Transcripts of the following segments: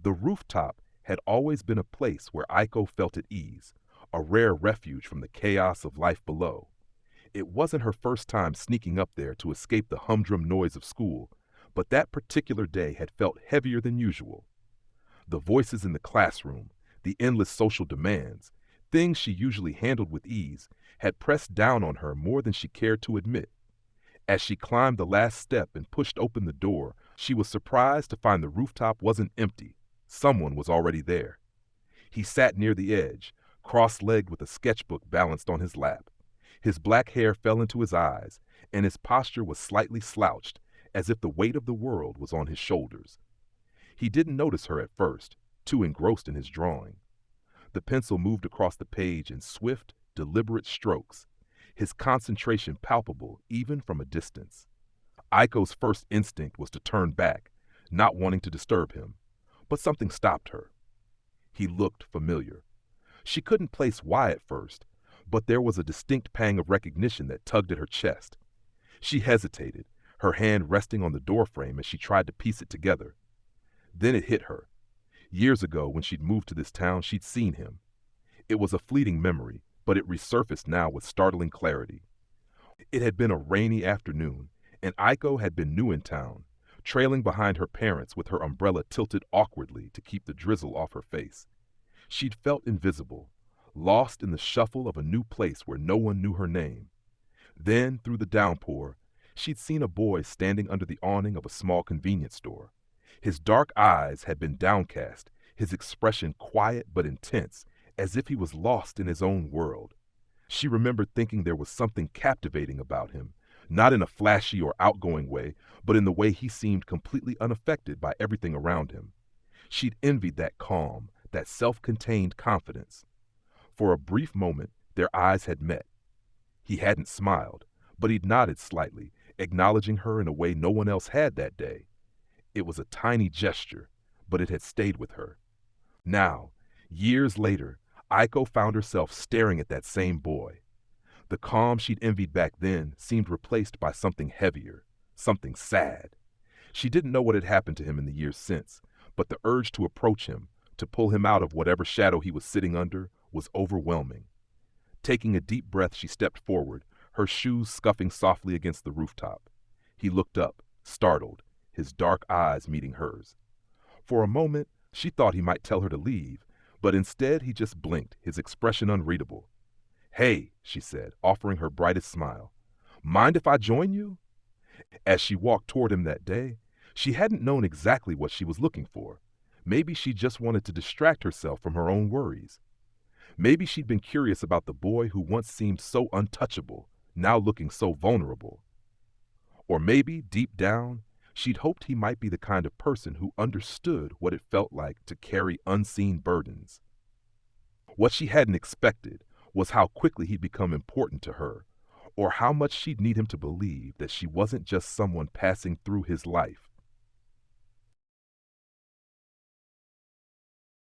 The rooftop had always been a place where Aiko felt at ease, a rare refuge from the chaos of life below. It wasn't her first time sneaking up there to escape the humdrum noise of school, but that particular day had felt heavier than usual. The voices in the classroom, the endless social demands, things she usually handled with ease, had pressed down on her more than she cared to admit. As she climbed the last step and pushed open the door, she was surprised to find the rooftop wasn't empty. Someone was already there. He sat near the edge, cross-legged with a sketchbook balanced on his lap. His black hair fell into his eyes, and his posture was slightly slouched, as if the weight of the world was on his shoulders. He didn't notice her at first, too engrossed in his drawing. The pencil moved across the page in swift, deliberate strokes, his concentration palpable even from a distance. Aiko's first instinct was to turn back, not wanting to disturb him, but something stopped her. He looked familiar. She couldn't place why at first, but there was a distinct pang of recognition that tugged at her chest. She hesitated, her hand resting on the doorframe as she tried to piece it together. Then it hit her. Years ago, when she'd moved to this town, she'd seen him. It was a fleeting memory, but it resurfaced now with startling clarity. It had been a rainy afternoon, and Aiko had been new in town, trailing behind her parents with her umbrella tilted awkwardly to keep the drizzle off her face. She'd felt invisible, lost in the shuffle of a new place where no one knew her name. Then, through the downpour, she'd seen a boy standing under the awning of a small convenience store. His dark eyes had been downcast, his expression quiet but intense, as if he was lost in his own world. She remembered thinking there was something captivating about him, not in a flashy or outgoing way, but in the way he seemed completely unaffected by everything around him. She'd envied that calm, that self-contained confidence. For a brief moment, their eyes had met. He hadn't smiled, but he'd nodded slightly, acknowledging her in a way no one else had that day. It was a tiny gesture, but it had stayed with her. Now, years later, Aiko found herself staring at that same boy. The calm she'd envied back then seemed replaced by something heavier, something sad. She didn't know what had happened to him in the years since, but the urge to approach him, to pull him out of whatever shadow he was sitting under, was overwhelming. Taking a deep breath, she stepped forward, her shoes scuffing softly against the rooftop. He looked up, startled, his dark eyes meeting hers. For a moment, she thought he might tell her to leave, but instead he just blinked, his expression unreadable. "Hey," she said, offering her brightest smile. "Mind if I join you?" As she walked toward him that day, she hadn't known exactly what she was looking for. Maybe she just wanted to distract herself from her own worries. Maybe she'd been curious about the boy who once seemed so untouchable, now looking so vulnerable. Or maybe, deep down, she'd hoped he might be the kind of person who understood what it felt like to carry unseen burdens. What she hadn't expected was how quickly he'd become important to her, or how much she'd need him to believe that she wasn't just someone passing through his life.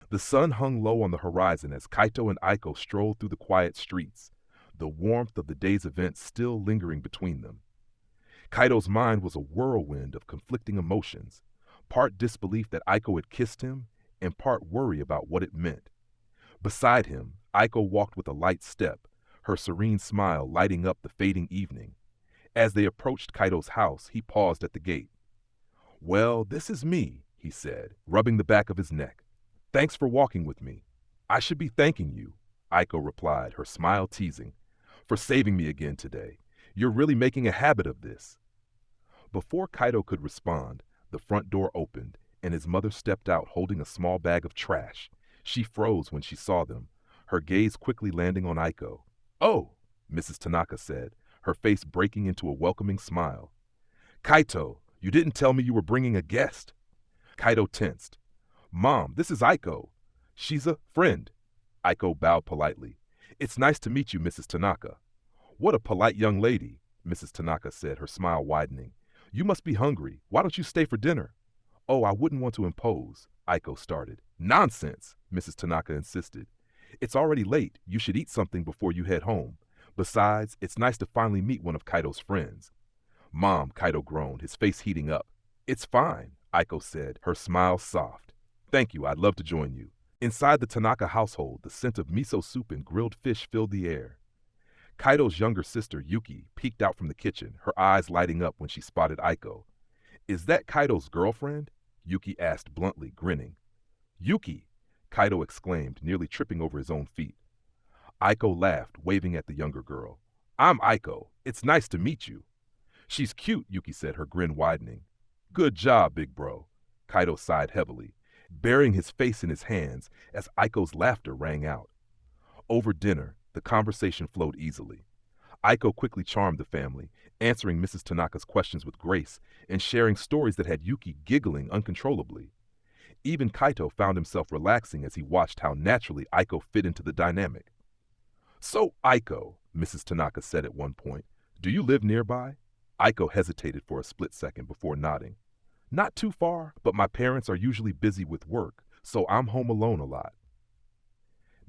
The sun hung low on the horizon as Kaito and Aiko strolled through the quiet streets, the warmth of the day's events still lingering between them. Kaito's mind was a whirlwind of conflicting emotions, part disbelief that Aiko had kissed him, and part worry about what it meant. Beside him, Aiko walked with a light step, her serene smile lighting up the fading evening. As they approached Kaito's house, he paused at the gate. "Well, this is me," he said, rubbing the back of his neck. "Thanks for walking with me." "I should be thanking you," Aiko replied, her smile teasing, "for saving me again today. You're really making a habit of this." Before Kaito could respond, the front door opened, and his mother stepped out holding a small bag of trash. She froze when she saw them, her gaze quickly landing on Aiko. "Oh," Mrs. Tanaka said, her face breaking into a welcoming smile. "Kaito, you didn't tell me you were bringing a guest." Kaito tensed. "Mom, this is Aiko. She's a friend." Aiko bowed politely. "It's nice to meet you, Mrs. Tanaka." "What a polite young lady," Mrs. Tanaka said, her smile widening. "You must be hungry. Why don't you stay for dinner?" "Oh, I wouldn't want to impose," Aiko started. "Nonsense," Mrs. Tanaka insisted. "It's already late. You should eat something before you head home. Besides, it's nice to finally meet one of Kaito's friends." "Mom," Kaito groaned, his face heating up. "It's fine," Aiko said, her smile soft. Thank you, I'd love to join you. Inside the Tanaka household, the scent of miso soup and grilled fish filled the air. Kaito's younger sister, Yuki, peeked out from the kitchen, her eyes lighting up when she spotted Aiko. Is that Kaito's girlfriend? Yuki asked bluntly, grinning. Yuki! Kaito exclaimed, nearly tripping over his own feet. Aiko laughed, waving at the younger girl. I'm Aiko. It's nice to meet you. She's cute, Yuki said, her grin widening. Good job, big bro. Kaito sighed heavily, burying his face in his hands as Aiko's laughter rang out. Over dinner, the conversation flowed easily. Aiko quickly charmed the family, answering Mrs. Tanaka's questions with grace and sharing stories that had Yuki giggling uncontrollably. Even Kaito found himself relaxing as he watched how naturally Aiko fit into the dynamic. So, Aiko, Mrs. Tanaka said at one point, do you live nearby? Aiko hesitated for a split second before nodding. Not too far, but my parents are usually busy with work, so I'm home alone a lot.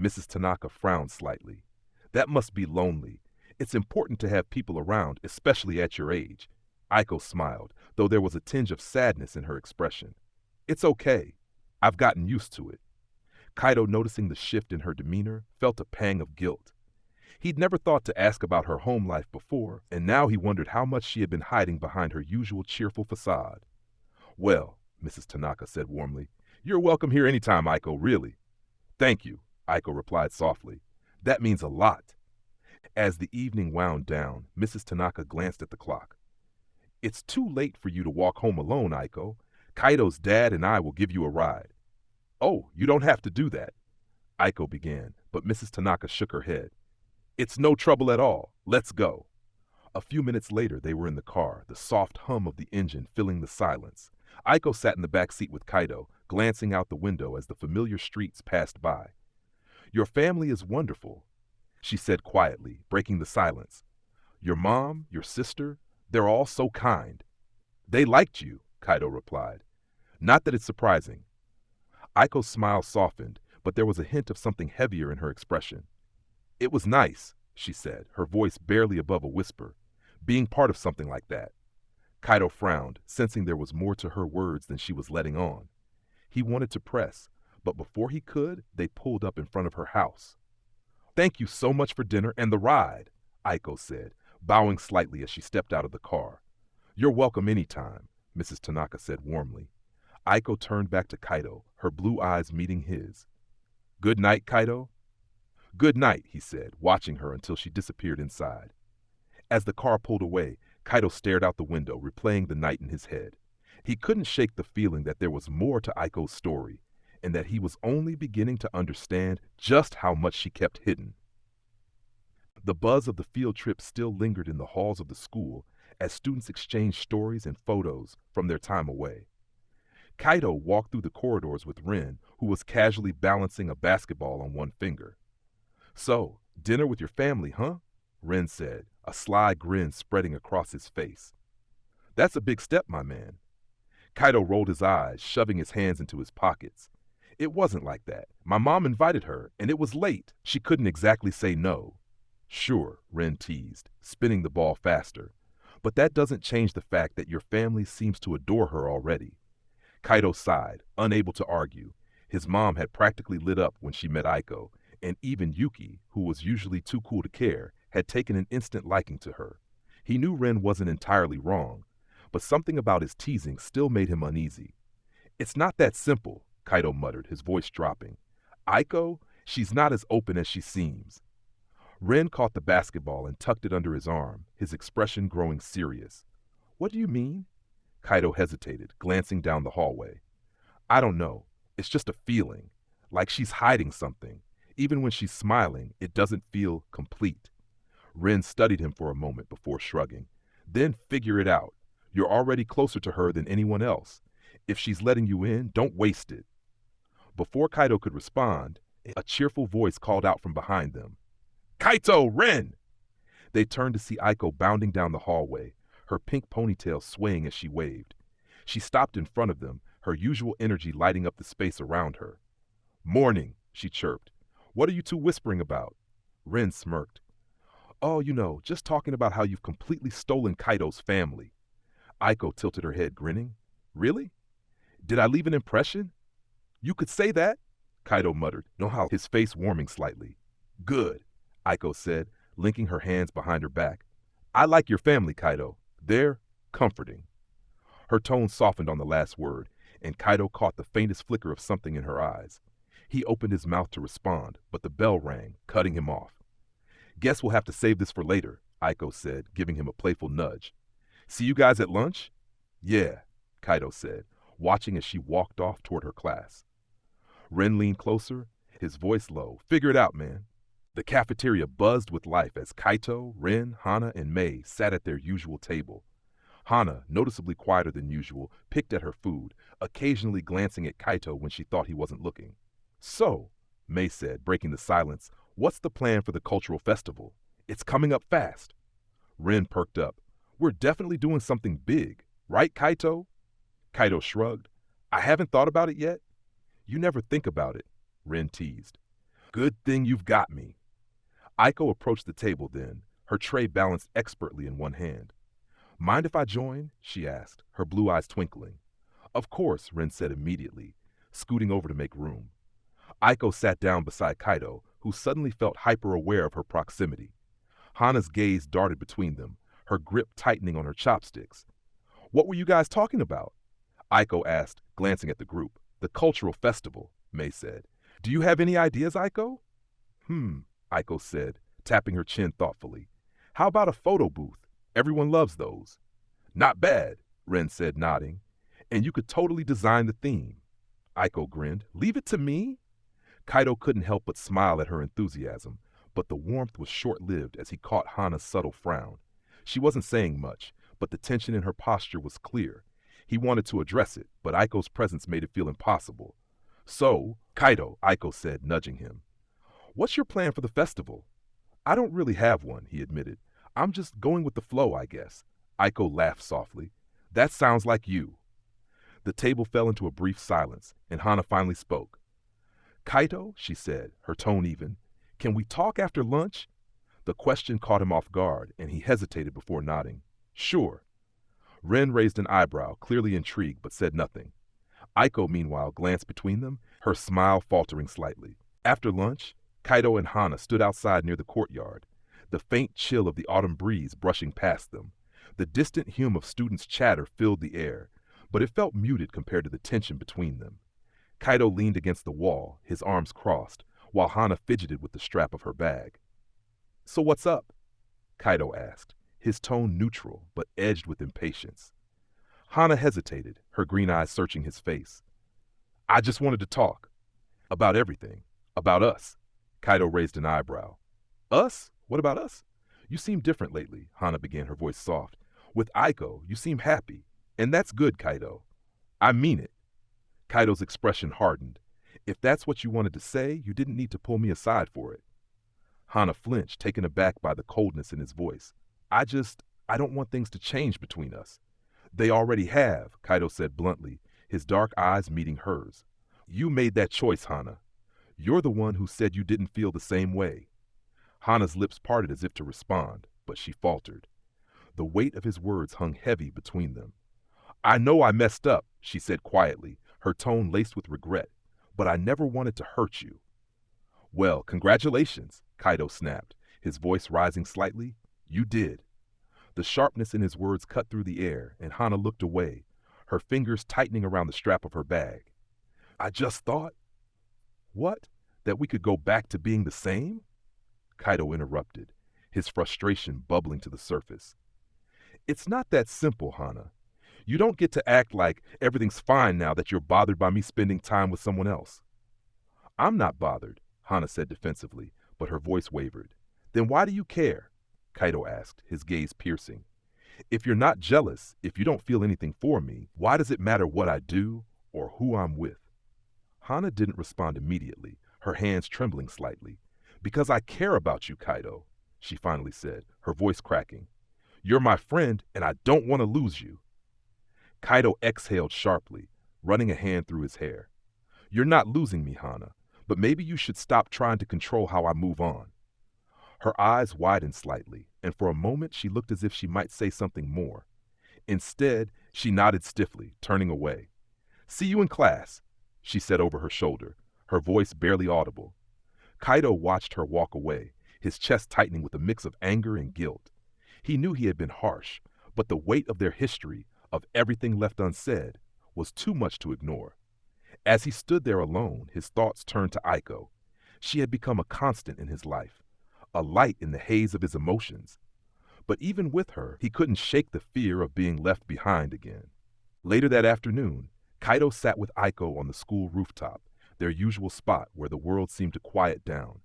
Mrs. Tanaka frowned slightly. That must be lonely. It's important to have people around, especially at your age. Aiko smiled, though there was a tinge of sadness in her expression. It's okay. I've gotten used to it. Kaito, noticing the shift in her demeanor, felt a pang of guilt. He'd never thought to ask about her home life before, and now he wondered how much she had been hiding behind her usual cheerful facade. Well, Mrs. Tanaka said warmly, you're welcome here anytime, Aiko, really. Thank you, Aiko replied softly. That means a lot. As the evening wound down, Mrs. Tanaka glanced at the clock. It's too late for you to walk home alone, Aiko. Kaito's dad and I will give you a ride. Oh, you don't have to do that, Aiko began, but Mrs. Tanaka shook her head. It's no trouble at all. Let's go. A few minutes later, they were in the car, the soft hum of the engine filling the silence. Aiko sat in the back seat with Kaito, glancing out the window as the familiar streets passed by. Your family is wonderful, she said quietly, breaking the silence. Your mom, your sister, they're all so kind. They liked you, Kaito replied. Not that it's surprising. Aiko's smile softened, but there was a hint of something heavier in her expression. It was nice, she said, her voice barely above a whisper, being part of something like that. Kaito frowned, sensing there was more to her words than she was letting on. He wanted to press, but before he could, they pulled up in front of her house. Thank you so much for dinner and the ride, Aiko said, bowing slightly as she stepped out of the car. You're welcome anytime, Mrs. Tanaka said warmly. Aiko turned back to Kaito, her blue eyes meeting his. Good night, Kaito. Good night, he said, watching her until she disappeared inside. As the car pulled away, Kaito stared out the window, replaying the night in his head. He couldn't shake the feeling that there was more to Aiko's story, and that he was only beginning to understand just how much she kept hidden. The buzz of the field trip still lingered in the halls of the school as students exchanged stories and photos from their time away. Kaito walked through the corridors with Rin, who was casually balancing a basketball on one finger. So, dinner with your family, huh? Rin said, a sly grin spreading across his face. That's a big step, my man. Kaito rolled his eyes, shoving his hands into his pockets. It wasn't like that. My mom invited her, and it was late. She couldn't exactly say no. Sure, Rin teased, spinning the ball faster. But that doesn't change the fact that your family seems to adore her already. Kaito sighed, unable to argue. His mom had practically lit up when she met Aiko, and even Yuki, who was usually too cool to care, had taken an instant liking to her. He knew Rin wasn't entirely wrong, but something about his teasing still made him uneasy. It's not that simple, Kaito muttered, his voice dropping. Aiko, she's not as open as she seems. Rin caught the basketball and tucked it under his arm, his expression growing serious. What do you mean? Kaito hesitated, glancing down the hallway. I don't know. It's just a feeling, like she's hiding something. Even when she's smiling, it doesn't feel complete. Rin studied him for a moment before shrugging. Then figure it out. You're already closer to her than anyone else. If she's letting you in, don't waste it. Before Kaito could respond, a cheerful voice called out from behind them. Kaito, Rin! They turned to see Aiko bounding down the hallway, her pink ponytail swaying as she waved. She stopped in front of them, her usual energy lighting up the space around her. Morning, she chirped. What are you two whispering about? Rin smirked. Oh, just talking about how you've completely stolen Kaito's family. Aiko tilted her head, grinning. Really? Did I leave an impression? You could say that, Kaito muttered, his face warming slightly. Good, Aiko said, linking her hands behind her back. I like your family, Kaito. They're comforting. Her tone softened on the last word, and Kaito caught the faintest flicker of something in her eyes. He opened his mouth to respond, but the bell rang, cutting him off. Guess we'll have to save this for later, Aiko said, giving him a playful nudge. See you guys at lunch? Yeah, Kaito said, watching as she walked off toward her class. Ren leaned closer, his voice low. Figure it out, man. The cafeteria buzzed with life as Kaito, Ren, Hana, and Mei sat at their usual table. Hana, noticeably quieter than usual, picked at her food, occasionally glancing at Kaito when she thought he wasn't looking. So, Mei said, breaking the silence, what's the plan for the cultural festival? It's coming up fast. Ren perked up. We're definitely doing something big, right, Kaito? Kaito shrugged. I haven't thought about it yet. You never think about it, Ren teased. Good thing you've got me. Aiko approached the table then, her tray balanced expertly in one hand. Mind if I join? She asked, her blue eyes twinkling. Of course, Ren said immediately, scooting over to make room. Aiko sat down beside Kaito, who suddenly felt hyper-aware of her proximity. Hana's gaze darted between them, her grip tightening on her chopsticks. What were you guys talking about? Aiko asked, glancing at the group. The cultural festival, Mei said. Do you have any ideas, Aiko? Aiko said, tapping her chin thoughtfully. How about a photo booth? Everyone loves those. Not bad, Ren said, nodding. And you could totally design the theme. Aiko grinned. Leave it to me? Kaito couldn't help but smile at her enthusiasm, but the warmth was short-lived as he caught Hana's subtle frown. She wasn't saying much, but the tension in her posture was clear. He wanted to address it, but Aiko's presence made it feel impossible. So, Kaito, Aiko said, nudging him. What's your plan for the festival? I don't really have one, he admitted. I'm just going with the flow, I guess. Aiko laughed softly. That sounds like you. The table fell into a brief silence, and Hana finally spoke. Kaito, she said, her tone even, can we talk after lunch? The question caught him off guard, and he hesitated before nodding. Sure. Ren raised an eyebrow, clearly intrigued, but said nothing. Aiko, meanwhile, glanced between them, her smile faltering slightly. After lunch, Kaito and Hana stood outside near the courtyard, the faint chill of the autumn breeze brushing past them. The distant hum of students' chatter filled the air, but it felt muted compared to the tension between them. Kaito leaned against the wall, his arms crossed, while Hana fidgeted with the strap of her bag. So what's up? Kaito asked, his tone neutral but edged with impatience. Hana hesitated, her green eyes searching his face. I just wanted to talk. About everything. About us. Kaito raised an eyebrow. Us? What about us? You seem different lately, Hana began, her voice soft. With Aiko, you seem happy. And that's good, Kaito. I mean it. Kaito's expression hardened. If that's what you wanted to say, you didn't need to pull me aside for it. Hana flinched, taken aback by the coldness in his voice. I don't want things to change between us. They already have, Kaito said bluntly, his dark eyes meeting hers. You made that choice, Hana. You're the one who said you didn't feel the same way. Hana's lips parted as if to respond, but she faltered. The weight of his words hung heavy between them. I know I messed up, she said quietly, her tone laced with regret, but I never wanted to hurt you. Well, congratulations, Kaito snapped, his voice rising slightly. You did. The sharpness in his words cut through the air, and Hana looked away, her fingers tightening around the strap of her bag. I just thought... What? That we could go back to being the same? Kaito interrupted, his frustration bubbling to the surface. It's not that simple, Hana. You don't get to act like everything's fine now that you're bothered by me spending time with someone else. I'm not bothered, Hana said defensively, but her voice wavered. Then why do you care? Kaito asked, his gaze piercing. If you're not jealous, if you don't feel anything for me, why does it matter what I do or who I'm with? Hana didn't respond immediately, her hands trembling slightly. Because I care about you, Kaito, she finally said, her voice cracking. You're my friend, and I don't want to lose you. Kaito exhaled sharply, running a hand through his hair. You're not losing me, Hana, but maybe you should stop trying to control how I move on. Her eyes widened slightly, and for a moment she looked as if she might say something more. Instead, she nodded stiffly, turning away. See you in class. she said over her shoulder, her voice barely audible. Kaito watched her walk away, his chest tightening with a mix of anger and guilt. He knew he had been harsh, but the weight of their history, of everything left unsaid, was too much to ignore. As he stood there alone, his thoughts turned to Aiko. She had become a constant in his life, a light in the haze of his emotions. But even with her, he couldn't shake the fear of being left behind again. Later that afternoon, Kaito sat with Aiko on the school rooftop, their usual spot where the world seemed to quiet down.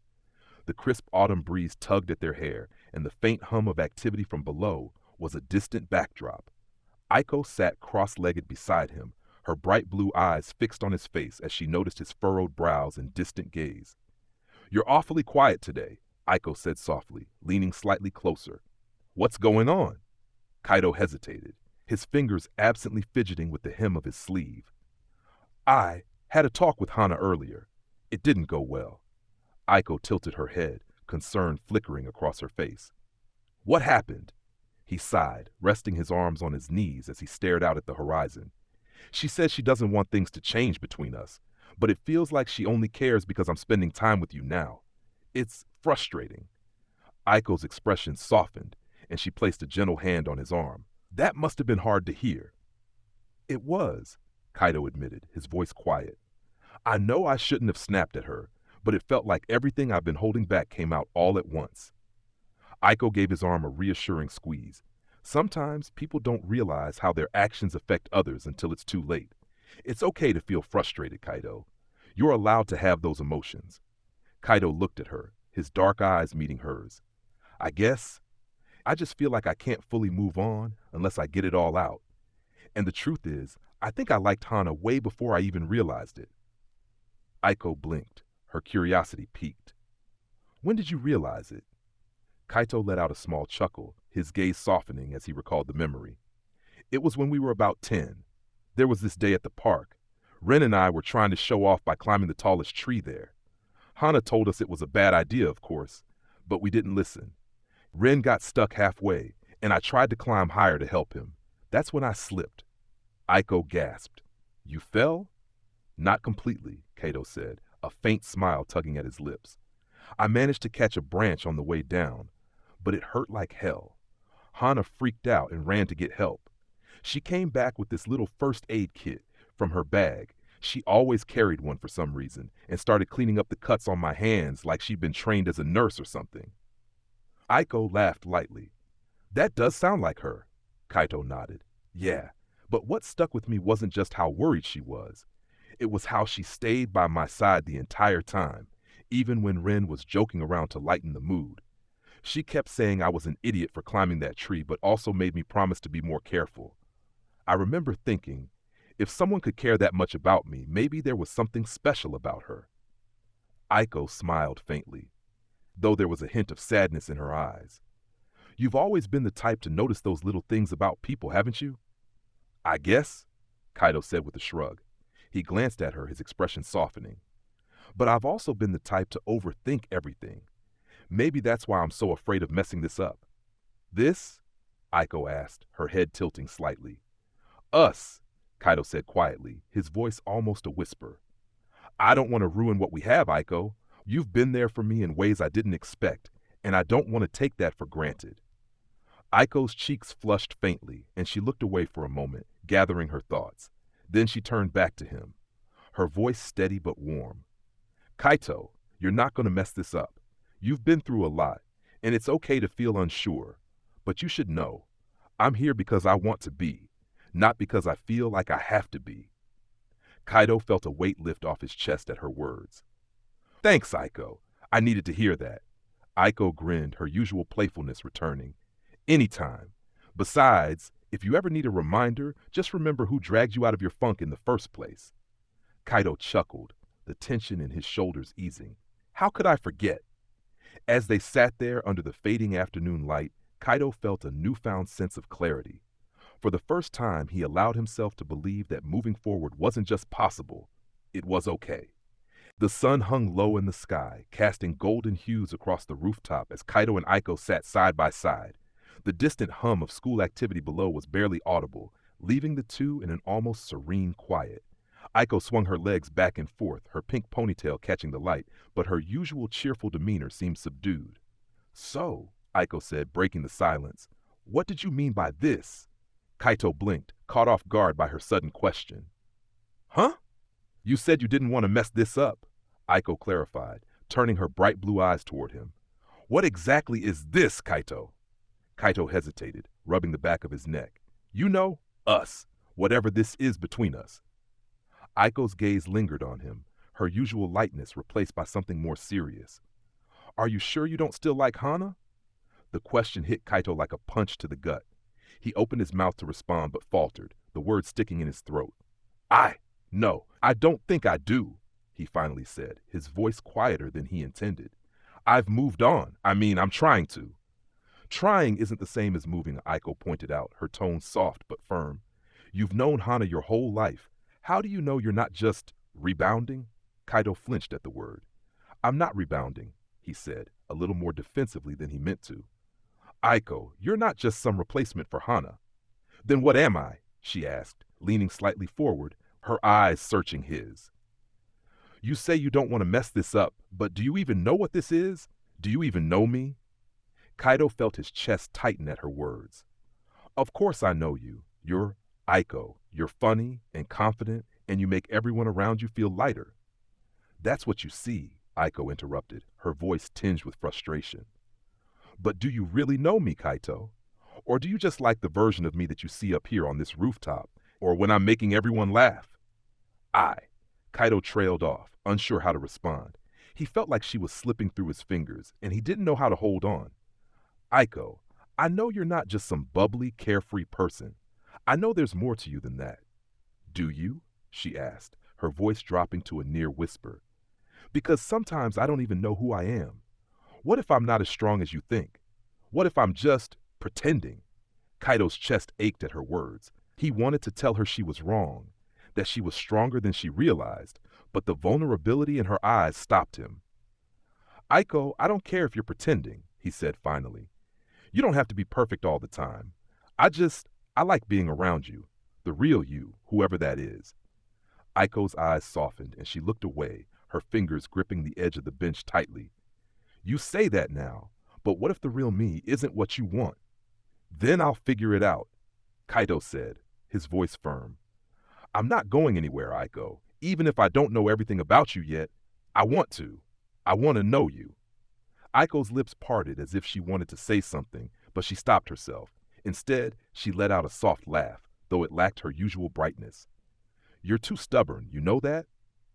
The crisp autumn breeze tugged at their hair, and the faint hum of activity from below was a distant backdrop. Aiko sat cross-legged beside him, her bright blue eyes fixed on his face as she noticed his furrowed brows and distant gaze. "You're awfully quiet today," Aiko said softly, leaning slightly closer. "What's going on?" Kaito hesitated, his fingers absently fidgeting with the hem of his sleeve. "I had a talk with Hana earlier. It didn't go well." Aiko tilted her head, concern flickering across her face. "What happened?" He sighed, resting his arms on his knees as he stared out at the horizon. "She says she doesn't want things to change between us, but it feels like she only cares because I'm spending time with you now. It's frustrating." Aiko's expression softened, and she placed a gentle hand on his arm. "That must have been hard to hear." "It was," Kaito admitted, his voice quiet. "I know I shouldn't have snapped at her, but it felt like everything I've been holding back came out all at once." Aiko gave his arm a reassuring squeeze. Sometimes people don't realize how their actions affect others until it's too late. It's okay to feel frustrated, Kaito. You're allowed to have those emotions. Kaito looked at her, his dark eyes meeting hers. "I guess I just feel like I can't fully move on unless I get it all out. And the truth is, I think I liked Hana way before I even realized it." Aiko blinked, her curiosity piqued. "When did you realize it?" Kaito let out a small chuckle, his gaze softening as he recalled the memory. "It was when we were about 10. There was this day at the park. Ren and I were trying to show off by climbing the tallest tree there. Hana told us it was a bad idea, of course, but we didn't listen. Ren got stuck halfway, and I tried to climb higher to help him. That's when I slipped." Aiko gasped. "You fell?" "Not completely," Kaito said, a faint smile tugging at his lips. "I managed to catch a branch on the way down, but it hurt like hell. Hana freaked out and ran to get help. She came back with this little first aid kit from her bag. She always carried one for some reason, and started cleaning up the cuts on my hands like she'd been trained as a nurse or something." Aiko laughed lightly. "That does sound like her." Kaito nodded. "Yeah, but what stuck with me wasn't just how worried she was. It was how she stayed by my side the entire time, even when Ren was joking around to lighten the mood. She kept saying I was an idiot for climbing that tree, but also made me promise to be more careful. I remember thinking, if someone could care that much about me, maybe there was something special about her." Aiko smiled faintly, though there was a hint of sadness in her eyes. "You've always been the type to notice those little things about people, haven't you?" "I guess," Kaito said with a shrug. He glanced at her, his expression softening. "But I've also been the type to overthink everything. Maybe that's why I'm so afraid of messing this up." "This?" Aiko asked, her head tilting slightly. "Us," Kaito said quietly, his voice almost a whisper. "I don't want to ruin what we have, Aiko. You've been there for me in ways I didn't expect, and I don't want to take that for granted." Aiko's cheeks flushed faintly, and she looked away for a moment, gathering her thoughts. Then she turned back to him, her voice steady but warm. "Kaito, you're not going to mess this up. You've been through a lot, and it's okay to feel unsure. But you should know, I'm here because I want to be, not because I feel like I have to be." Kaito felt a weight lift off his chest at her words. "Thanks, Aiko. I needed to hear that." Aiko grinned, her usual playfulness returning. "Anytime. Besides, if you ever need a reminder, just remember who dragged you out of your funk in the first place." Kaito chuckled, the tension in his shoulders easing. "How could I forget?" As they sat there under the fading afternoon light, Kaito felt a newfound sense of clarity. For the first time, he allowed himself to believe that moving forward wasn't just possible, it was okay. The sun hung low in the sky, casting golden hues across the rooftop as Kaito and Aiko sat side by side. The distant hum of school activity below was barely audible, leaving the two in an almost serene quiet. Aiko swung her legs back and forth, her pink ponytail catching the light, but her usual cheerful demeanor seemed subdued. So, Aiko said, breaking the silence, what did you mean by this? Kaito blinked, caught off guard by her sudden question. Huh? You said you didn't want to mess this up, Aiko clarified, turning her bright blue eyes toward him. What exactly is this, Kaito? Kaito hesitated, rubbing the back of his neck. You know, us, whatever this is between us. Aiko's gaze lingered on him, her usual lightness replaced by something more serious. Are you sure you don't still like Hana? The question hit Kaito like a punch to the gut. He opened his mouth to respond but faltered, the words sticking in his throat. No, I don't think I do, he finally said, his voice quieter than he intended. I've moved on. I'm trying to. Trying isn't the same as moving, Aiko pointed out, her tone soft but firm. You've known Hana your whole life. How do you know you're not just rebounding? Kaito flinched at the word. I'm not rebounding, he said, a little more defensively than he meant to. Aiko, you're not just some replacement for Hana. Then what am I? She asked, leaning slightly forward, her eyes searching his. You say you don't want to mess this up, but do you even know what this is? Do you even know me? Kaito felt his chest tighten at her words. Of course I know you. You're Aiko. You're funny and confident, and you make everyone around you feel lighter. That's what you see, Aiko interrupted, her voice tinged with frustration. But do you really know me, Kaito? Or do you just like the version of me that you see up here on this rooftop, or when I'm making everyone laugh? Kaito trailed off, unsure how to respond. He felt like she was slipping through his fingers, and he didn't know how to hold on. Aiko, I know you're not just some bubbly, carefree person. I know there's more to you than that. Do you? She asked, her voice dropping to a near whisper. Because sometimes I don't even know who I am. What if I'm not as strong as you think? What if I'm just pretending? Kaito's chest ached at her words. He wanted to tell her she was wrong, that she was stronger than she realized, but the vulnerability in her eyes stopped him. Aiko, I don't care if you're pretending, he said finally. You don't have to be perfect all the time. I like being around you, the real you, whoever that is. Aiko's eyes softened and she looked away, her fingers gripping the edge of the bench tightly. You say that now, but what if the real me isn't what you want? Then I'll figure it out, Kaito said, his voice firm. I'm not going anywhere, Aiko. Even if I don't know everything about you yet, I want to. I want to know you. Aiko's lips parted as if she wanted to say something, but she stopped herself. Instead, she let out a soft laugh, though it lacked her usual brightness. You're too stubborn, you know that?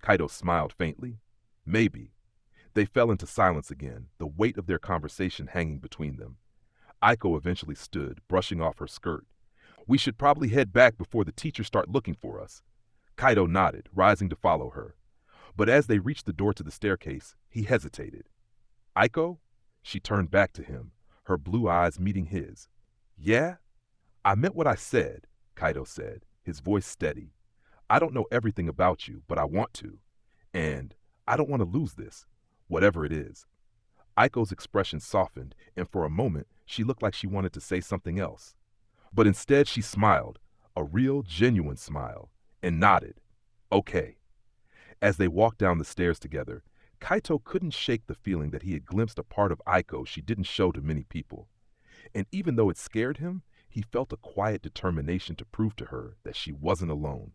Kaito smiled faintly. Maybe. They fell into silence again, the weight of their conversation hanging between them. Aiko eventually stood, brushing off her skirt. We should probably head back before the teachers start looking for us. Kaito nodded, rising to follow her. But as they reached the door to the staircase, he hesitated. Aiko? She turned back to him, her blue eyes meeting his. Yeah? I meant what I said, Kaito said, his voice steady. I don't know everything about you, but I want to. And I don't want to lose this, whatever it is. Aiko's expression softened, and for a moment, she looked like she wanted to say something else. But instead she smiled, a real, genuine smile, and nodded. Okay. As they walked down the stairs together, Kaito couldn't shake the feeling that he had glimpsed a part of Aiko she didn't show to many people. And even though it scared him, he felt a quiet determination to prove to her that she wasn't alone.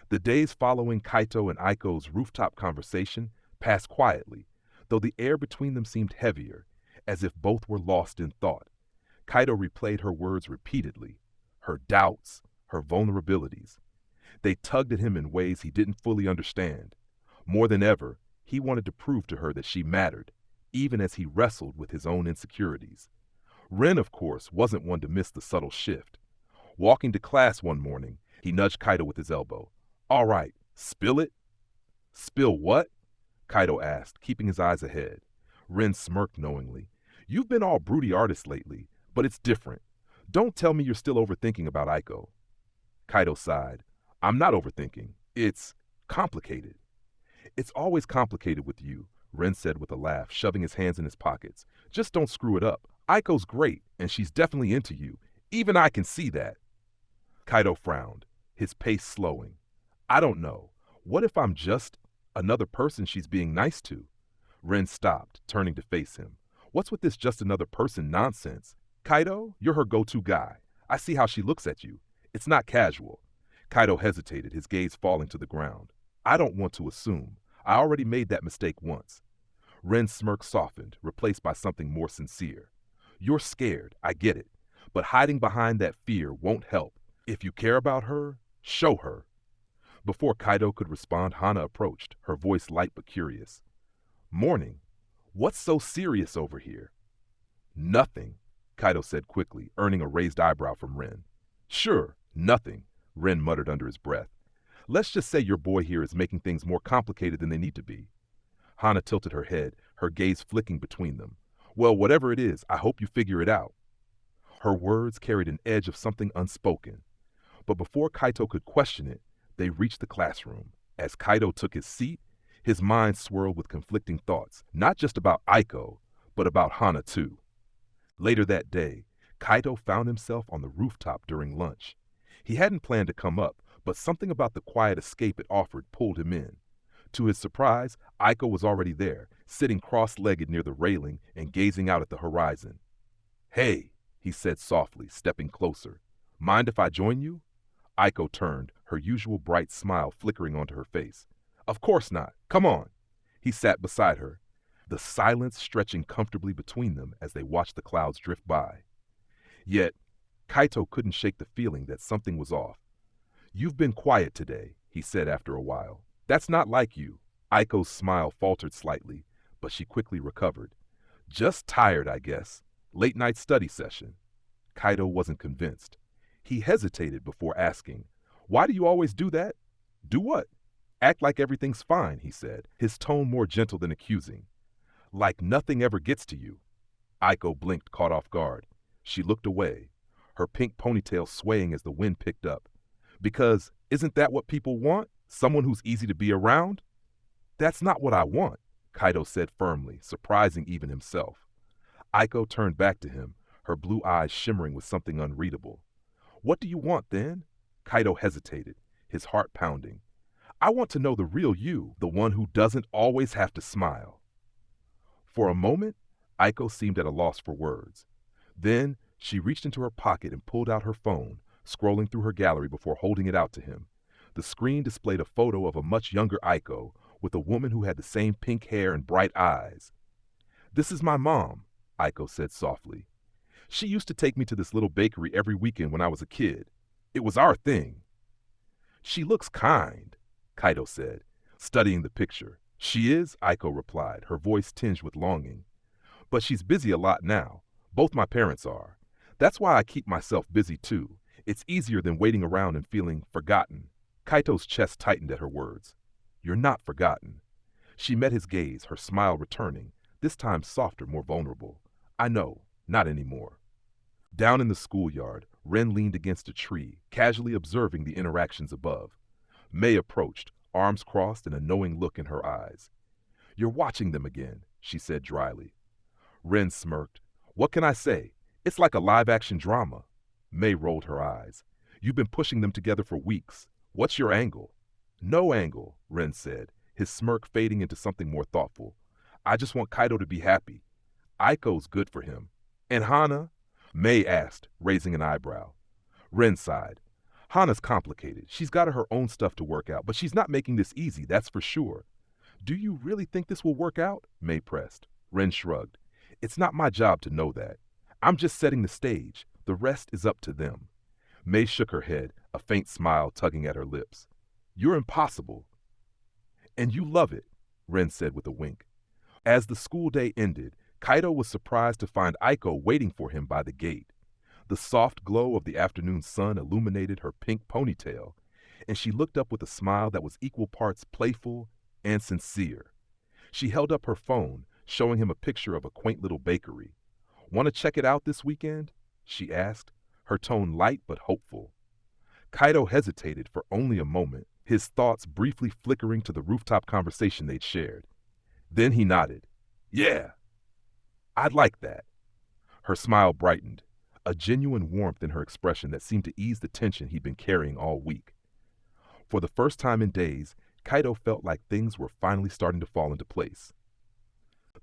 The days following Kaito and Aiko's rooftop conversation passed quietly, though the air between them seemed heavier, as if both were lost in thought. Kaito replayed her words repeatedly, her doubts, her vulnerabilities. They tugged at him in ways he didn't fully understand. More than ever, he wanted to prove to her that she mattered, even as he wrestled with his own insecurities. Ren, of course, wasn't one to miss the subtle shift. Walking to class one morning, he nudged Kaito with his elbow. All right, spill it? Spill what? Kaito asked, keeping his eyes ahead. Ren smirked knowingly. You've been all broody artist lately, but it's different. Don't tell me you're still overthinking about Aiko. Kaito sighed. I'm not overthinking. It's complicated. It's always complicated with you, Ren said with a laugh, shoving his hands in his pockets. Just don't screw it up. Aiko's great, and she's definitely into you. Even I can see that. Kaito frowned, his pace slowing. I don't know, What if I'm just another person she's being nice to? Ren stopped, turning to face him. What's with this just another person nonsense? Kaito, you're her go-to guy. I see how she looks at you. It's not casual. Kaito hesitated, his gaze falling to the ground. I don't want to assume. I already made that mistake once. Ren's smirk softened, replaced by something more sincere. You're scared, I get it. But hiding behind that fear won't help. If you care about her, show her. Before Kaito could respond, Hana approached, her voice light but curious. Morning. What's so serious over here? Nothing, Kaito said quickly, earning a raised eyebrow from Ren. Sure, nothing, Ren muttered under his breath. Let's just say your boy here is making things more complicated than they need to be. Hana tilted her head, her gaze flicking between them. Well, whatever it is, I hope you figure it out. Her words carried an edge of something unspoken. But before Kaito could question it, they reached the classroom. As Kaito took his seat, his mind swirled with conflicting thoughts, not just about Aiko, but about Hana too. Later that day, Kaito found himself on the rooftop during lunch. He hadn't planned to come up, but something about the quiet escape it offered pulled him in. To his surprise, Aiko was already there, sitting cross-legged near the railing and gazing out at the horizon. Hey, he said softly, stepping closer. Mind if I join you? Aiko turned, her usual bright smile flickering onto her face. Of course not. Come on. He sat beside her, the silence stretching comfortably between them as they watched the clouds drift by. Yet, Kaito couldn't shake the feeling that something was off. You've been quiet today, he said after a while. That's not like you. Aiko's smile faltered slightly, but she quickly recovered. Just tired, I guess. Late night study session. Kaito wasn't convinced. He hesitated before asking, Why do you always do that? Do what? Act like everything's fine, he said, his tone more gentle than accusing. Like nothing ever gets to you. Aiko blinked, caught off guard. She looked away, her pink ponytail swaying as the wind picked up. Because isn't that what people want? Someone who's easy to be around? That's not what I want, Kaito said firmly, surprising even himself. Aiko turned back to him, her blue eyes shimmering with something unreadable. What do you want then? Kaito hesitated, his heart pounding. I want to know the real you, the one who doesn't always have to smile. For a moment, Aiko seemed at a loss for words. Then she reached into her pocket and pulled out her phone, scrolling through her gallery before holding it out to him. The screen displayed a photo of a much younger Aiko with a woman who had the same pink hair and bright eyes. This is my mom, Aiko said softly. She used to take me to this little bakery every weekend when I was a kid. It was our thing. She looks kind, Kaito said, studying the picture. She is, Aiko replied, her voice tinged with longing. But she's busy a lot now. Both my parents are. That's why I keep myself busy too. It's easier than waiting around and feeling forgotten. Kaito's chest tightened at her words. You're not forgotten. She met his gaze, her smile returning, this time softer, more vulnerable. I know, not anymore. Down in the schoolyard, Ren leaned against a tree, casually observing the interactions above. May approached, arms crossed and a knowing look in her eyes. You're watching them again, she said dryly. Ren smirked. What can I say? It's like a live-action drama. May rolled her eyes. You've been pushing them together for weeks. What's your angle? No angle, Ren said, his smirk fading into something more thoughtful. I just want Kaito to be happy. Aiko's good for him. And Hana? May asked, raising an eyebrow. Ren sighed. Hana's complicated. She's got her own stuff to work out, but she's not making this easy, that's for sure. Do you really think this will work out? May pressed. Ren shrugged. It's not my job to know that. I'm just setting the stage. The rest is up to them. May shook her head, a faint smile tugging at her lips. You're impossible. And you love it, Ren said with a wink. As the school day ended, Kaito was surprised to find Aiko waiting for him by the gate. The soft glow of the afternoon sun illuminated her pink ponytail, and she looked up with a smile that was equal parts playful and sincere. She held up her phone, showing him a picture of a quaint little bakery. Want to check it out this weekend? She asked, her tone light but hopeful. Kaito hesitated for only a moment, his thoughts briefly flickering to the rooftop conversation they'd shared. Then he nodded. Yeah, I'd like that. Her smile brightened, a genuine warmth in her expression that seemed to ease the tension he'd been carrying all week. For the first time in days, Kaito felt like things were finally starting to fall into place.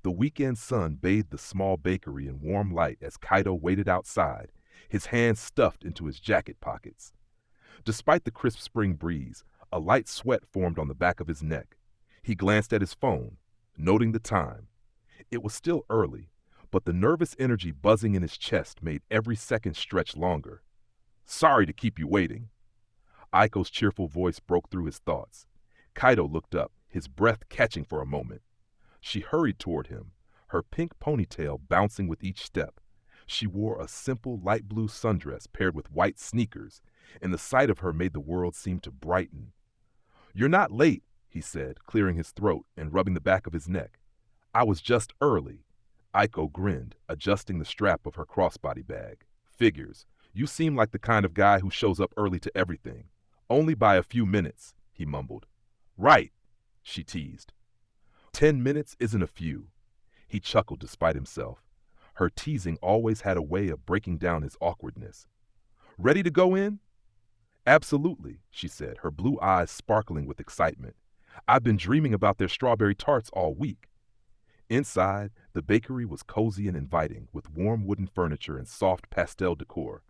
The weekend sun bathed the small bakery in warm light as Kaito waited outside, his hands stuffed into his jacket pockets. Despite the crisp spring breeze, a light sweat formed on the back of his neck. He glanced at his phone, noting the time. It was still early, but the nervous energy buzzing in his chest made every second stretch longer. "Sorry to keep you waiting." Aiko's cheerful voice broke through his thoughts. Kaito looked up, his breath catching for a moment. She hurried toward him, her pink ponytail bouncing with each step. She wore a simple light blue sundress paired with white sneakers, and the sight of her made the world seem to brighten. "You're not late," he said, clearing his throat and rubbing the back of his neck. "I was just early." Aiko grinned, adjusting the strap of her crossbody bag. "Figures. You seem like the kind of guy who shows up early to everything. Only by a few minutes," he mumbled. "Right," she teased. 10 minutes isn't a few. He chuckled despite himself. Her teasing always had a way of breaking down his awkwardness. "Ready to go in?" "Absolutely," she said, her blue eyes sparkling with excitement. "I've been dreaming about their strawberry tarts all week." Inside, the bakery was cozy and inviting, with warm wooden furniture and soft pastel decor.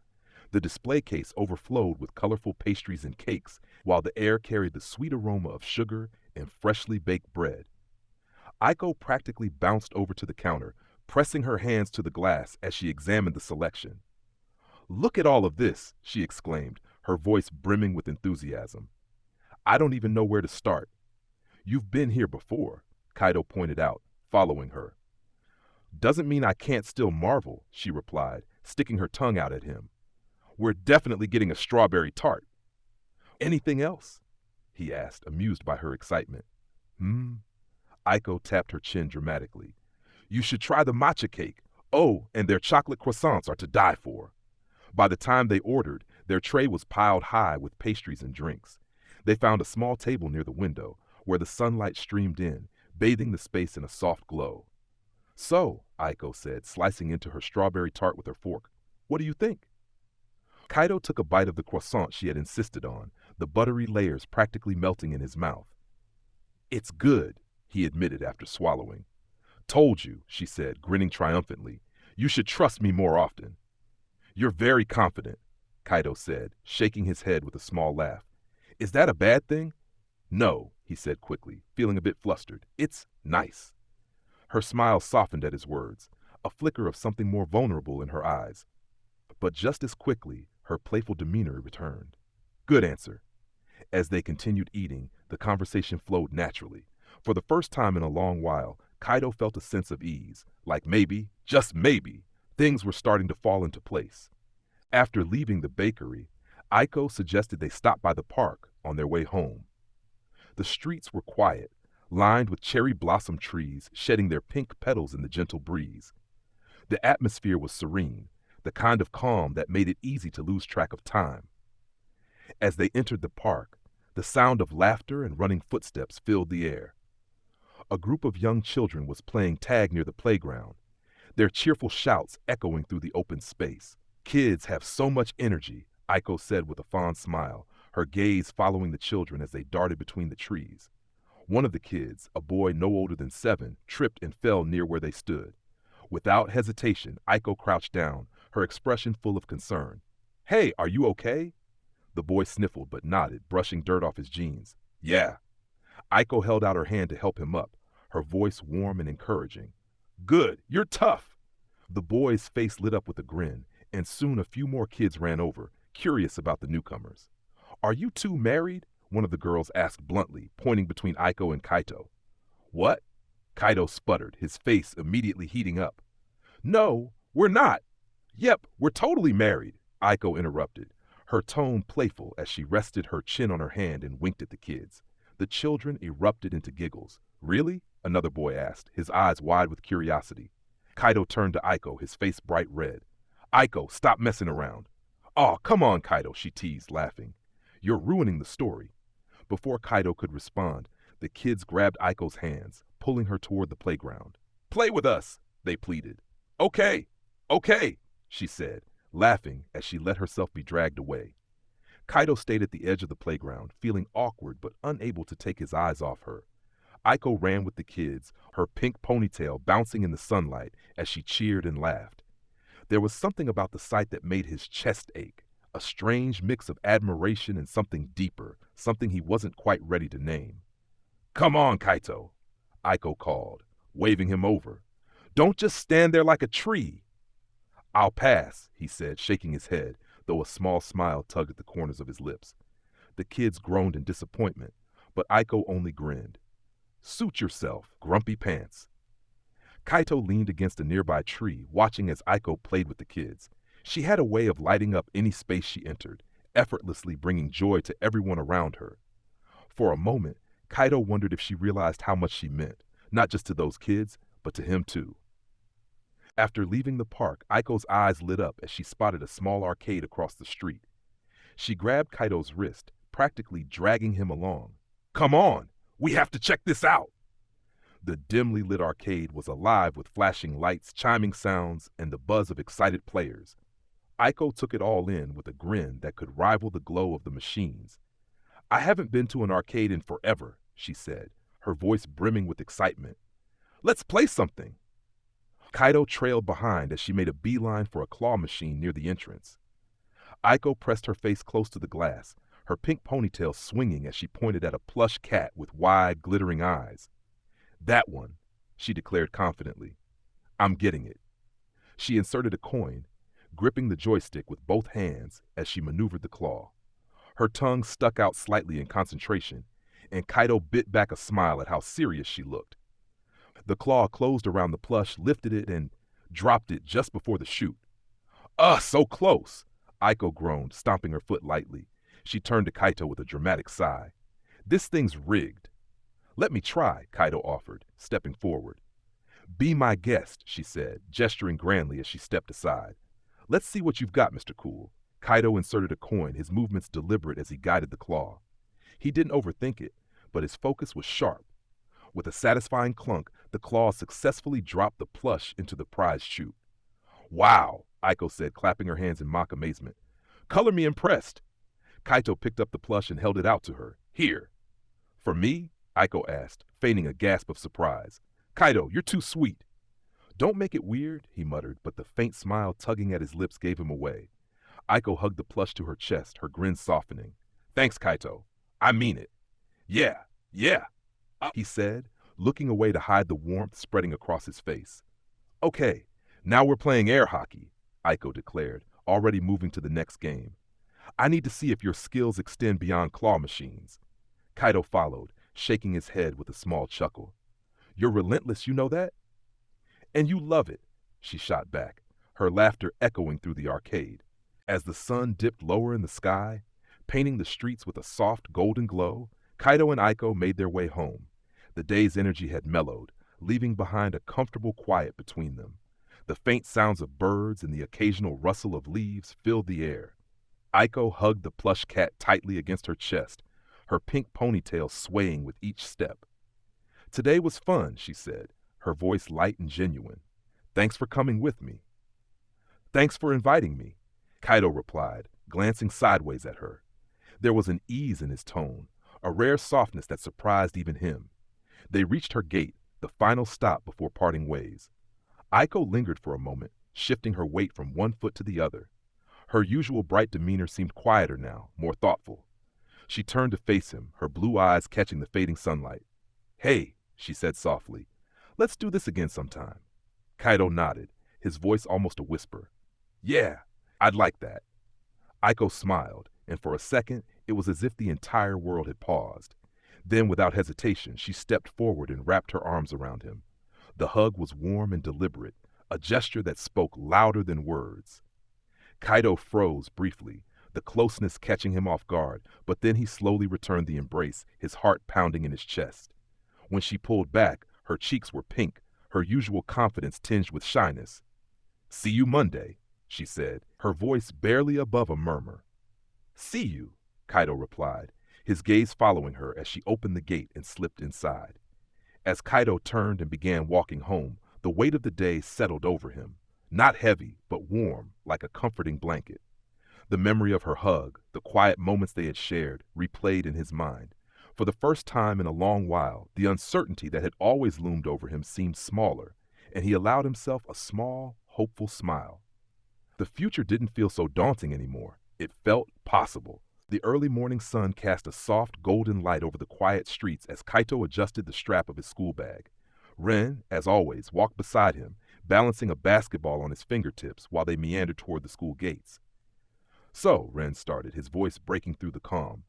The display case overflowed with colorful pastries and cakes, while the air carried the sweet aroma of sugar and freshly baked bread. Aiko practically bounced over to the counter, pressing her hands to the glass as she examined the selection. "Look at all of this," she exclaimed, her voice brimming with enthusiasm. "I don't even know where to start." "You've been here before," Kaito pointed out, following her. "Doesn't mean I can't still marvel," she replied, sticking her tongue out at him. "We're definitely getting a strawberry tart." "Anything else?" he asked, amused by her excitement. Aiko tapped her chin dramatically. "You should try the matcha cake. Oh, and their chocolate croissants are to die for." By the time they ordered, their tray was piled high with pastries and drinks. They found a small table near the window, where the sunlight streamed in, bathing the space in a soft glow. "So," Aiko said, slicing into her strawberry tart with her fork, "what do you think?" Kaito took a bite of the croissant she had insisted on, the buttery layers practically melting in his mouth. "It's good," he admitted after swallowing. "Told you," she said, grinning triumphantly. "You should trust me more often." "You're very confident," Kaito said, shaking his head with a small laugh. "Is that a bad thing?" "No," he said quickly, feeling a bit flustered. "It's nice." Her smile softened at his words, a flicker of something more vulnerable in her eyes. But just as quickly, her playful demeanor returned. "Good answer." As they continued eating, the conversation flowed naturally. For the first time in a long while, Kaito felt a sense of ease, like maybe, just maybe, things were starting to fall into place. After leaving the bakery, Aiko suggested they stop by the park on their way home. The streets were quiet, lined with cherry blossom trees shedding their pink petals in the gentle breeze. The atmosphere was serene, the kind of calm that made it easy to lose track of time. As they entered the park, the sound of laughter and running footsteps filled the air. A group of young children was playing tag near the playground, their cheerful shouts echoing through the open space. "Kids have so much energy," Aiko said with a fond smile, her gaze following the children as they darted between the trees. One of the kids, a boy no older than 7, tripped and fell near where they stood. Without hesitation, Aiko crouched down, her expression full of concern. "Hey, are you okay?" The boy sniffled but nodded, brushing dirt off his jeans. "Yeah." Aiko held out her hand to help him up, her voice warm and encouraging. "Good, you're tough." The boy's face lit up with a grin, and soon a few more kids ran over, curious about the newcomers. "Are you two married?" one of the girls asked bluntly, pointing between Aiko and Kaito. "What?" Kaito sputtered, his face immediately heating up. "No, we're not." "Yep, we're totally married," Aiko interrupted, her tone playful as she rested her chin on her hand and winked at the kids. The children erupted into giggles. "Really?" another boy asked, his eyes wide with curiosity. Kaito turned to Aiko, his face bright red. "Aiko, stop messing around." "Aw, come on, Kaito," she teased, laughing. "You're ruining the story." Before Kaito could respond, the kids grabbed Aiko's hands, pulling her toward the playground. "Play with us," they pleaded. Okay," she said, laughing as she let herself be dragged away. Kaito stayed at the edge of the playground, feeling awkward but unable to take his eyes off her. Aiko ran with the kids, her pink ponytail bouncing in the sunlight as she cheered and laughed. There was something about the sight that made his chest ache, a strange mix of admiration and something deeper, something he wasn't quite ready to name. "Come on, Kaito," Aiko called, waving him over. "Don't just stand there like a tree." "I'll pass," he said, shaking his head, though a small smile tugged at the corners of his lips. The kids groaned in disappointment, but Aiko only grinned. "Suit yourself, grumpy pants." Kaito leaned against a nearby tree, watching as Aiko played with the kids. She had a way of lighting up any space she entered, effortlessly bringing joy to everyone around her. For a moment, Kaito wondered if she realized how much she meant, not just to those kids, but to him too. After leaving the park, Aiko's eyes lit up as she spotted a small arcade across the street. She grabbed Kaito's wrist, practically dragging him along. "Come on! We have to check this out!" The dimly lit arcade was alive with flashing lights, chiming sounds, and the buzz of excited players. Aiko took it all in with a grin that could rival the glow of the machines. "I haven't been to an arcade in forever," she said, her voice brimming with excitement. "Let's play something." Kaito trailed behind as she made a beeline for a claw machine near the entrance. Aiko pressed her face close to the glass, her pink ponytail swinging as she pointed at a plush cat with wide, glittering eyes. "That one," she declared confidently. "I'm getting it." She inserted a coin, gripping the joystick with both hands as she maneuvered the claw. Her tongue stuck out slightly in concentration, and Kaito bit back a smile at how serious she looked. The claw closed around the plush, lifted it, and dropped it just before the shoot. "Ugh, so close!" Aiko groaned, stomping her foot lightly. She turned to Kaito with a dramatic sigh. "This thing's rigged." "Let me try," Kaito offered, stepping forward. "Be my guest," she said, gesturing grandly as she stepped aside. "Let's see what you've got, Mr. Cool." Kaito inserted a coin, his movements deliberate as he guided the claw. He didn't overthink it, but his focus was sharp. With a satisfying clunk, the claw successfully dropped the plush into the prized chute. "Wow," Aiko said, clapping her hands in mock amazement. "Color me impressed." Kaito picked up the plush and held it out to her. "Here." "For me?" Aiko asked, feigning a gasp of surprise. "Kaito, you're too sweet." "Don't make it weird," he muttered, but the faint smile tugging at his lips gave him away. Aiko hugged the plush to her chest, her grin softening. "Thanks, Kaito. I mean it." "Yeah, yeah," he said, looking away to hide the warmth spreading across his face. "Okay, now we're playing air hockey," Aiko declared, already moving to the next game. "I need to see if your skills extend beyond claw machines." Kaito followed, shaking his head with a small chuckle. "You're relentless, you know that?" "And you love it," she shot back, her laughter echoing through the arcade. As the sun dipped lower in the sky, painting the streets with a soft golden glow, Kaito and Aiko made their way home. The day's energy had mellowed, leaving behind a comfortable quiet between them. The faint sounds of birds and the occasional rustle of leaves filled the air. Aiko hugged the plush cat tightly against her chest, her pink ponytail swaying with each step. "Today was fun," she said, her voice light and genuine. "Thanks for coming with me." "Thanks for inviting me," Kaito replied, glancing sideways at her. There was an ease in his tone, a rare softness that surprised even him. They reached her gate, the final stop before parting ways. Aiko lingered for a moment, shifting her weight from one foot to the other. Her usual bright demeanor seemed quieter now, more thoughtful. She turned to face him, her blue eyes catching the fading sunlight. "Hey," she said softly, "let's do this again sometime." Kaito nodded, his voice almost a whisper. "Yeah, I'd like that." Aiko smiled, and for a second, it was as if the entire world had paused. Then, without hesitation, she stepped forward and wrapped her arms around him. The hug was warm and deliberate, a gesture that spoke louder than words. Kaito froze briefly, the closeness catching him off guard, but then he slowly returned the embrace, his heart pounding in his chest. When she pulled back, her cheeks were pink, her usual confidence tinged with shyness. "See you Monday," she said, her voice barely above a murmur. "See you," Kaito replied, his gaze following her as she opened the gate and slipped inside. As Kaito turned and began walking home, the weight of the day settled over him, not heavy, but warm, like a comforting blanket. The memory of her hug, the quiet moments they had shared, replayed in his mind. For the first time in a long while, the uncertainty that had always loomed over him seemed smaller, and he allowed himself a small, hopeful smile. The future didn't feel so daunting anymore. It felt possible. The early morning sun cast a soft, golden light over the quiet streets as Kaito adjusted the strap of his school bag. Ren, as always, walked beside him, balancing a basketball on his fingertips while they meandered toward the school gates. "So," Ren started, his voice breaking through the calm,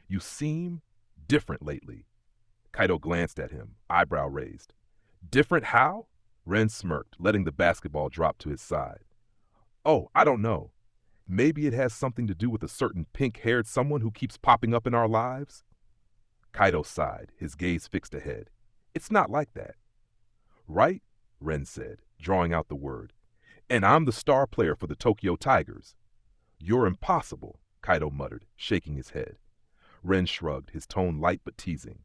"you seem different lately." Kaito glanced at him, eyebrow raised. "Different how?" Ren smirked, letting the basketball drop to his side. "Oh, I don't know. Maybe it has something to do with a certain pink-haired someone who keeps popping up in our lives?" Kaito sighed, his gaze fixed ahead. "It's not like that." "Right?" Ren said, drawing out the word. "And I'm the star player for the Tokyo Tigers." "You're impossible," Kaito muttered, shaking his head. Ren shrugged, his tone light but teasing.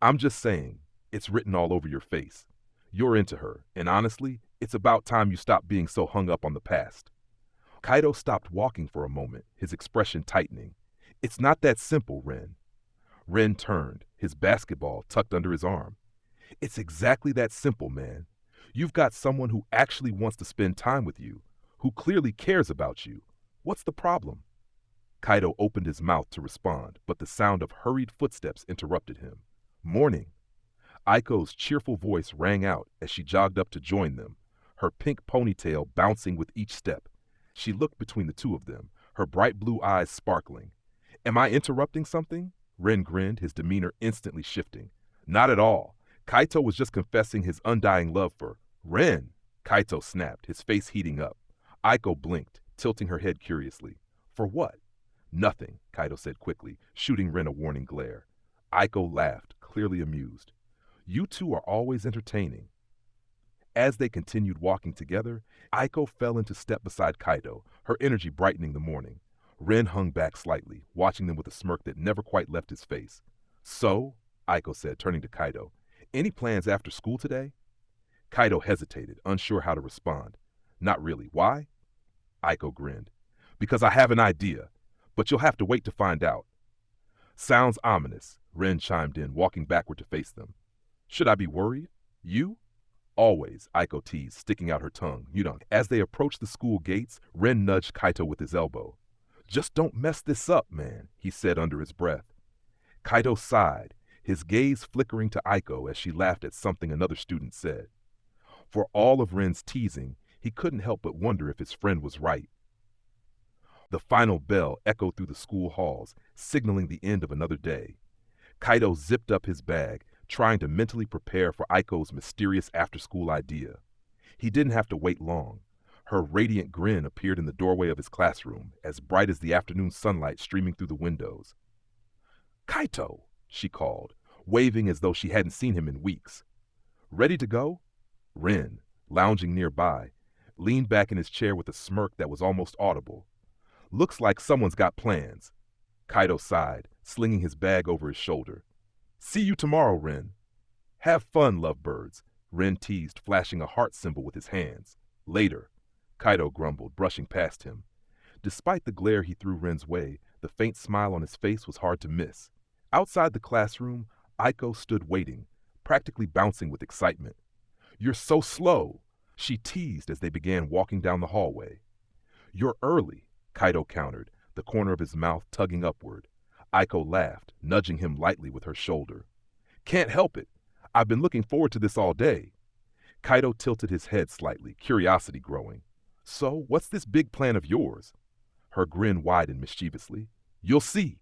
"I'm just saying, it's written all over your face. You're into her, and honestly, it's about time you stop being so hung up on the past." Kaito stopped walking for a moment, his expression tightening. "It's not that simple, Ren." Ren turned, his basketball tucked under his arm. "It's exactly that simple, man. You've got someone who actually wants to spend time with you, who clearly cares about you. What's the problem?" Kaito opened his mouth to respond, but the sound of hurried footsteps interrupted him. "Morning." Aiko's cheerful voice rang out as she jogged up to join them, her pink ponytail bouncing with each step. She looked between the two of them, her bright blue eyes sparkling. "Am I interrupting something?" Ren grinned, his demeanor instantly shifting. "Not at all. Kaito was just confessing his undying love for—" "Ren!" Kaito snapped, his face heating up. Aiko blinked, tilting her head curiously. "For what?" "Nothing," Kaito said quickly, shooting Ren a warning glare. Aiko laughed, clearly amused. "You two are always entertaining." As they continued walking together, Aiko fell into step beside Kaito, her energy brightening the morning. Ren hung back slightly, watching them with a smirk that never quite left his face. "So," Aiko said, turning to Kaito, "any plans after school today?" Kaito hesitated, unsure how to respond. "Not really. Why?" Aiko grinned. "Because I have an idea, but you'll have to wait to find out." "Sounds ominous," Ren chimed in, walking backward to face them. "Should I be worried? You?" "Always," Aiko teased, sticking out her tongue. "You know." As they approached the school gates, Ren nudged Kaito with his elbow. "Just don't mess this up, man," he said under his breath. Kaito sighed, his gaze flickering to Aiko as she laughed at something another student said. For all of Ren's teasing, he couldn't help but wonder if his friend was right. The final bell echoed through the school halls, signaling the end of another day. Kaito zipped up his bag, trying to mentally prepare for Aiko's mysterious after-school idea. He didn't have to wait long. Her radiant grin appeared in the doorway of his classroom, as bright as the afternoon sunlight streaming through the windows. "Kaito," she called, waving as though she hadn't seen him in weeks. "Ready to go?" Ren, lounging nearby, leaned back in his chair with a smirk that was almost audible. "Looks like someone's got plans." Kaito sighed, slinging his bag over his shoulder. "See you tomorrow, Ren." "Have fun, lovebirds," Ren teased, flashing a heart symbol with his hands. "Later," Kaito grumbled, brushing past him. Despite the glare he threw Ren's way, the faint smile on his face was hard to miss. Outside the classroom, Aiko stood waiting, practically bouncing with excitement. "You're so slow," she teased as they began walking down the hallway. "You're early," Kaito countered, the corner of his mouth tugging upward. Aiko laughed, nudging him lightly with her shoulder. "Can't help it. I've been looking forward to this all day." Kaito tilted his head slightly, curiosity growing. "So, what's this big plan of yours?" Her grin widened mischievously. "You'll see."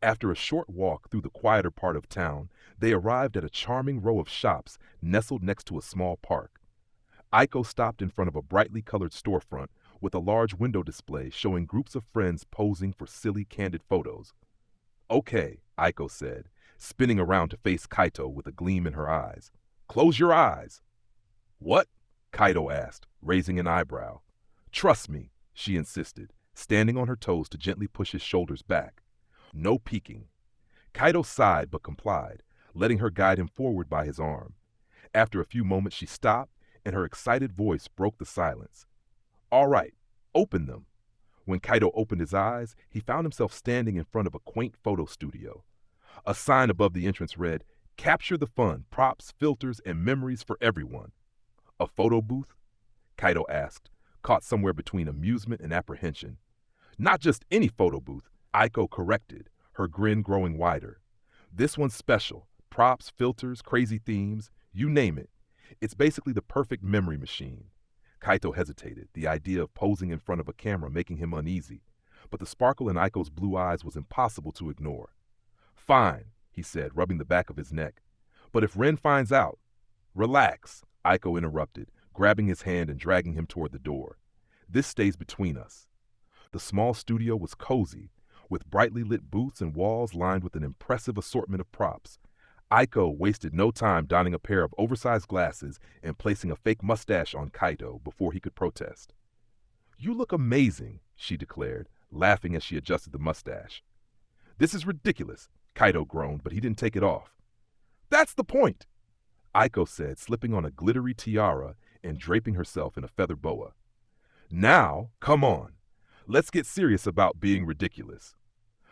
After a short walk through the quieter part of town, they arrived at a charming row of shops nestled next to a small park. Aiko stopped in front of a brightly colored storefront with a large window display showing groups of friends posing for silly, candid photos. "Okay," Aiko said, spinning around to face Kaito with a gleam in her eyes. "Close your eyes." "What?" Kaito asked, raising an eyebrow. "Trust me," she insisted, standing on her toes to gently push his shoulders back. "No peeking." Kaito sighed but complied, letting her guide him forward by his arm. After a few moments she stopped, and her excited voice broke the silence. "All right, open them." When Kaito opened his eyes, he found himself standing in front of a quaint photo studio. A sign above the entrance read, "Capture the fun, props, filters, and memories for everyone." "A photo booth?" Kaito asked, caught somewhere between amusement and apprehension. "Not just any photo booth," Aiko corrected, her grin growing wider. "This one's special. Props, filters, crazy themes, you name it. It's basically the perfect memory machine." Kaito hesitated, the idea of posing in front of a camera making him uneasy, but the sparkle in Aiko's blue eyes was impossible to ignore. "Fine," he said, rubbing the back of his neck. "But if Ren finds out—" "Relax," Aiko interrupted, grabbing his hand and dragging him toward the door. "This stays between us." The small studio was cozy, with brightly lit booths and walls lined with an impressive assortment of props. Aiko wasted no time donning a pair of oversized glasses and placing a fake mustache on Kaito before he could protest. "You look amazing," she declared, laughing as she adjusted the mustache. "This is ridiculous," Kaito groaned, but he didn't take it off. "That's the point," Aiko said, slipping on a glittery tiara and draping herself in a feather boa. "Now, come on. Let's get serious about being ridiculous."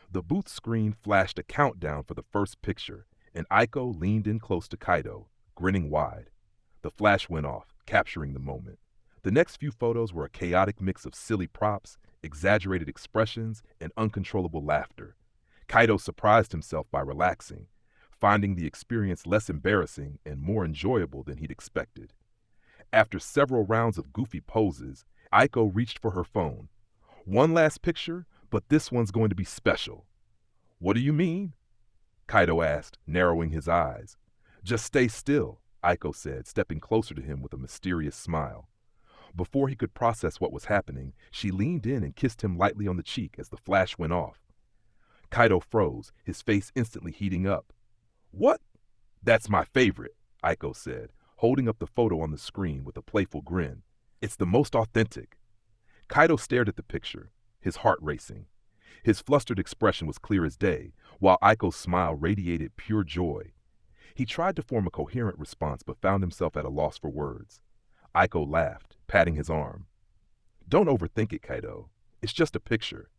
The booth screen flashed a countdown for the first picture, and Aiko leaned in close to Kaito, grinning wide. The flash went off, capturing the moment. The next few photos were a chaotic mix of silly props, exaggerated expressions, and uncontrollable laughter. Kaito surprised himself by relaxing, finding the experience less embarrassing and more enjoyable than he'd expected. After several rounds of goofy poses, Aiko reached for her phone. "One last picture, but this one's going to be special." "What do you mean?" Kaito asked, narrowing his eyes. "Just stay still," Aiko said, stepping closer to him with a mysterious smile. Before he could process what was happening, she leaned in and kissed him lightly on the cheek as the flash went off. Kaito froze, his face instantly heating up. "What?" "That's my favorite," Aiko said, holding up the photo on the screen with a playful grin. "It's the most authentic." Kaito stared at the picture, his heart racing. His flustered expression was clear as day, while Aiko's smile radiated pure joy. He tried to form a coherent response but found himself at a loss for words. Aiko laughed, patting his arm. "Don't overthink it, Kaito. It's just a picture."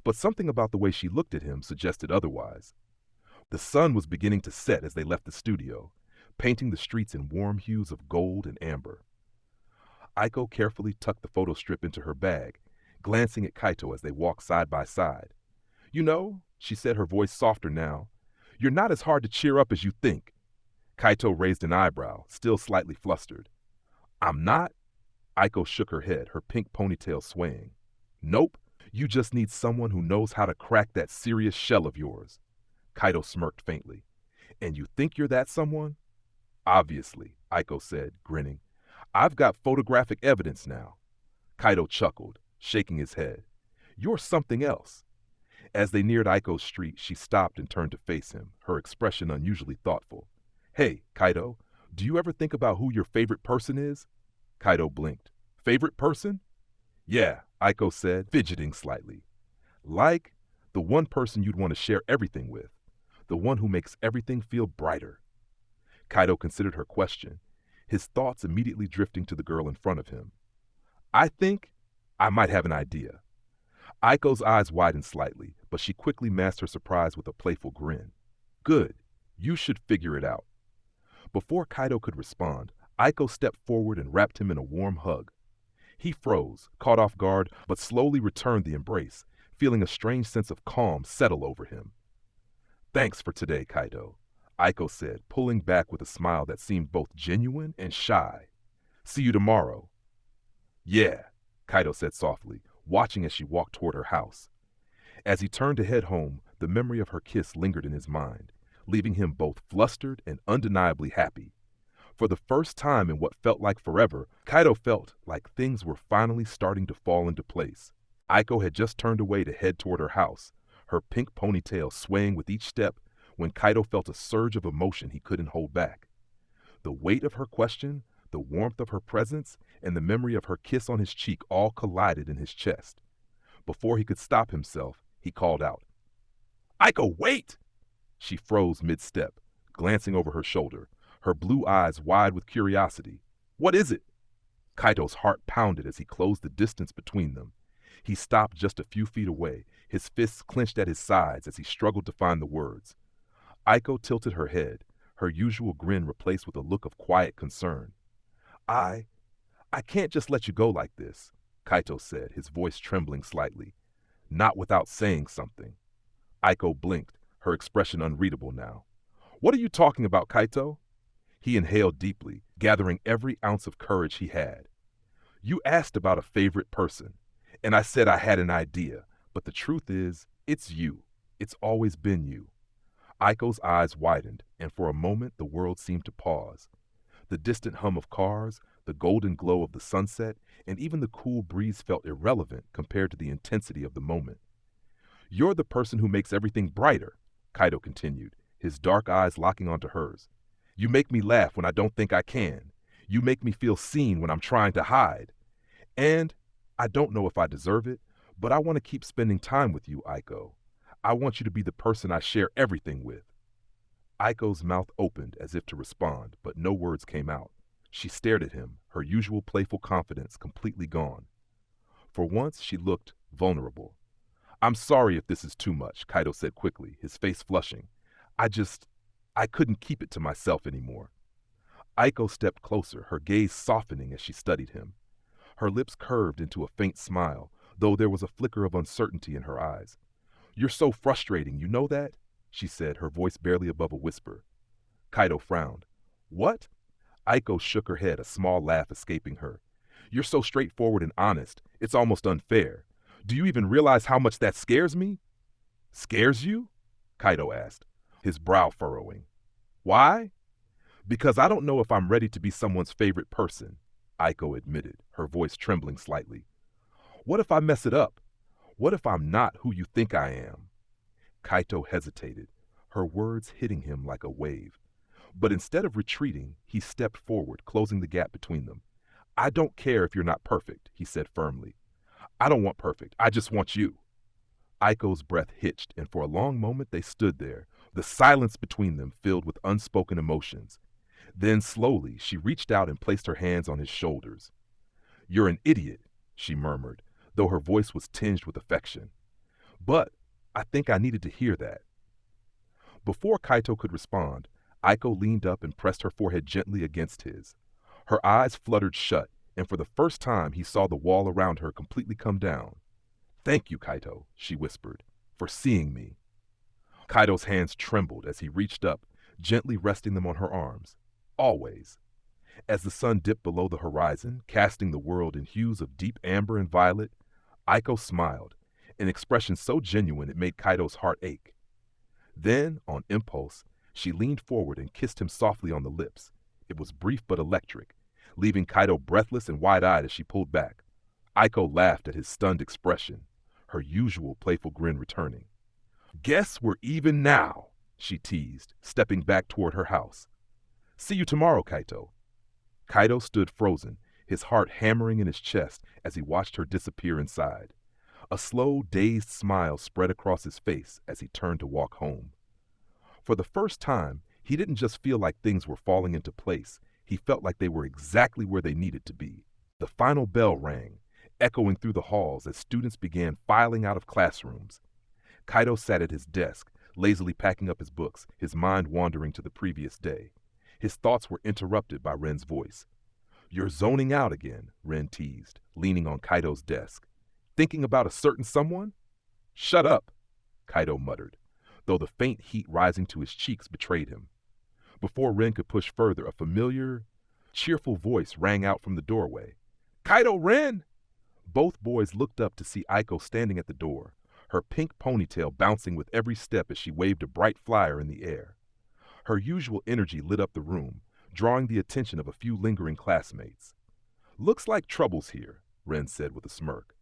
But something about the way she looked at him suggested otherwise. The sun was beginning to set as they left the studio, painting the streets in warm hues of gold and amber. Aiko carefully tucked the photo strip into her bag, glancing at Kaito as they walked side by side. "You know," she said, her voice softer now, "you're not as hard to cheer up as you think." Kaito raised an eyebrow, still slightly flustered. "I'm not?" Aiko shook her head, her pink ponytail swaying. "Nope. You just need someone who knows how to crack that serious shell of yours." Kaito smirked faintly. "And you think you're that someone?" "Obviously," Aiko said, grinning. "I've got photographic evidence now." Kaito chuckled, shaking his head. "You're something else." As they neared Aiko's street, she stopped and turned to face him, her expression unusually thoughtful. "Hey, Kaito, do you ever think about who your favorite person is?" Kaito blinked. "Favorite person?" "Yeah," Aiko said, fidgeting slightly. "Like the one person you'd want to share everything with, the one who makes everything feel brighter." Kaito considered her question, his thoughts immediately drifting to the girl in front of him. "I think I might have an idea." Aiko's eyes widened slightly, but she quickly masked her surprise with a playful grin. "Good. You should figure it out." Before Kaito could respond, Aiko stepped forward and wrapped him in a warm hug. He froze, caught off guard, but slowly returned the embrace, feeling a strange sense of calm settle over him. "Thanks for today, Kaito," Aiko said, pulling back with a smile that seemed both genuine and shy. "See you tomorrow." "Yeah," Kaito said softly, watching as she walked toward her house. As he turned to head home, the memory of her kiss lingered in his mind, leaving him both flustered and undeniably happy. For the first time in what felt like forever, Kaito felt like things were finally starting to fall into place. Aiko had just turned away to head toward her house, her pink ponytail swaying with each step, when Kaito felt a surge of emotion he couldn't hold back. The weight of her question, the warmth of her presence, and the memory of her kiss on his cheek all collided in his chest. Before he could stop himself, he called out, "Aiko, wait!" She froze mid-step, glancing over her shoulder, her blue eyes wide with curiosity. "What is it?" Kaito's heart pounded as he closed the distance between them. He stopped just a few feet away, his fists clenched at his sides as he struggled to find the words. Aiko tilted her head, her usual grin replaced with a look of quiet concern. I I can't just let you go like this, Kaito said, his voice trembling slightly. Not without saying something. Aiko blinked, her expression unreadable now. What are you talking about, Kaito? He inhaled deeply, gathering every ounce of courage he had. You asked about a favorite person, and I said I had an idea, but the truth is, it's you. It's always been you. Aiko's eyes widened, and for a moment the world seemed to pause. The distant hum of cars, the golden glow of the sunset, and even the cool breeze felt irrelevant compared to the intensity of the moment. You're the person who makes everything brighter, Kaito continued, his dark eyes locking onto hers. You make me laugh when I don't think I can. You make me feel seen when I'm trying to hide. And I don't know if I deserve it, but I want to keep spending time with you, Aiko. I want you to be the person I share everything with. Aiko's mouth opened as if to respond, but no words came out. She stared at him, her usual playful confidence completely gone. For once, she looked vulnerable. I'm sorry if this is too much, Kaito said quickly, his face flushing. I couldn't keep it to myself anymore. Aiko stepped closer, her gaze softening as she studied him. Her lips curved into a faint smile, though there was a flicker of uncertainty in her eyes. You're so frustrating, you know that? She said, her voice barely above a whisper. Kaito frowned. What? Aiko shook her head, a small laugh escaping her. You're so straightforward and honest, it's almost unfair. Do you even realize how much that scares me? Scares you? Kaito asked, his brow furrowing. Why? Because I don't know if I'm ready to be someone's favorite person, Aiko admitted, her voice trembling slightly. What if I mess it up? What if I'm not who you think I am? Kaito hesitated, her words hitting him like a wave. But instead of retreating, he stepped forward, closing the gap between them. I don't care if you're not perfect, he said firmly. I don't want perfect, I just want you. Aiko's breath hitched, and for a long moment they stood there, the silence between them filled with unspoken emotions. Then slowly she reached out and placed her hands on his shoulders. You're an idiot, she murmured, though her voice was tinged with affection. But I think I needed to hear that. Before Kaito could respond, Aiko leaned up and pressed her forehead gently against his. Her eyes fluttered shut, and for the first time he saw the wall around her completely come down. Thank you, Kaito, she whispered, for seeing me. Kaito's hands trembled as he reached up, gently resting them on her arms. Always. As the sun dipped below the horizon, casting the world in hues of deep amber and violet, Aiko smiled, an expression so genuine it made Kaito's heart ache. Then, on impulse, she leaned forward and kissed him softly on the lips. It was brief but electric, leaving Kaito breathless and wide-eyed as she pulled back. Aiko laughed at his stunned expression, her usual playful grin returning. Guess we're even now, she teased, stepping back toward her house. See you tomorrow, Kaito. Kaito stood frozen, his heart hammering in his chest as he watched her disappear inside. A slow, dazed smile spread across his face as he turned to walk home. For the first time, he didn't just feel like things were falling into place. He felt like they were exactly where they needed to be. The final bell rang, echoing through the halls as students began filing out of classrooms. Kaito sat at his desk, lazily packing up his books, his mind wandering to the previous day. His thoughts were interrupted by Ren's voice. You're zoning out again, Ren teased, leaning on Kaito's desk. Thinking about a certain someone? Shut up, Kaito muttered, though the faint heat rising to his cheeks betrayed him. Before Ren could push further, a familiar, cheerful voice rang out from the doorway. Kaito, Ren! Both boys looked up to see Aiko standing at the door, her pink ponytail bouncing with every step as she waved a bright flyer in the air. Her usual energy lit up the room, drawing the attention of a few lingering classmates. Looks like trouble's here, Ren said with a smirk.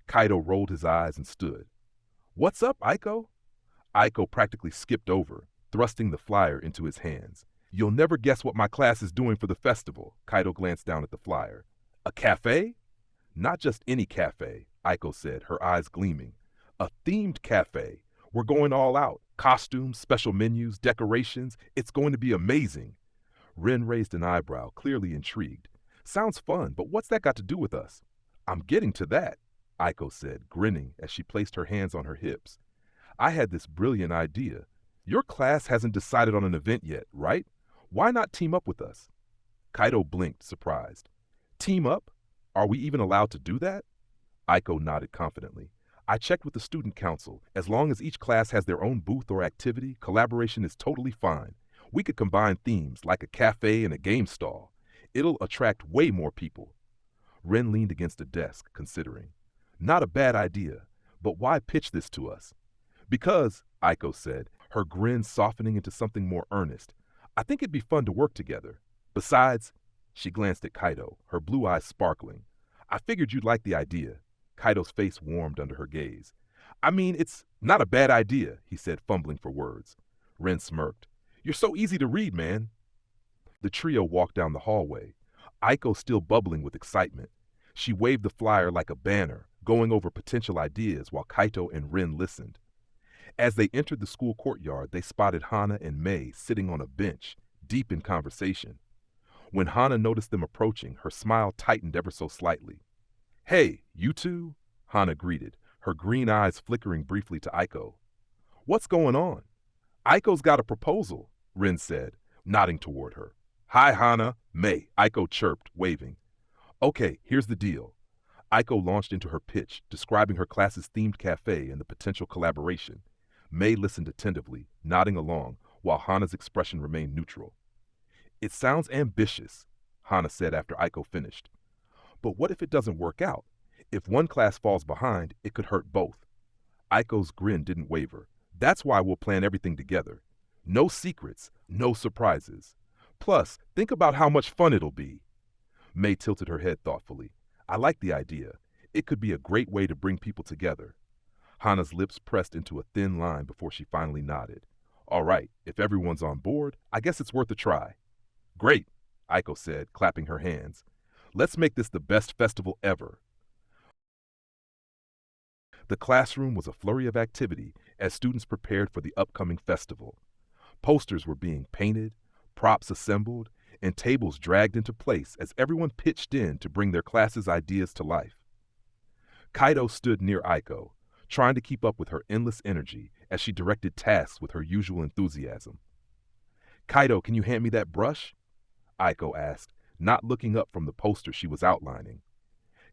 Kaito rolled his eyes and stood. What's up, Aiko? Aiko practically skipped over, thrusting the flyer into his hands. You'll never guess what my class is doing for the festival, Kaito glanced down at the flyer. A cafe? Not just any cafe, Aiko said, her eyes gleaming. A themed cafe. We're going all out. Costumes, special menus, decorations. It's going to be amazing. Ren raised an eyebrow, clearly intrigued. Sounds fun, but what's that got to do with us? I'm getting to that. Aiko said, grinning as she placed her hands on her hips. I had this brilliant idea. Your class hasn't decided on an event yet, right? Why not team up with us? Kaito blinked, surprised. Team up? Are we even allowed to do that? Aiko nodded confidently. I checked with the student council. As long as each class has their own booth or activity, collaboration is totally fine. We could combine themes like a cafe and a game stall. It'll attract way more people. Ren leaned against a desk, considering. Not a bad idea, but why pitch this to us? Because, Aiko said, her grin softening into something more earnest, I think it'd be fun to work together. Besides, she glanced at Kaito, her blue eyes sparkling. I figured you'd like the idea. Kaito's face warmed under her gaze. I mean, it's not a bad idea, he said, fumbling for words. Ren smirked. You're so easy to read, man. The trio walked down the hallway, Aiko still bubbling with excitement. She waved the flyer like a banner, going over potential ideas while Kaito and Ren listened. As they entered the school courtyard, they spotted Hana and Mei sitting on a bench, deep in conversation. When Hana noticed them approaching, her smile tightened ever so slightly. Hey, you two? Hana greeted, her green eyes flickering briefly to Aiko. What's going on? Aiko's got a proposal, Ren said, nodding toward her. Hi, Hana, Mei, Aiko chirped, waving. Okay, here's the deal. Aiko launched into her pitch, describing her class's themed cafe and the potential collaboration. Mei listened attentively, nodding along, while Hana's expression remained neutral. It sounds ambitious, Hana said after Aiko finished. But what if it doesn't work out? If one class falls behind, it could hurt both. Aiko's grin didn't waver. That's why we'll plan everything together. No secrets, no surprises. Plus, think about how much fun it'll be. Mei tilted her head thoughtfully. I like the idea. It could be a great way to bring people together. Hana's lips pressed into a thin line before she finally nodded. All right, if everyone's on board, I guess it's worth a try. Great, Aiko said, clapping her hands. Let's make this the best festival ever. The classroom was a flurry of activity as students prepared for the upcoming festival. Posters were being painted, props assembled, and tables dragged into place as everyone pitched in to bring their class's ideas to life. Kaito stood near Aiko, trying to keep up with her endless energy as she directed tasks with her usual enthusiasm. Kaito, can you hand me that brush? Aiko asked, not looking up from the poster she was outlining.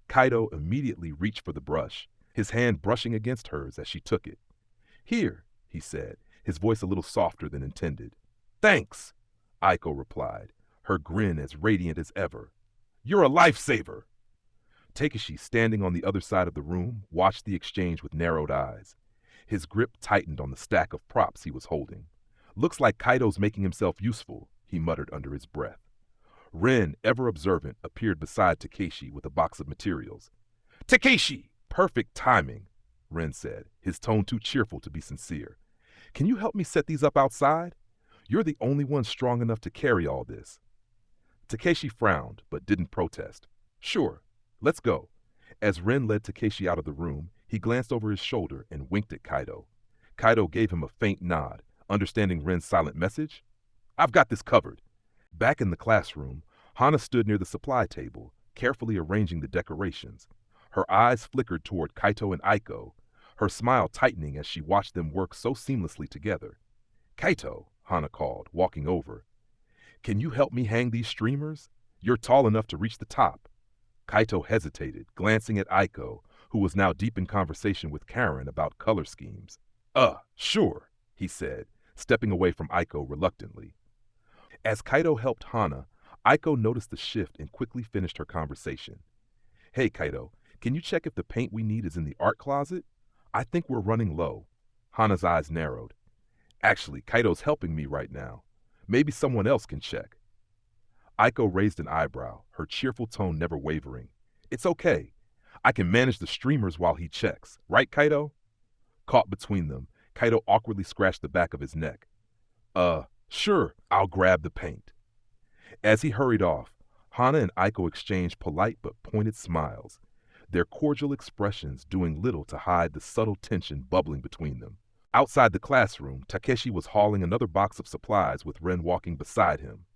Kaito immediately reached for the brush, his hand brushing against hers as she took it. Here, he said, his voice a little softer than intended. Thanks, Aiko replied, her grin as radiant as ever. You're a lifesaver. Takeshi, standing on the other side of the room, watched the exchange with narrowed eyes. His grip tightened on the stack of props he was holding. Looks like Kaito's making himself useful, he muttered under his breath. Ren, ever observant, appeared beside Takeshi with a box of materials. Takeshi! Perfect timing, Ren said, his tone too cheerful to be sincere. Can you help me set these up outside? You're the only one strong enough to carry all this. Takeshi frowned, but didn't protest. Sure, let's go. As Ren led Takeshi out of the room, he glanced over his shoulder and winked at Kaito. Kaito gave him a faint nod, understanding Ren's silent message. I've got this covered. Back in the classroom, Hana stood near the supply table, carefully arranging the decorations. Her eyes flickered toward Kaito and Aiko, her smile tightening as she watched them work so seamlessly together. Kaito, Hana called, walking over. Can you help me hang these streamers? You're tall enough to reach the top. Kaito hesitated, glancing at Aiko, who was now deep in conversation with Karen about color schemes. Sure, he said, stepping away from Aiko reluctantly. As Kaito helped Hana, Aiko noticed the shift and quickly finished her conversation. Hey, Kaito, can you check if the paint we need is in the art closet? I think we're running low. Hana's eyes narrowed. Actually, Kaito's helping me right now. Maybe someone else can check. Aiko raised an eyebrow, her cheerful tone never wavering. It's okay. I can manage the streamers while he checks. Right, Kaito? Caught between them, Kaito awkwardly scratched the back of his neck. Sure, I'll grab the paint. As he hurried off, Hana and Aiko exchanged polite but pointed smiles, their cordial expressions doing little to hide the subtle tension bubbling between them. Outside the classroom, Takeshi was hauling another box of supplies with Ren walking beside him.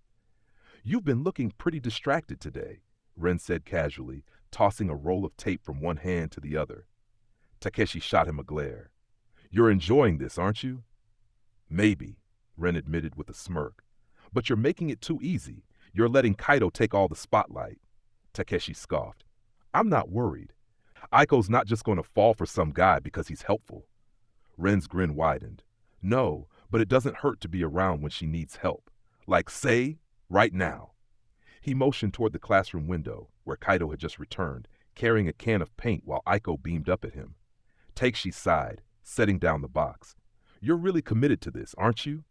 You've been looking pretty distracted today, Ren said casually, tossing a roll of tape from one hand to the other. Takeshi shot him a glare. "You're enjoying this, aren't you?" "Maybe," Ren admitted with a smirk. "But you're making it too easy. You're letting Kaito take all the spotlight." Takeshi scoffed. "I'm not worried. Aiko's not just going to fall for some guy because he's helpful." Ren's grin widened. "No, but it doesn't hurt to be around when she needs help. Like, say, right now." He motioned toward the classroom window, where Kaito had just returned, carrying a can of paint while Aiko beamed up at him. Takeshi sighed, setting down the box. "You're really committed to this, aren't you?"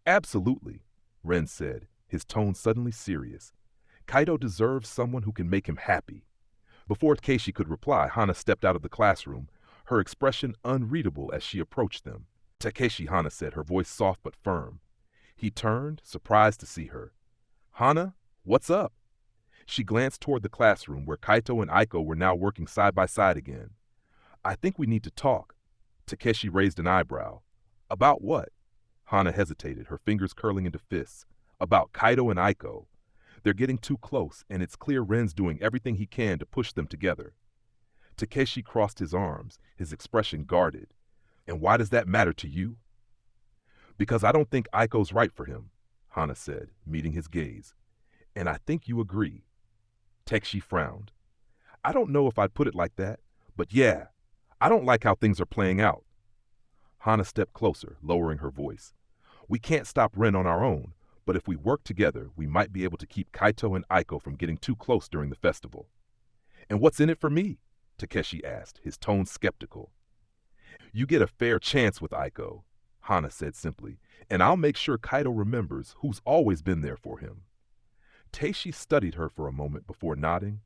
"Absolutely," Ren said, his tone suddenly serious. "Kaito deserves someone who can make him happy." Before Takeshi could reply, Hana stepped out of the classroom, her expression unreadable as she approached them. "Takeshi," Hana said, her voice soft but firm. He turned, surprised to see her. "Hana, what's up?" She glanced toward the classroom where Kaito and Aiko were now working side by side again. "I think we need to talk." Takeshi raised an eyebrow. "About what?" Hana hesitated, her fingers curling into fists. "About Kaito and Aiko. They're getting too close, and it's clear Ren's doing everything he can to push them together." Takeshi crossed his arms, his expression guarded. "And why does that matter to you?" "Because I don't think Aiko's right for him," Hana said, meeting his gaze. "And I think you agree." Takeshi frowned. "I don't know if I'd put it like that, but yeah, I don't like how things are playing out." Hana stepped closer, lowering her voice. "We can't stop Ren on our own, but if we work together, we might be able to keep Kaito and Aiko from getting too close during the festival." "And what's in it for me?" Takeshi asked, his tone skeptical. "You get a fair chance with Aiko," Hana said simply, "and I'll make sure Kaito remembers who's always been there for him." Takeshi studied her for a moment before nodding.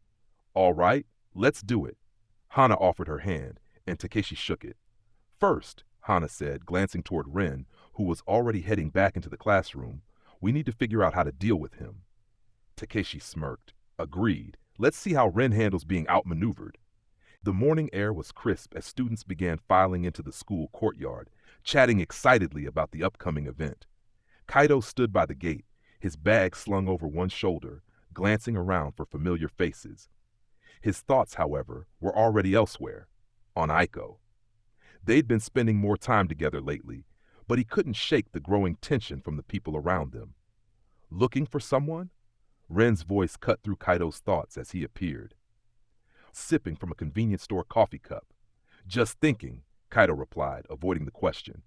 "All right, let's do it." Hana offered her hand, and Takeshi shook it. "First," Hana said, glancing toward Ren, who was already heading back into the classroom, "we need to figure out how to deal with him." Takeshi smirked. "Agreed. Let's see how Ren handles being outmaneuvered." The morning air was crisp as students began filing into the school courtyard, chatting excitedly about the upcoming event. Kaito stood by the gate, his bag slung over one shoulder, glancing around for familiar faces. His thoughts, however, were already elsewhere, on Aiko. They'd been spending more time together lately, but he couldn't shake the growing tension from the people around them. "Looking for someone?" Ren's voice cut through Kaito's thoughts as he appeared. Sipping from a convenience store coffee cup. "Just thinking," Kaito replied, avoiding the question.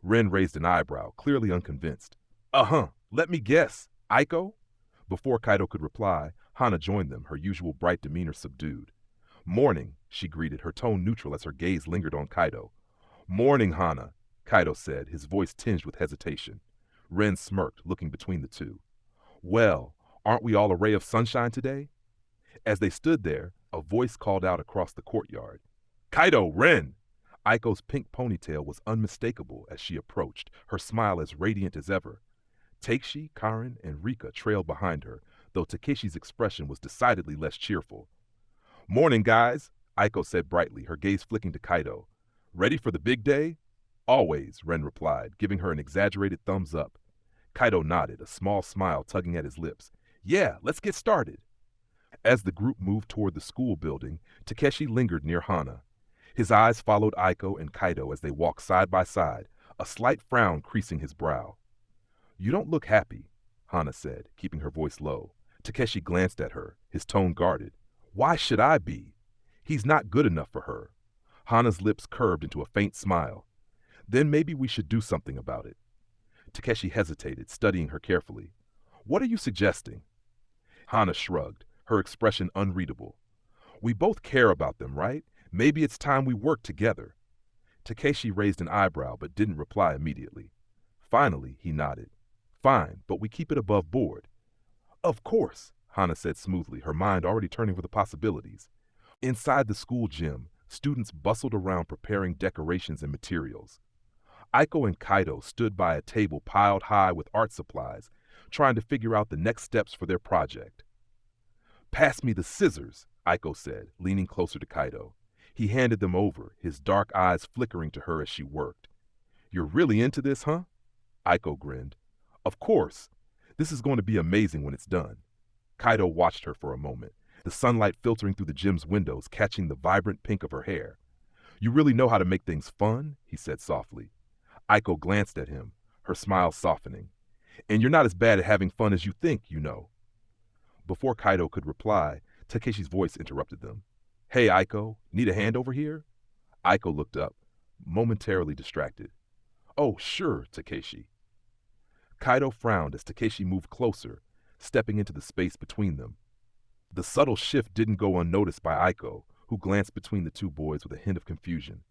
Ren raised an eyebrow, clearly unconvinced. Let me guess. Aiko?" Before Kaito could reply, Hana joined them, her usual bright demeanor subdued. "Morning," she greeted, her tone neutral as her gaze lingered on Kaito. "Morning, Hana," Kaito said, his voice tinged with hesitation. Ren smirked, looking between the two. "Well, aren't we all a ray of sunshine today?" As they stood there, a voice called out across the courtyard. "Kaito, Ren!" Aiko's pink ponytail was unmistakable as she approached, her smile as radiant as ever. Takeshi, Karin, and Rika trailed behind her, though Takeshi's expression was decidedly less cheerful. "Morning, guys," Aiko said brightly, her gaze flicking to Kaito. "Ready for the big day?" "Always," Ren replied, giving her an exaggerated thumbs up. Kaito nodded, a small smile tugging at his lips. "Yeah, let's get started." As the group moved toward the school building, Takeshi lingered near Hana. His eyes followed Aiko and Kaito as they walked side by side, a slight frown creasing his brow. "You don't look happy," Hana said, keeping her voice low. Takeshi glanced at her, his tone guarded. "Why should I be? He's not good enough for her." Hana's lips curved into a faint smile. "Then maybe we should do something about it." Takeshi hesitated, studying her carefully. "What are you suggesting?" Hana shrugged, her expression unreadable. "We both care about them, right? Maybe it's time we work together." Takeshi raised an eyebrow but didn't reply immediately. Finally, he nodded. "Fine, but we keep it above board." "Of course," Hana said smoothly, her mind already turning for the possibilities. Inside the school gym, students bustled around preparing decorations and materials. Aiko and Kaito stood by a table piled high with art supplies, trying to figure out the next steps for their project. "Pass me the scissors," Aiko said, leaning closer to Kaito. He handed them over, his dark eyes flickering to her as she worked. "You're really into this, huh?" Aiko grinned. "Of course. This is going to be amazing when it's done." Kaito watched her for a moment, the sunlight filtering through the gym's windows, catching the vibrant pink of her hair. "You really know how to make things fun," he said softly. Aiko glanced at him, her smile softening. "And you're not as bad at having fun as you think, you know." Before Kaito could reply, Takeshi's voice interrupted them. "Hey, Aiko, need a hand over here?" Aiko looked up, momentarily distracted. "Oh, sure, Takeshi." Kaito frowned as Takeshi moved closer, stepping into the space between them. The subtle shift didn't go unnoticed by Aiko, who glanced between the two boys with a hint of confusion.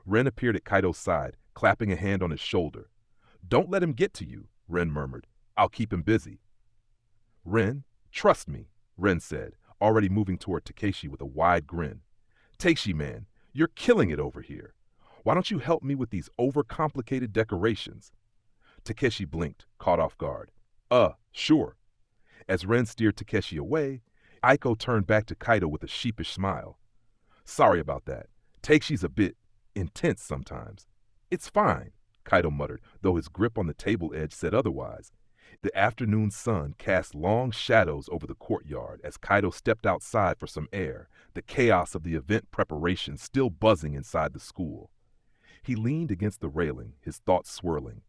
Ren appeared at Kaito's side, clapping a hand on his shoulder. "Don't let him get to you," Ren murmured. "I'll keep him busy." "Ren, trust me," Ren said, already moving toward Takeshi with a wide grin. "Takeshi, man, you're killing it over here. Why don't you help me with these overcomplicated decorations?" Takeshi blinked, caught off guard. Sure." As Ren steered Takeshi away, Aiko turned back to Kaito with a sheepish smile. "Sorry about that. Takeshi's a bit intense sometimes." "It's fine," Kaito muttered, though his grip on the table edge said otherwise. The afternoon sun cast long shadows over the courtyard as Kaito stepped outside for some air, the chaos of the event preparation still buzzing inside the school. He leaned against the railing, his thoughts swirling.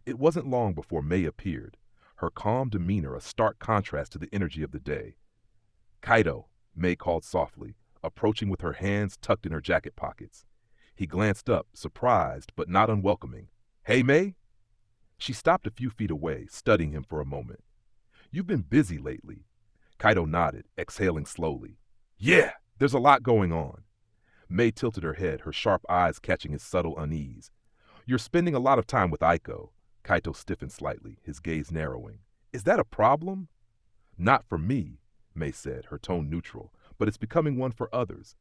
It wasn't long before May appeared, her calm demeanor a stark contrast to the energy of the day. "Kaito," May called softly, approaching with her hands tucked in her jacket pockets. He glanced up, surprised but not unwelcoming. "Hey, May?" She stopped a few feet away, studying him for a moment. "You've been busy lately." Kaito nodded, exhaling slowly. "Yeah, there's a lot going on." May tilted her head, her sharp eyes catching his subtle unease. "You're spending a lot of time with Aiko." Kaito stiffened slightly, his gaze narrowing. "Is that a problem?" "Not for me," May said, her tone neutral, "but it's becoming one for others."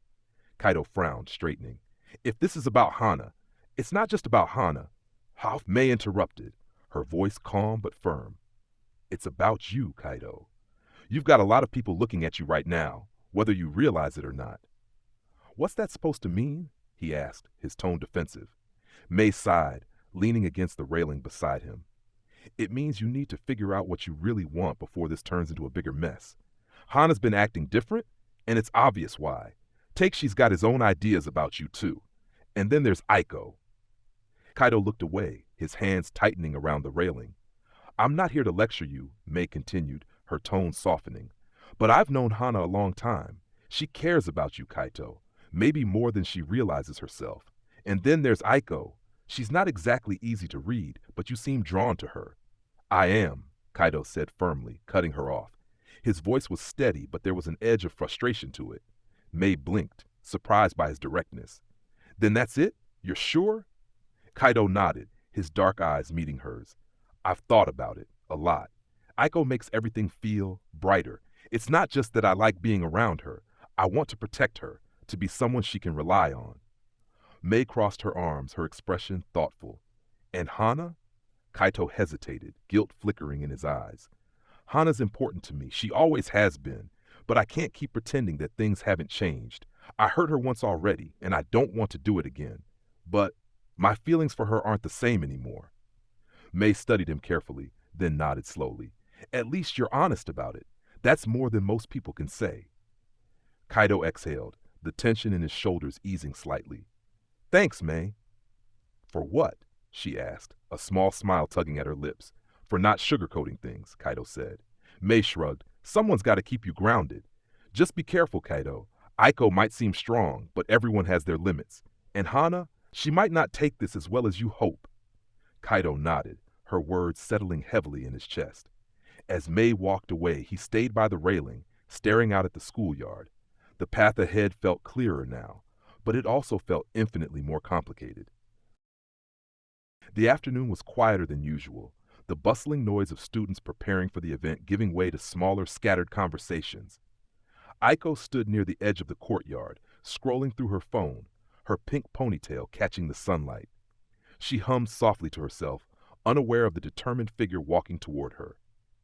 Kaito frowned, straightening. "If this is about Hana, it's not just about Hana." May interrupted, her voice calm but firm. "It's about you, Kaito. You've got a lot of people looking at you right now, whether you realize it or not." "What's that supposed to mean?" he asked, his tone defensive. May sighed, leaning against the railing beside him. "It means you need to figure out what you really want before this turns into a bigger mess. Hana's been acting different, and it's obvious why. Takeshi's got his own ideas about you, too. And then there's Aiko." Kaito looked away, his hands tightening around the railing. "I'm not here to lecture you," May continued, her tone softening. "But I've known Hana a long time. She cares about you, Kaito, maybe more than she realizes herself. And then there's Aiko. She's not exactly easy to read, but you seem drawn to her." "I am," Kaito said firmly, cutting her off. His voice was steady, but there was an edge of frustration to it. May blinked, surprised by his directness. "Then that's it? You're sure?" Kaito nodded, his dark eyes meeting hers. "I've thought about it, a lot. Aiko makes everything feel brighter. It's not just that I like being around her. I want to protect her, to be someone she can rely on." May crossed her arms, her expression thoughtful. "And Hana?" Kaito hesitated, guilt flickering in his eyes. "Hana's important to me. She always has been. But I can't keep pretending that things haven't changed. I hurt her once already, and I don't want to do it again. But my feelings for her aren't the same anymore." May studied him carefully, then nodded slowly. "At least you're honest about it. That's more than most people can say." Kaito exhaled, the tension in his shoulders easing slightly. "Thanks, May." "For what?" she asked, a small smile tugging at her lips. "For not sugarcoating things," Kaito said. May shrugged. "Someone's got to keep you grounded. Just be careful, Kaito. Aiko might seem strong, but everyone has their limits. And Hana, she might not take this as well as you hope." Kaito nodded, her words settling heavily in his chest. As May walked away, he stayed by the railing, staring out at the schoolyard. The path ahead felt clearer now, but it also felt infinitely more complicated. The afternoon was quieter than usual, the bustling noise of students preparing for the event giving way to smaller, scattered conversations. Aiko stood near the edge of the courtyard, scrolling through her phone, her pink ponytail catching the sunlight. She hummed softly to herself, unaware of the determined figure walking toward her.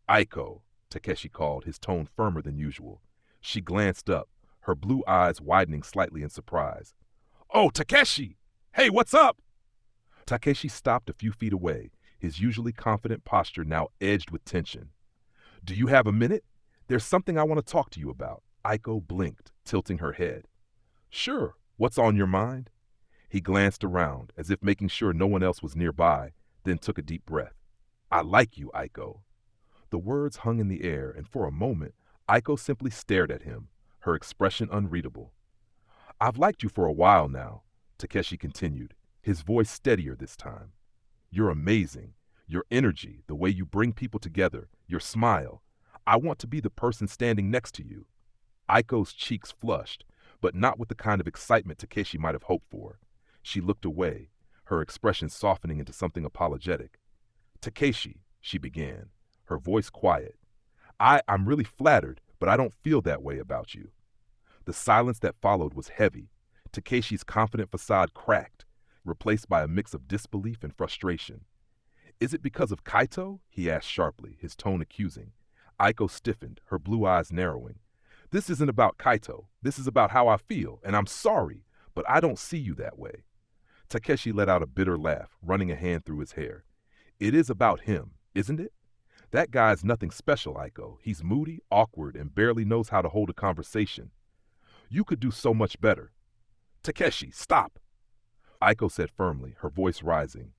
"Aiko," Takeshi called, his tone firmer than usual. She glanced up, her blue eyes widening slightly in surprise. "Oh, Takeshi! Hey, what's up?" Takeshi stopped a few feet away, his usually confident posture now edged with tension. "Do you have a minute? There's something I want to talk to you about." Aiko blinked, tilting her head. Sure, what's on your mind? He glanced around, as if making sure no one else was nearby, then took a deep breath. I like you, Aiko. The words hung in the air, and for a moment, Aiko simply stared at him, her expression unreadable. I've liked you for a while now, Takeshi continued, his voice steadier this time. You're amazing. Your energy, the way you bring people together, your smile. I want to be the person standing next to you. Aiko's cheeks flushed, but not with the kind of excitement Takeshi might have hoped for. She looked away, her expression softening into something apologetic. Takeshi, she began, her voice quiet. I'm really flattered, but I don't feel that way about you. The silence that followed was heavy. Takeshi's confident facade cracked, replaced by a mix of disbelief and frustration. Is it because of Kaito? He asked sharply, his tone accusing. Aiko stiffened, her blue eyes narrowing. This isn't about Kaito. This is about how I feel, and I'm sorry, but I don't see you that way. Takeshi let out a bitter laugh, running a hand through his hair. It is about him, isn't it? That guy's nothing special, Aiko. He's moody, awkward, and barely knows how to hold a conversation. You could do so much better. Takeshi, stop! Aiko said firmly, her voice rising.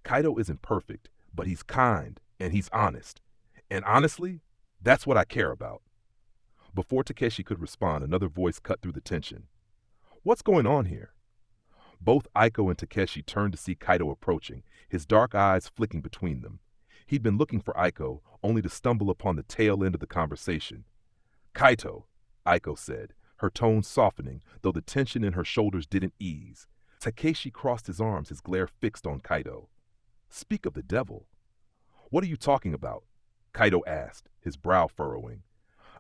Kaito isn't perfect, but he's kind, and he's honest. And honestly, that's what I care about. Before Takeshi could respond, another voice cut through the tension. What's going on here? Both Aiko and Takeshi turned to see Kaito approaching, his dark eyes flicking between them. He'd been looking for Aiko, only to stumble upon the tail end of the conversation. Kaito, Aiko said, her tone softening, though the tension in her shoulders didn't ease. Takeshi crossed his arms, his glare fixed on Kaito. Speak of the devil. What are you talking about? Kaito asked, his brow furrowing.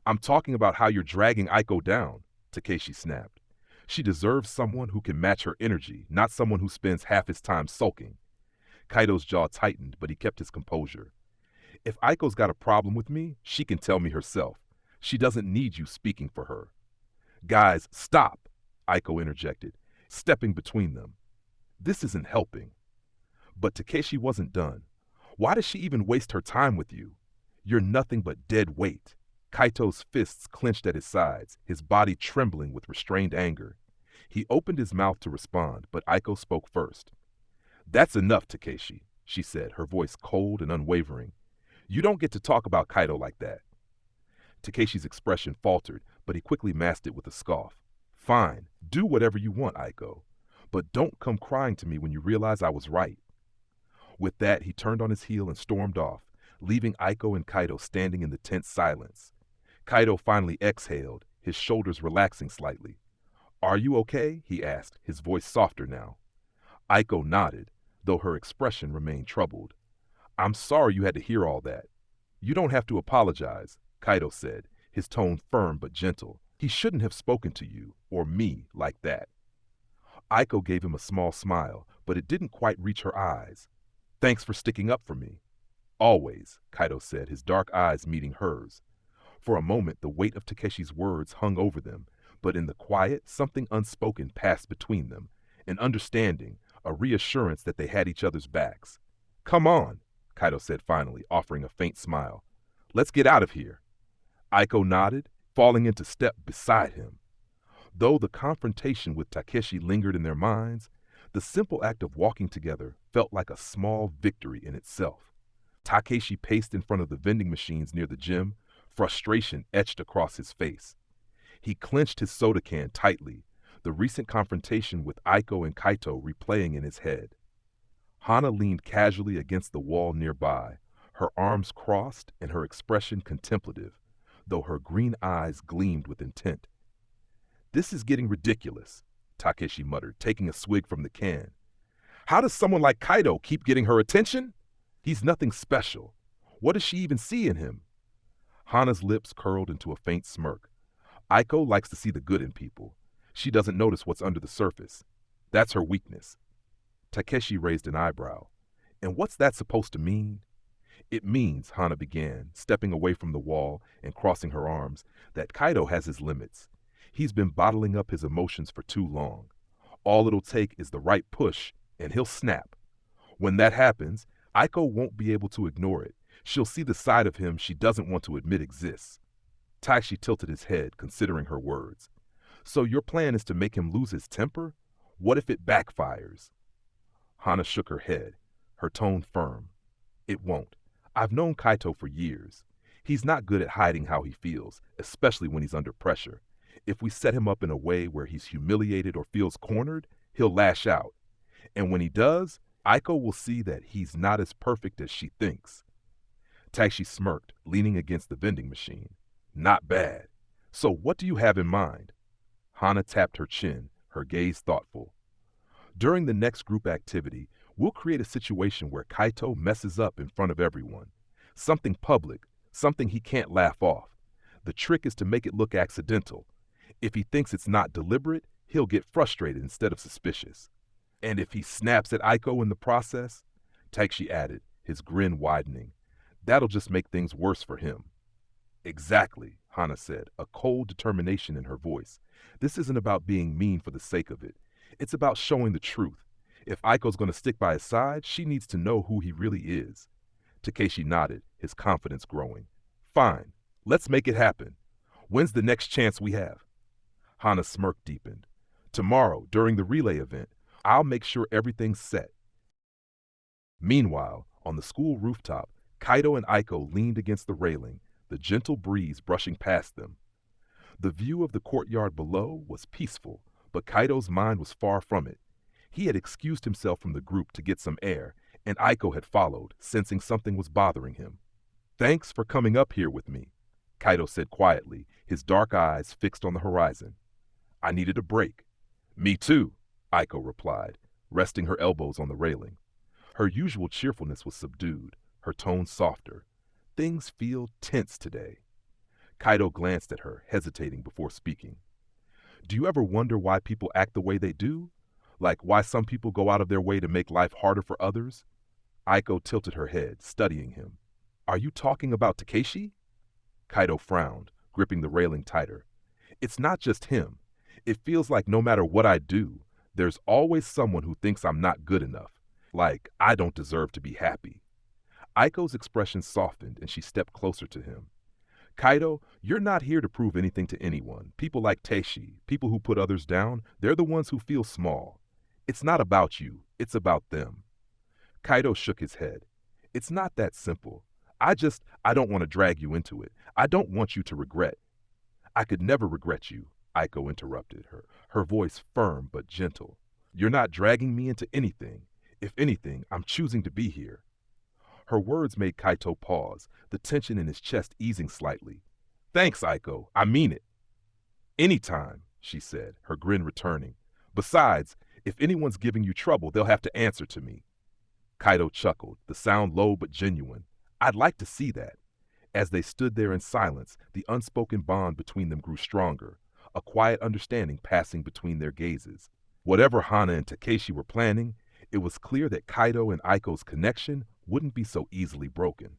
I'm talking about how you're dragging Aiko down, Takeshi snapped. She deserves someone who can match her energy, not someone who spends half his time sulking. Kaito's jaw tightened, but he kept his composure. If Aiko's got a problem with me, she can tell me herself. She doesn't need you speaking for her. Guys, stop, Aiko interjected, stepping between them. This isn't helping. But Takeshi wasn't done. Why does she even waste her time with you? You're nothing but dead weight. Kaito's fists clenched at his sides, his body trembling with restrained anger. He opened his mouth to respond, but Aiko spoke first. That's enough, Takeshi, she said, her voice cold and unwavering. You don't get to talk about Kaito like that. Takeshi's expression faltered, but he quickly masked it with a scoff. Fine, do whatever you want, Aiko. But don't come crying to me when you realize I was right. With that, he turned on his heel and stormed off, leaving Aiko and Kaito standing in the tense silence. Kaito finally exhaled, his shoulders relaxing slightly. Are you okay? He asked, his voice softer now. Aiko nodded, though her expression remained troubled. I'm sorry you had to hear all that. You don't have to apologize, Kaito said, his tone firm but gentle. He shouldn't have spoken to you, or me, like that. Aiko gave him a small smile, but it didn't quite reach her eyes. Thanks for sticking up for me. Always, Kaito said, his dark eyes meeting hers. For a moment, the weight of Takeshi's words hung over them, but in the quiet, something unspoken passed between them, an understanding, a reassurance that they had each other's backs. Come on, Kaito said finally, offering a faint smile. Let's get out of here. Aiko nodded, falling into step beside him. Though the confrontation with Takeshi lingered in their minds, the simple act of walking together felt like a small victory in itself. Takeshi paced in front of the vending machines near the gym, frustration etched across his face. He clenched his soda can tightly, the recent confrontation with Aiko and Kaito replaying in his head. Hana leaned casually against the wall nearby, her arms crossed and her expression contemplative, though her green eyes gleamed with intent. This is getting ridiculous, Takeshi muttered, taking a swig from the can. How does someone like Kaito keep getting her attention? He's nothing special. What does she even see in him? Hana's lips curled into a faint smirk. Aiko likes to see the good in people. She doesn't notice what's under the surface. That's her weakness. Takeshi raised an eyebrow. And what's that supposed to mean? It means, Hana began, stepping away from the wall and crossing her arms, that Kaito has his limits. He's been bottling up his emotions for too long. All it'll take is the right push, and he'll snap. When that happens, Aiko won't be able to ignore it. She'll see the side of him she doesn't want to admit exists. Takeshi tilted his head, considering her words. So your plan is to make him lose his temper? What if it backfires? Hana shook her head, her tone firm. It won't. I've known Kaito for years. He's not good at hiding how he feels, especially when he's under pressure. If we set him up in a way where he's humiliated or feels cornered, he'll lash out. And when he does, Aiko will see that he's not as perfect as she thinks. Takeshi smirked, leaning against the vending machine. Not bad. So what do you have in mind? Hana tapped her chin, her gaze thoughtful. During the next group activity, we'll create a situation where Kaito messes up in front of everyone. Something public, something he can't laugh off. The trick is to make it look accidental. If he thinks it's not deliberate, he'll get frustrated instead of suspicious. And if he snaps at Aiko in the process, Takeshi added, his grin widening, that'll just make things worse for him. Exactly, Hana said, a cold determination in her voice. This isn't about being mean for the sake of it. It's about showing the truth. If Aiko's going to stick by his side, she needs to know who he really is. Takeshi nodded, his confidence growing. Fine, let's make it happen. When's the next chance we have? Hana's smirk deepened. Tomorrow, during the relay event, I'll make sure everything's set. Meanwhile, on the school rooftop, Kaito and Aiko leaned against the railing, the gentle breeze brushing past them. The view of the courtyard below was peaceful, but Kaito's mind was far from it. He had excused himself from the group to get some air, and Aiko had followed, sensing something was bothering him. Thanks for coming up here with me, Kaito said quietly, his dark eyes fixed on the horizon. I needed a break. Me too, Aiko replied, resting her elbows on the railing. Her usual cheerfulness was subdued, her tone softer. Things feel tense today. Kaito glanced at her, hesitating before speaking. Do you ever wonder why people act the way they do? Like why some people go out of their way to make life harder for others? Aiko tilted her head, studying him. Are you talking about Takeshi? Kaito frowned, gripping the railing tighter. It's not just him. It feels like no matter what I do, there's always someone who thinks I'm not good enough. Like I don't deserve to be happy. Aiko's expression softened and she stepped closer to him. Kaito, you're not here to prove anything to anyone. People like Takeshi, people who put others down, they're the ones who feel small. It's not about you, it's about them. Kaito shook his head. It's not that simple. I don't want to drag you into it. I don't want you to regret. I could never regret you, Aiko interrupted her, her voice firm but gentle. You're not dragging me into anything. If anything, I'm choosing to be here. Her words made Kaito pause, the tension in his chest easing slightly. Thanks, Aiko. I mean it. Anytime, she said, her grin returning. Besides, if anyone's giving you trouble, they'll have to answer to me. Kaito chuckled, the sound low but genuine. I'd like to see that. As they stood there in silence, the unspoken bond between them grew stronger, a quiet understanding passing between their gazes. Whatever Hana and Takeshi were planning, it was clear that Kaito and Aiko's connection wouldn't be so easily broken.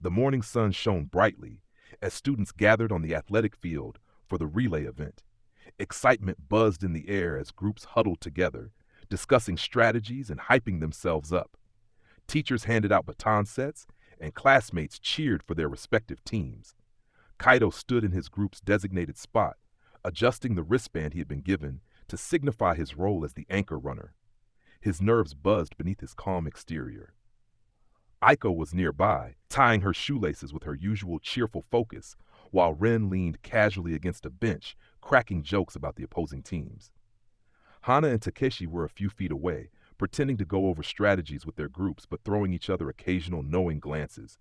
The morning sun shone brightly as students gathered on the athletic field for the relay event. Excitement buzzed in the air as groups huddled together, discussing strategies and hyping themselves up. Teachers handed out baton sets, and classmates cheered for their respective teams. Kaito stood in his group's designated spot, adjusting the wristband he had been given to signify his role as the anchor runner. His nerves buzzed beneath his calm exterior. Aiko was nearby, tying her shoelaces with her usual cheerful focus, while Ren leaned casually against a bench, cracking jokes about the opposing teams. Hana and Takeshi were a few feet away, pretending to go over strategies with their groups but throwing each other occasional knowing glances.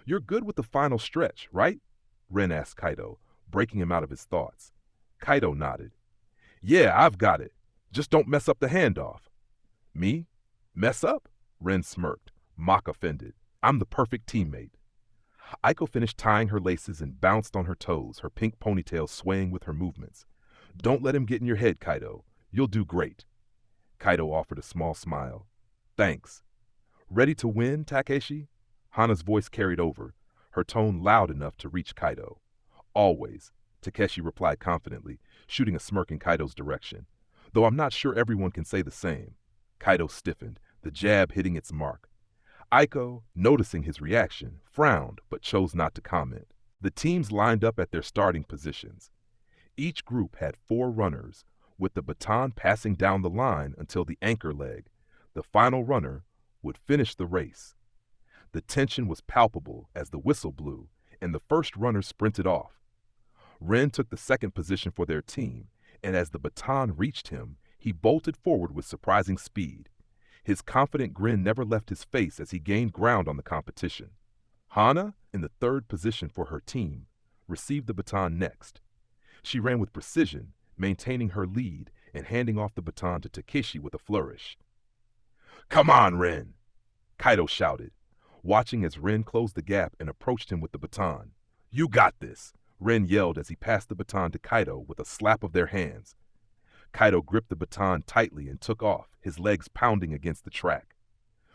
You're good with the final stretch, right? Ren asked Kaito, breaking him out of his thoughts. Kaito nodded. Yeah, I've got it. Just don't mess up the handoff. Me? Mess up? Ren smirked, mock offended. I'm the perfect teammate. Aiko finished tying her laces and bounced on her toes, her pink ponytail swaying with her movements. Don't let him get in your head, Kaito. You'll do great. Kaito offered a small smile. Thanks. Ready to win, Takeshi? Hana's voice carried over, her tone loud enough to reach Kaito. Always, Takeshi replied confidently, shooting a smirk in Kaito's direction. Though I'm not sure everyone can say the same. Kaito stiffened, the jab hitting its mark. Aiko, noticing his reaction, frowned but chose not to comment. The teams lined up at their starting positions. Each group had 4 runners, with the baton passing down the line until the anchor leg, the final runner, would finish the race. The tension was palpable as the whistle blew and the first runner sprinted off. Ren took the second position for their team, and as the baton reached him, he bolted forward with surprising speed. His confident grin never left his face as he gained ground on the competition. Hana, in the third position for her team, received the baton next. She ran with precision, maintaining her lead and handing off the baton to Takeshi with a flourish. "Come on, Ren!" Kaito shouted, watching as Ren closed the gap and approached him with the baton. "You got this!" Ren yelled as he passed the baton to Kaito with a slap of their hands. Kaito gripped the baton tightly and took off, his legs pounding against the track.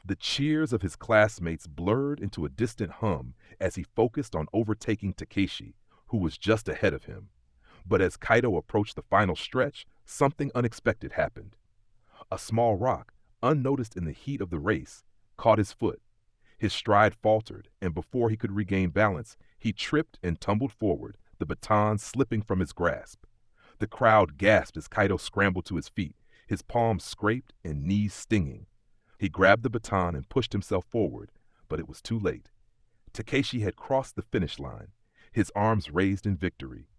The cheers of his classmates blurred into a distant hum as he focused on overtaking Takeshi, who was just ahead of him. But as Kaito approached the final stretch, something unexpected happened. A small rock, unnoticed in the heat of the race, caught his foot. His stride faltered, and before he could regain balance, he tripped and tumbled forward, the baton slipping from his grasp. The crowd gasped as Kaito scrambled to his feet, his palms scraped and knees stinging. He grabbed the baton and pushed himself forward, but it was too late. Takeshi had crossed the finish line, his arms raised in victory.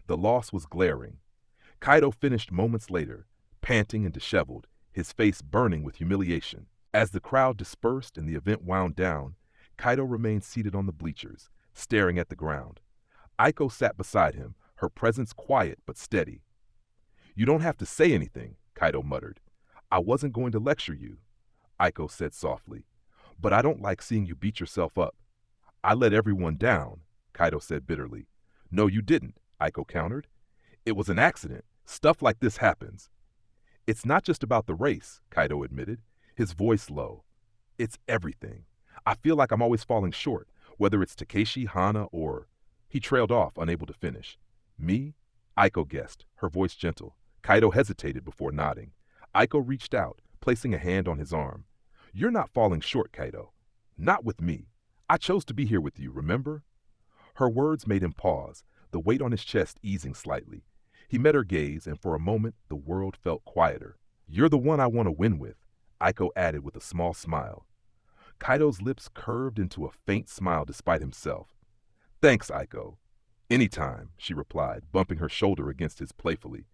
The loss was glaring. Kaito finished moments later, panting and disheveled, his face burning with humiliation. As the crowd dispersed and the event wound down, Kaito remained seated on the bleachers, staring at the ground. Aiko sat beside him, her presence quiet but steady. "You don't have to say anything," Kaito muttered. "I wasn't going to lecture you," Aiko said softly, "but I don't like seeing you beat yourself up." "I let everyone down," Kaito said bitterly. "No, you didn't," Aiko countered. "It was an accident. Stuff like this happens." "It's not just about the race," Kaito admitted, his voice low. "It's everything. I feel like I'm always falling short, whether it's Takeshi, Hana, or—" He trailed off, unable to finish. "Me?" Aiko guessed, her voice gentle. Kaito hesitated before nodding. Aiko reached out, placing a hand on his arm. "You're not falling short, Kaito. Not with me. I chose to be here with you, remember?" Her words made him pause, the weight on his chest easing slightly. He met her gaze, and for a moment the world felt quieter. "You're the one I want to win with," Aiko added with a small smile. Kaito's lips curved into a faint smile despite himself. "Thanks, Aiko." "Anytime," she replied, bumping her shoulder against his playfully.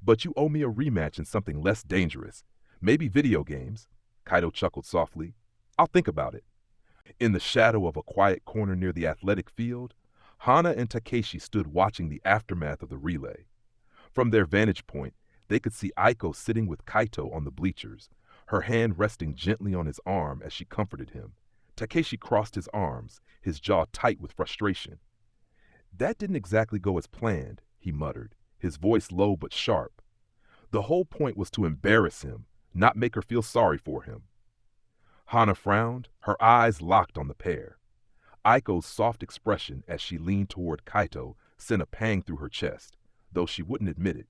"But you owe me a rematch in something less dangerous. Maybe video games." Kaito chuckled softly. "I'll think about it." In the shadow of a quiet corner near the athletic field, Hana and Takeshi stood watching the aftermath of the relay. From their vantage point, they could see Aiko sitting with Kaito on the bleachers, her hand resting gently on his arm as she comforted him. Takeshi crossed his arms, his jaw tight with frustration. "That didn't exactly go as planned," he muttered, his voice low but sharp. "The whole point was to embarrass him, not make her feel sorry for him." Hana frowned, her eyes locked on the pair. Aiko's soft expression as she leaned toward Kaito sent a pang through her chest, though she wouldn't admit it.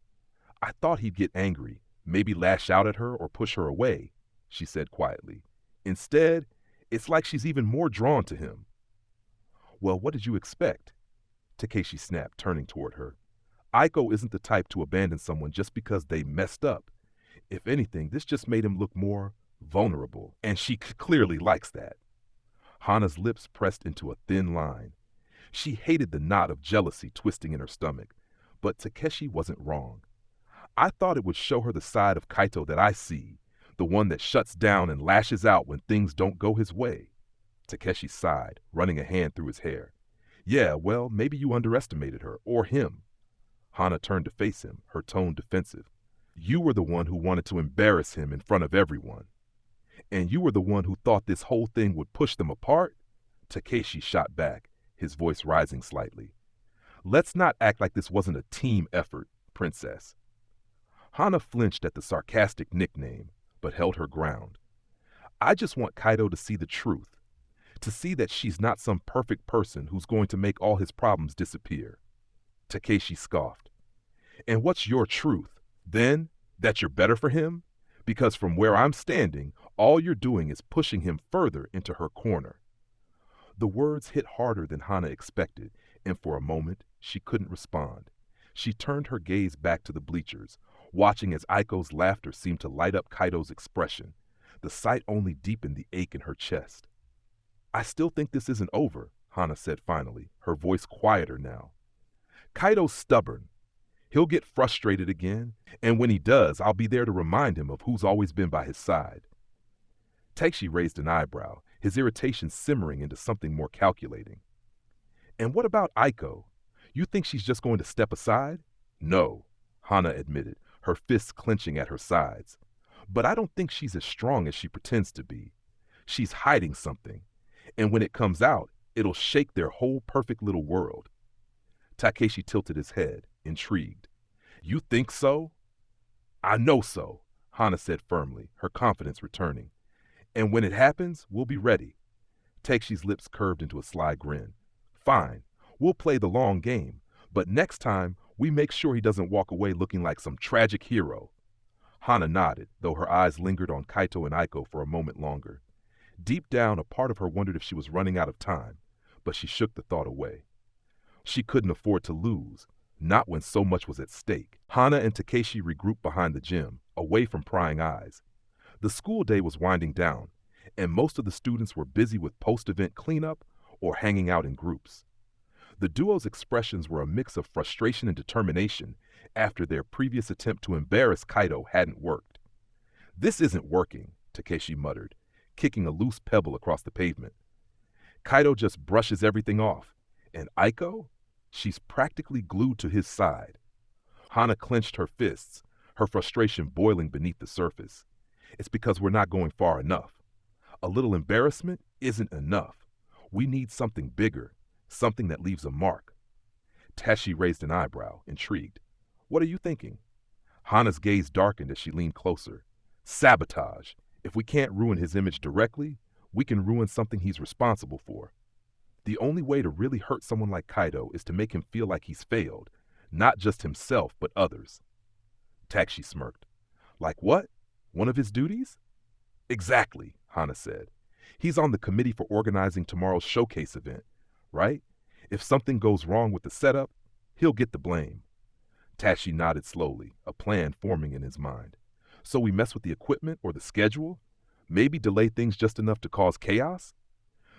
"I thought he'd get angry, maybe lash out at her or push her away," she said quietly. "Instead, it's like she's even more drawn to him." "Well, what did you expect?" Takeshi snapped, turning toward her. "Aiko isn't the type to abandon someone just because they messed up. If anything, this just made him look more vulnerable, and she clearly likes that." Hana's lips pressed into a thin line. She hated the knot of jealousy twisting in her stomach, but Takeshi wasn't wrong. "I thought it would show her the side of Kaito that I see, the one that shuts down and lashes out when things don't go his way." Takeshi sighed, running a hand through his hair. "Yeah, well, maybe you underestimated her, or him." Hana turned to face him, her tone defensive. "You were the one who wanted to embarrass him in front of everyone. And you were the one who thought this whole thing would push them apart?" Takeshi shot back, his voice rising slightly. "Let's not act like this wasn't a team effort, princess." Hana flinched at the sarcastic nickname, but held her ground. "I just want Kaito to see the truth, to see that she's not some perfect person who's going to make all his problems disappear." Takeshi scoffed. "And what's your truth? Then, that you're better for him? Because from where I'm standing, all you're doing is pushing him further into her corner." The words hit harder than Hana expected, And for a moment, she couldn't respond. She turned her gaze back to the bleachers, watching as Aiko's laughter seemed to light up Kaito's expression. The sight only deepened the ache in her chest. "I still think this isn't over," Hana said finally, her voice quieter now. "Kaito's stubborn. He'll get frustrated again, and when he does, I'll be there to remind him of who's always been by his side." Takeshi raised an eyebrow, his irritation simmering into something more calculating. "And what about Aiko? You think she's just going to step aside?" "No," Hana admitted, her fists clenching at her sides. "But I don't think she's as strong as she pretends to be. She's hiding something, and when it comes out, it'll shake their whole perfect little world." Takeshi tilted his head, intrigued. "You think so?" "I know so," Hana said firmly, her confidence returning. "And when it happens, we'll be ready." Takeshi's lips curved into a sly grin. "Fine, we'll play the long game, but next time we make sure he doesn't walk away looking like some tragic hero." Hana nodded, though her eyes lingered on Kaito and Aiko for a moment longer. Deep down, a part of her wondered if she was running out of time, but she shook the thought away. She couldn't afford to lose, not when so much was at stake. Hana and Takeshi regrouped behind the gym, away from prying eyes. The school day was winding down, and most of the students were busy with post-event cleanup or hanging out in groups. The duo's expressions were a mix of frustration and determination after their previous attempt to embarrass Kaito hadn't worked. "This isn't working," Takeshi muttered, kicking a loose pebble across the pavement. "Kaito just brushes everything off. And Aiko? She's practically glued to his side." Hana clenched her fists, her frustration boiling beneath the surface. "It's because we're not going far enough. A little embarrassment isn't enough. We need something bigger, something that leaves a mark." Takeshi raised an eyebrow, intrigued. "What are you thinking?" Hana's gaze darkened as she leaned closer. "Sabotage. If we can't ruin his image directly, we can ruin something he's responsible for. The only way to really hurt someone like Kaito is to make him feel like he's failed, not just himself, but others." Takeshi smirked. "Like what? One of his duties?" "Exactly," Hana said. "He's on the committee for organizing tomorrow's showcase event, right? If something goes wrong with the setup, he'll get the blame." Takeshi nodded slowly, a plan forming in his mind. "So we mess with the equipment or the schedule? Maybe delay things just enough to cause chaos?"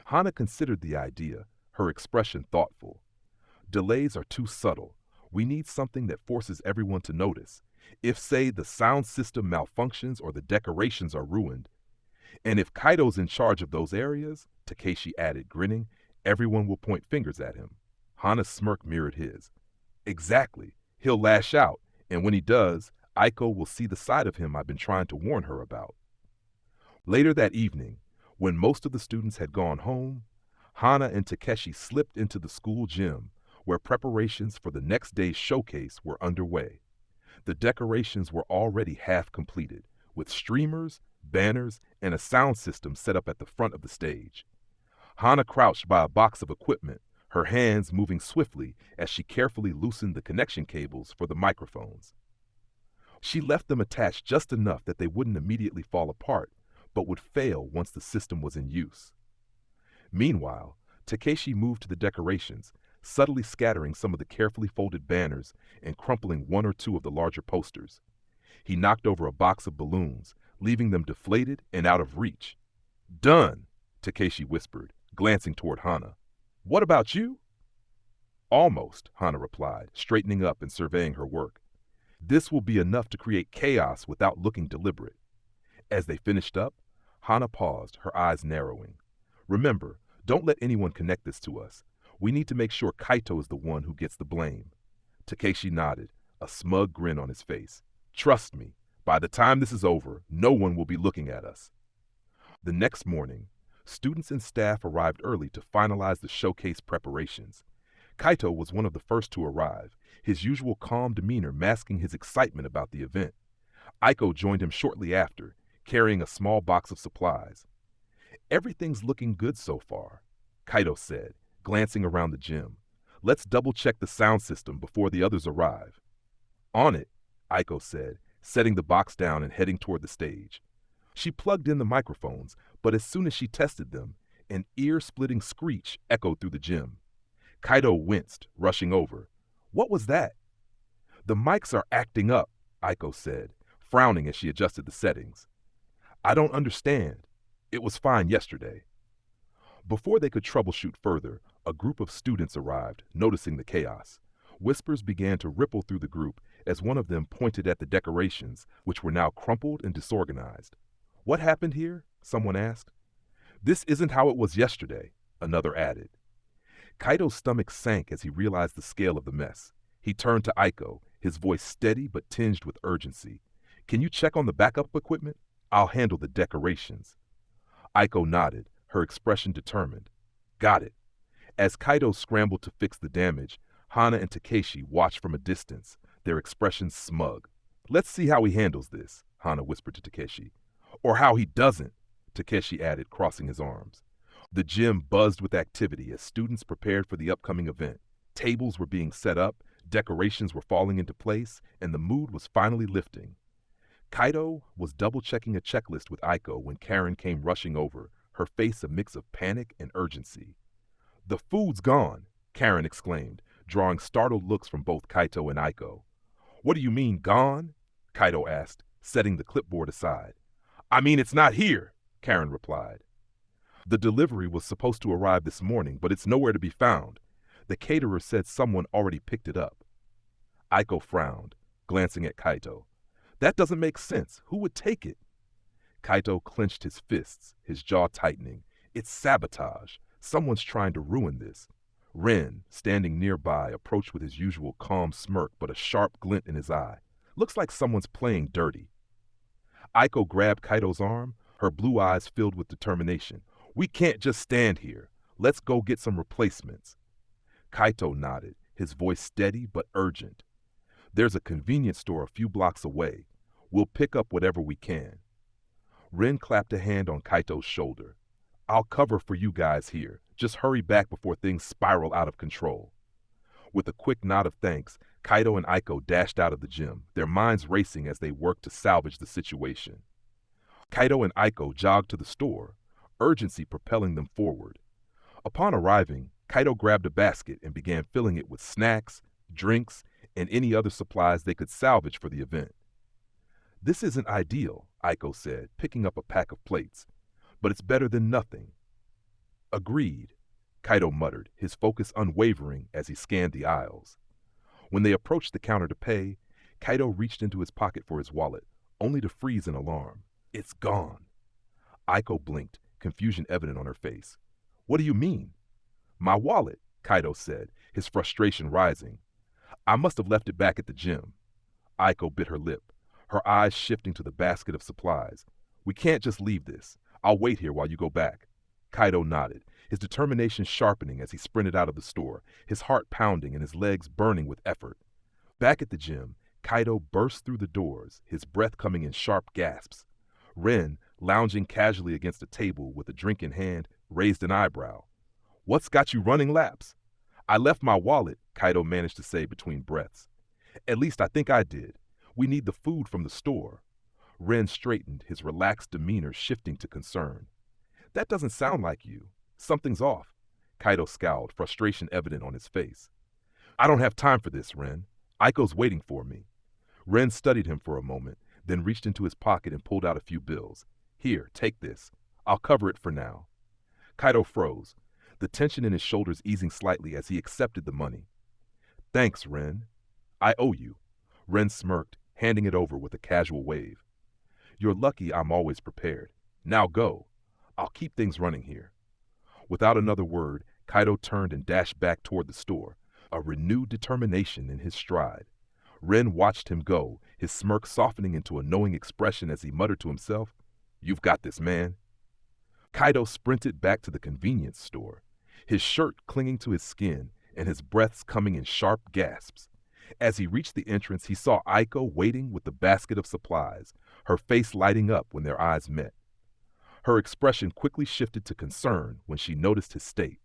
Hana considered the idea, her expression thoughtful. "Delays are too subtle. We need something that forces everyone to notice. If, say, the sound system malfunctions or the decorations are ruined. And if Kaito's in charge of those areas," Takeshi added, grinning, "everyone will point fingers at him." Hana's smirk mirrored his. "Exactly. He'll lash out, and when he does, Aiko will see the side of him I've been trying to warn her about." Later that evening, when most of the students had gone home, Hana and Takeshi slipped into the school gym, where preparations for the next day's showcase were underway. The decorations were already half completed, with streamers, banners, and a sound system set up at the front of the stage. Hana crouched by a box of equipment, her hands moving swiftly as she carefully loosened the connection cables for the microphones. She left them attached just enough that they wouldn't immediately fall apart, but would fail once the system was in use. Meanwhile, Takeshi moved to the decorations, subtly scattering some of the carefully folded banners and crumpling one or two of the larger posters. He knocked over a box of balloons, leaving them deflated and out of reach. "Done," Takeshi whispered, glancing toward Hana. "What about you?" "Almost," Hana replied, straightening up and surveying her work. "This will be enough to create chaos without looking deliberate." As they finished up, Hana paused, her eyes narrowing. "Remember, don't let anyone connect this to us. We need to make sure Kaito is the one who gets the blame." Takeshi nodded, a smug grin on his face. "Trust me, by the time this is over, no one will be looking at us." The next morning, students and staff arrived early to finalize the showcase preparations. Kaito was one of the first to arrive, his usual calm demeanor masking his excitement about the event. Aiko joined him shortly after, carrying a small box of supplies. "Everything's looking good so far," Kaito said, glancing around the gym. "Let's double-check the sound system before the others arrive." "On it," Aiko said, setting the box down and heading toward the stage. She plugged in the microphones, but as soon as she tested them, an ear-splitting screech echoed through the gym. Kaito winced, rushing over. What was that? The mics are acting up, Aiko said, frowning as she adjusted the settings. I don't understand. It was fine yesterday. Before they could troubleshoot further, a group of students arrived, noticing the chaos. Whispers began to ripple through the group as one of them pointed at the decorations, which were now crumpled and disorganized. What happened here? Someone asked. This isn't how it was yesterday, another added. Kaito's stomach sank as he realized the scale of the mess. He turned to Aiko, his voice steady but tinged with urgency. Can you check on the backup equipment? I'll handle the decorations. Aiko nodded, her expression determined. Got it. As Kaito scrambled to fix the damage, Hana and Takeshi watched from a distance, their expressions smug. Let's see how he handles this, Hana whispered to Takeshi. Or how he doesn't, Takeshi added, crossing his arms. The gym buzzed with activity as students prepared for the upcoming event. Tables were being set up, decorations were falling into place, and the mood was finally lifting. Kaito was double-checking a checklist with Aiko when Karen came rushing over, her face a mix of panic and urgency. The food's gone, Karen exclaimed, drawing startled looks from both Kaito and Aiko. What do you mean, gone? Kaito asked, setting the clipboard aside. I mean, it's not here, Karen replied. The delivery was supposed to arrive this morning, but it's nowhere to be found. The caterer said someone already picked it up. Aiko frowned, glancing at Kaito. That doesn't make sense. Who would take it? Kaito clenched his fists, his jaw tightening. It's sabotage. Someone's trying to ruin this. Ren, standing nearby, approached with his usual calm smirk but a sharp glint in his eye. Looks like someone's playing dirty. Aiko grabbed Kaito's arm, her blue eyes filled with determination. We can't just stand here. Let's go get some replacements. Kaito nodded, his voice steady but urgent. There's a convenience store a few blocks away. We'll pick up whatever we can. Ren clapped a hand on Kaito's shoulder. I'll cover for you guys here. Just hurry back before things spiral out of control. With a quick nod of thanks, Kaito and Aiko dashed out of the gym, their minds racing as they worked to salvage the situation. Kaito and Aiko jogged to the store, urgency propelling them forward. Upon arriving, Kaito grabbed a basket and began filling it with snacks, drinks, and any other supplies they could salvage for the event. This isn't ideal, Aiko said, picking up a pack of plates, but it's better than nothing. Agreed, Kaito muttered, his focus unwavering as he scanned the aisles. When they approached the counter to pay, Kaito reached into his pocket for his wallet, only to freeze in alarm. It's gone. Aiko blinked, confusion evident on her face. What do you mean? My wallet, Kaito said, his frustration rising. I must have left it back at the gym. Aiko bit her lip, her eyes shifting to the basket of supplies. We can't just leave this. I'll wait here while you go back. Kaito nodded, his determination sharpening as he sprinted out of the store, his heart pounding and his legs burning with effort. Back at the gym, Kaito burst through the doors, his breath coming in sharp gasps. Ren, lounging casually against a table with a drink in hand, raised an eyebrow. What's got you running laps? I left my wallet, Kaito managed to say between breaths. At least I think I did. We need the food from the store. Ren straightened, his relaxed demeanor shifting to concern. That doesn't sound like you. Something's off. Kaito scowled, frustration evident on his face. I don't have time for this, Ren. Aiko's waiting for me. Ren studied him for a moment, then reached into his pocket and pulled out a few bills. Here, take this. I'll cover it for now. Kaito froze, the tension in his shoulders easing slightly as he accepted the money. Thanks, Ren. I owe you. Ren smirked, handing it over with a casual wave. You're lucky I'm always prepared. Now go. I'll keep things running here. Without another word, Kaito turned and dashed back toward the store, a renewed determination in his stride. Ren watched him go, his smirk softening into a knowing expression as he muttered to himself, You've got this, man. Kaito sprinted back to the convenience store, his shirt clinging to his skin and his breaths coming in sharp gasps. As he reached the entrance, he saw Aiko waiting with the basket of supplies, her face lighting up when their eyes met. Her expression quickly shifted to concern when she noticed his state.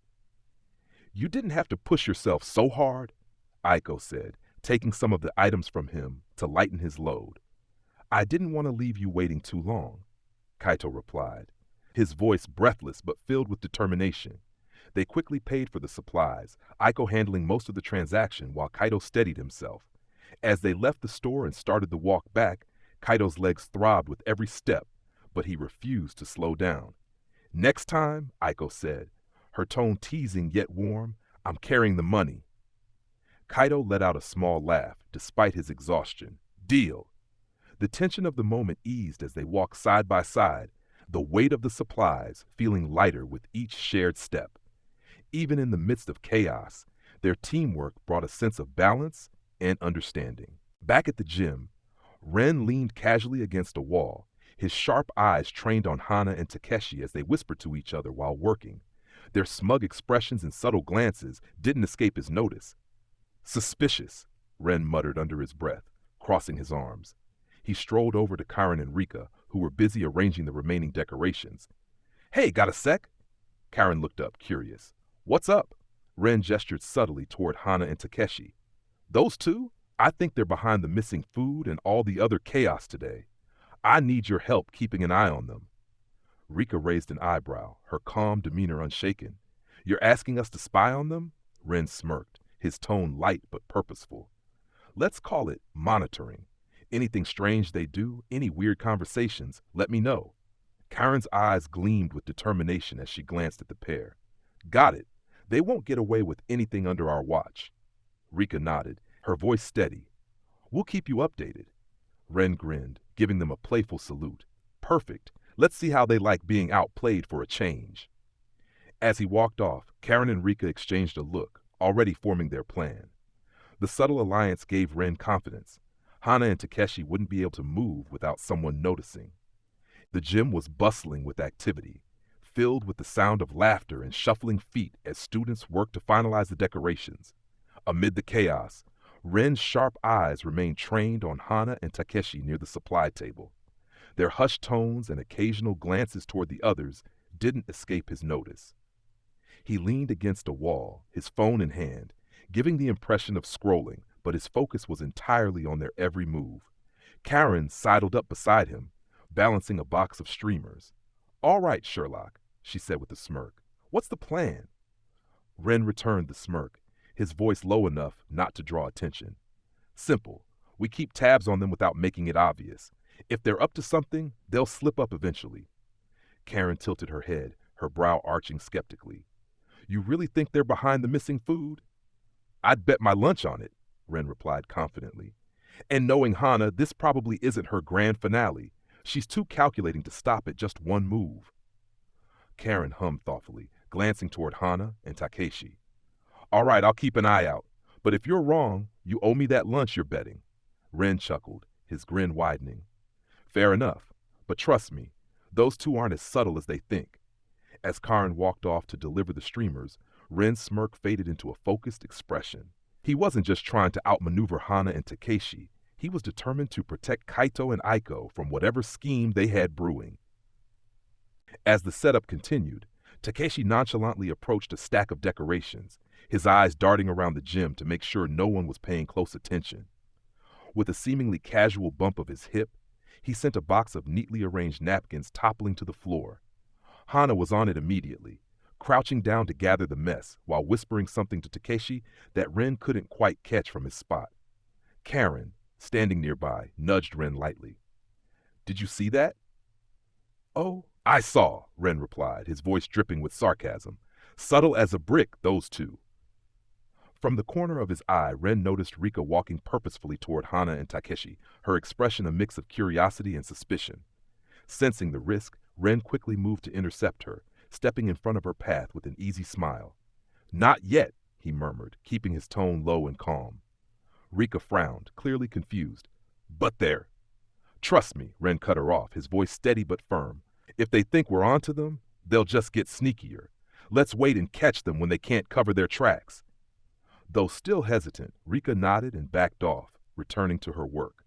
You didn't have to push yourself so hard, Aiko said, taking some of the items from him to lighten his load. I didn't want to leave you waiting too long, Kaito replied, his voice breathless but filled with determination. They quickly paid for the supplies, Aiko handling most of the transaction while Kaito steadied himself. As they left the store and started the walk back, Kaito's legs throbbed with every step, but he refused to slow down. "Next time," Aiko said, her tone teasing yet warm, "I'm carrying the money." Kaito let out a small laugh, despite his exhaustion. "Deal." The tension of the moment eased as they walked side by side, the weight of the supplies feeling lighter with each shared step. Even in the midst of chaos, their teamwork brought a sense of balance and understanding. Back at the gym, Ren leaned casually against a wall, his sharp eyes trained on Hana and Takeshi as they whispered to each other while working. Their smug expressions and subtle glances didn't escape his notice. "Suspicious," Ren muttered under his breath, crossing his arms. He strolled over to Karen and Rika, who were busy arranging the remaining decorations. "Hey, got a sec?" Karen looked up, curious. "What's up?" Ren gestured subtly toward Hana and Takeshi. "Those two? I think they're behind the missing food and all the other chaos today. I need your help keeping an eye on them." Rika raised an eyebrow, her calm demeanor unshaken. "You're asking us to spy on them?" Ren smirked, his tone light but purposeful. "Let's call it monitoring. Anything strange they do, any weird conversations, let me know." Karen's eyes gleamed with determination as she glanced at the pair. "Got it. They won't get away with anything under our watch." Rika nodded, her voice steady. "We'll keep you updated." Ren grinned, giving them a playful salute. "Perfect. Let's see how they like being outplayed for a change." As he walked off, Karen and Rika exchanged a look, already forming their plan. The subtle alliance gave Ren confidence. Hana and Takeshi wouldn't be able to move without someone noticing. The gym was bustling with activity, filled with the sound of laughter and shuffling feet as students worked to finalize the decorations. Amid the chaos, Ren's sharp eyes remained trained on Hana and Takeshi near the supply table. Their hushed tones and occasional glances toward the others didn't escape his notice. He leaned against a wall, his phone in hand, giving the impression of scrolling, but his focus was entirely on their every move. Karen sidled up beside him, balancing a box of streamers. "All right, Sherlock," she said with a smirk. "What's the plan?" Ren returned the smirk, his voice low enough not to draw attention. "Simple. We keep tabs on them without making it obvious. If they're up to something, they'll slip up eventually." Karen tilted her head, her brow arching skeptically. "You really think they're behind the missing food?" "I'd bet my lunch on it," Ren replied confidently. "And knowing Hana, this probably isn't her grand finale. She's too calculating to stop at just one move." Karen hummed thoughtfully, glancing toward Hana and Takeshi. "All right, I'll keep an eye out. But if you're wrong, you owe me that lunch you're betting." Ren chuckled, his grin widening. "Fair enough. But trust me, those two aren't as subtle as they think." As Karen walked off to deliver the streamers, Ren's smirk faded into a focused expression. He wasn't just trying to outmaneuver Hana and Takeshi. He was determined to protect Kaito and Aiko from whatever scheme they had brewing. As the setup continued, Takeshi nonchalantly approached a stack of decorations, his eyes darting around the gym to make sure no one was paying close attention. With a seemingly casual bump of his hip, he sent a box of neatly arranged napkins toppling to the floor. Hana was on it immediately, crouching down to gather the mess while whispering something to Takeshi that Ren couldn't quite catch from his spot. Karen, standing nearby, nudged Ren lightly. "Did you see that?" "Oh, I saw," Ren replied, his voice dripping with sarcasm. "Subtle as a brick, those two." From the corner of his eye, Ren noticed Rika walking purposefully toward Hana and Takeshi, her expression a mix of curiosity and suspicion. Sensing the risk, Ren quickly moved to intercept her, stepping in front of her path with an easy smile. "Not yet," he murmured, keeping his tone low and calm. Rika frowned, clearly confused. "But there." "Trust me," Ren cut her off, his voice steady but firm. "If they think we're onto them, they'll just get sneakier. Let's wait and catch them when they can't cover their tracks." Though still hesitant, Rika nodded and backed off, returning to her work.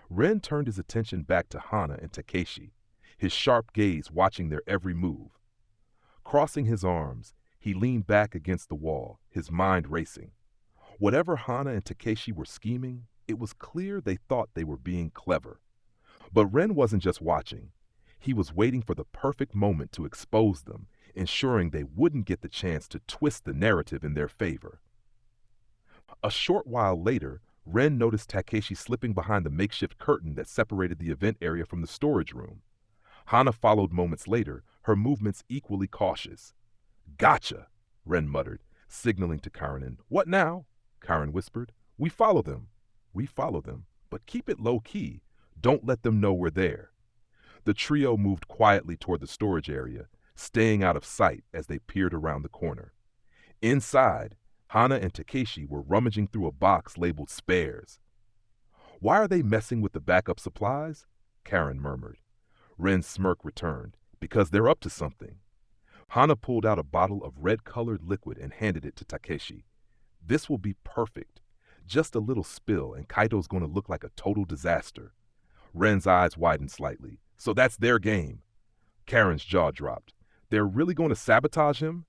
Ren turned his attention back to Hana and Takeshi, his sharp gaze watching their every move. Crossing his arms, he leaned back against the wall, his mind racing. Whatever Hana and Takeshi were scheming, it was clear they thought they were being clever. But Ren wasn't just watching. He was waiting for the perfect moment to expose them, ensuring they wouldn't get the chance to twist the narrative in their favor. A short while later, Ren noticed Takeshi slipping behind the makeshift curtain that separated the event area from the storage room. Hana followed moments later, her movements equally cautious. "Gotcha," Ren muttered, signaling to Karenin. "What now?" Karen whispered. "We follow them." "We follow them. But keep it low-key. Don't let them know we're there." The trio moved quietly toward the storage area, staying out of sight as they peered around the corner. Inside, Hana and Takeshi were rummaging through a box labeled spares. "Why are they messing with the backup supplies?" Karen murmured. Ren's smirk returned. "Because they're up to something." Hana pulled out a bottle of red-colored liquid and handed it to Takeshi. "This will be perfect. Just a little spill and Kaito's going to look like a total disaster." Ren's eyes widened slightly. "So that's their game." Karen's jaw dropped. "They're really going to sabotage him?"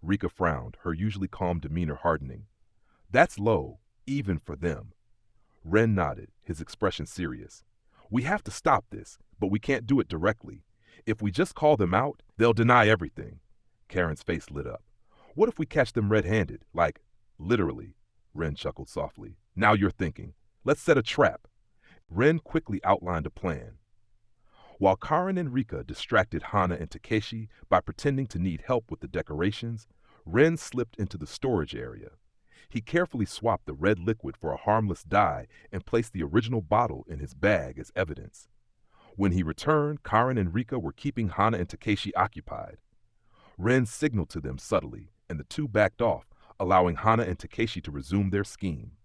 Rika frowned, her usually calm demeanor hardening. "That's low, even for them." Ren nodded, his expression serious. "We have to stop this, but we can't do it directly. If we just call them out, they'll deny everything." Karen's face lit up. "What if we catch them red-handed? Like, literally." Ren chuckled softly. "Now you're thinking. Let's set a trap." Ren quickly outlined a plan. While Karen and Rika distracted Hana and Takeshi by pretending to need help with the decorations, Ren slipped into the storage area. He carefully swapped the red liquid for a harmless dye and placed the original bottle in his bag as evidence. When he returned, Karen and Rika were keeping Hana and Takeshi occupied. Ren signaled to them subtly, and the two backed off, allowing Hana and Takeshi to resume their scheme.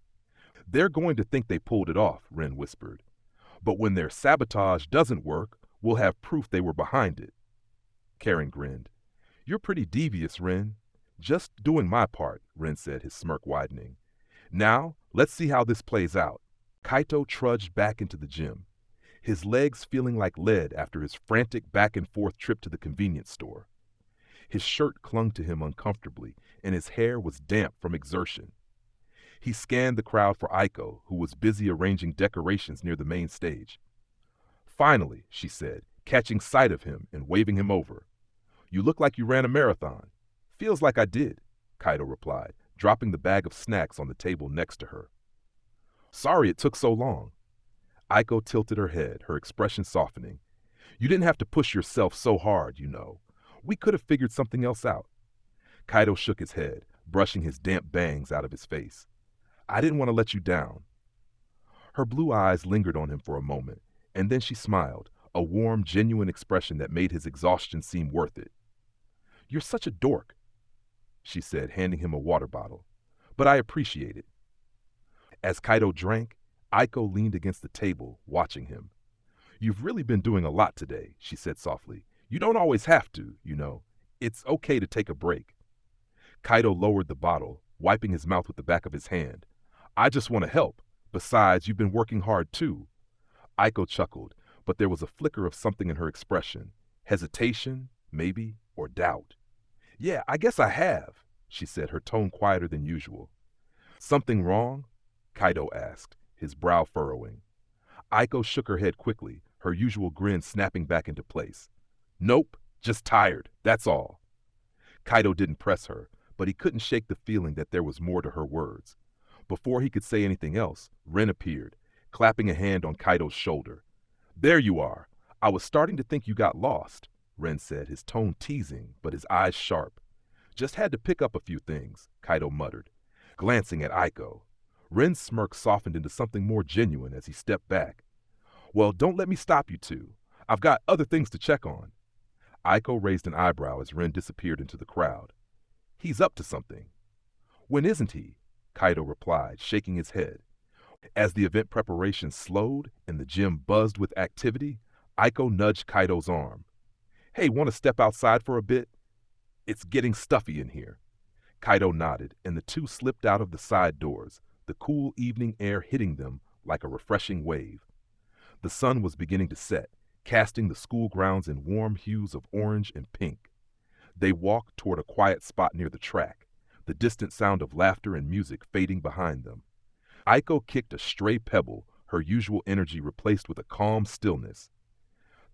"They're going to think they pulled it off," Ren whispered. "But when their sabotage doesn't work, we'll have proof they were behind it." Karen grinned. "You're pretty devious, Ren." "Just doing my part," Ren said, his smirk widening. "Now, let's see how this plays out." Kaito trudged back into the gym, his legs feeling like lead after his frantic back-and-forth trip to the convenience store. His shirt clung to him uncomfortably, and his hair was damp from exertion. He scanned the crowd for Aiko, who was busy arranging decorations near the main stage. "Finally," she said, catching sight of him and waving him over. "You look like you ran a marathon." "Feels like I did," Kaito replied, dropping the bag of snacks on the table next to her. "Sorry it took so long." Aiko tilted her head, her expression softening. "You didn't have to push yourself so hard, you know. We could have figured something else out." Kaito shook his head, brushing his damp bangs out of his face. "I didn't want to let you down." Her blue eyes lingered on him for a moment, and then she smiled, a warm, genuine expression that made his exhaustion seem worth it. "You're such a dork," she said, handing him a water bottle. "But I appreciate it." As Kaito drank, Aiko leaned against the table, watching him. "You've really been doing a lot today," she said softly. "You don't always have to, you know. It's okay to take a break." Kaito lowered the bottle, wiping his mouth with the back of his hand. "I just want to help. Besides, you've been working hard too." Aiko chuckled, but there was a flicker of something in her expression. Hesitation, maybe, or doubt. "Yeah, I guess I have," she said, her tone quieter than usual. "Something wrong?" Kaito asked, his brow furrowing. Aiko shook her head quickly, her usual grin snapping back into place. "Nope, just tired, that's all." Kaito didn't press her, but he couldn't shake the feeling that there was more to her words. Before he could say anything else, Ren appeared, clapping a hand on Kaito's shoulder. "There you are. I was starting to think you got lost," Ren said, his tone teasing, but his eyes sharp. "Just had to pick up a few things," Kaito muttered, glancing at Aiko. Ren's smirk softened into something more genuine as he stepped back. "Well, don't let me stop you two. I've got other things to check on." Aiko raised an eyebrow as Ren disappeared into the crowd. "He's up to something." "When isn't he?" Kaito replied, shaking his head. As the event preparation slowed and the gym buzzed with activity, Aiko nudged Kaito's arm. "Hey, want to step outside for a bit? It's getting stuffy in here." Kaito nodded, and the two slipped out of the side doors, the cool evening air hitting them like a refreshing wave. The sun was beginning to set, casting the school grounds in warm hues of orange and pink. They walked toward a quiet spot near the track, the distant sound of laughter and music fading behind them. Aiko kicked a stray pebble, her usual energy replaced with a calm stillness.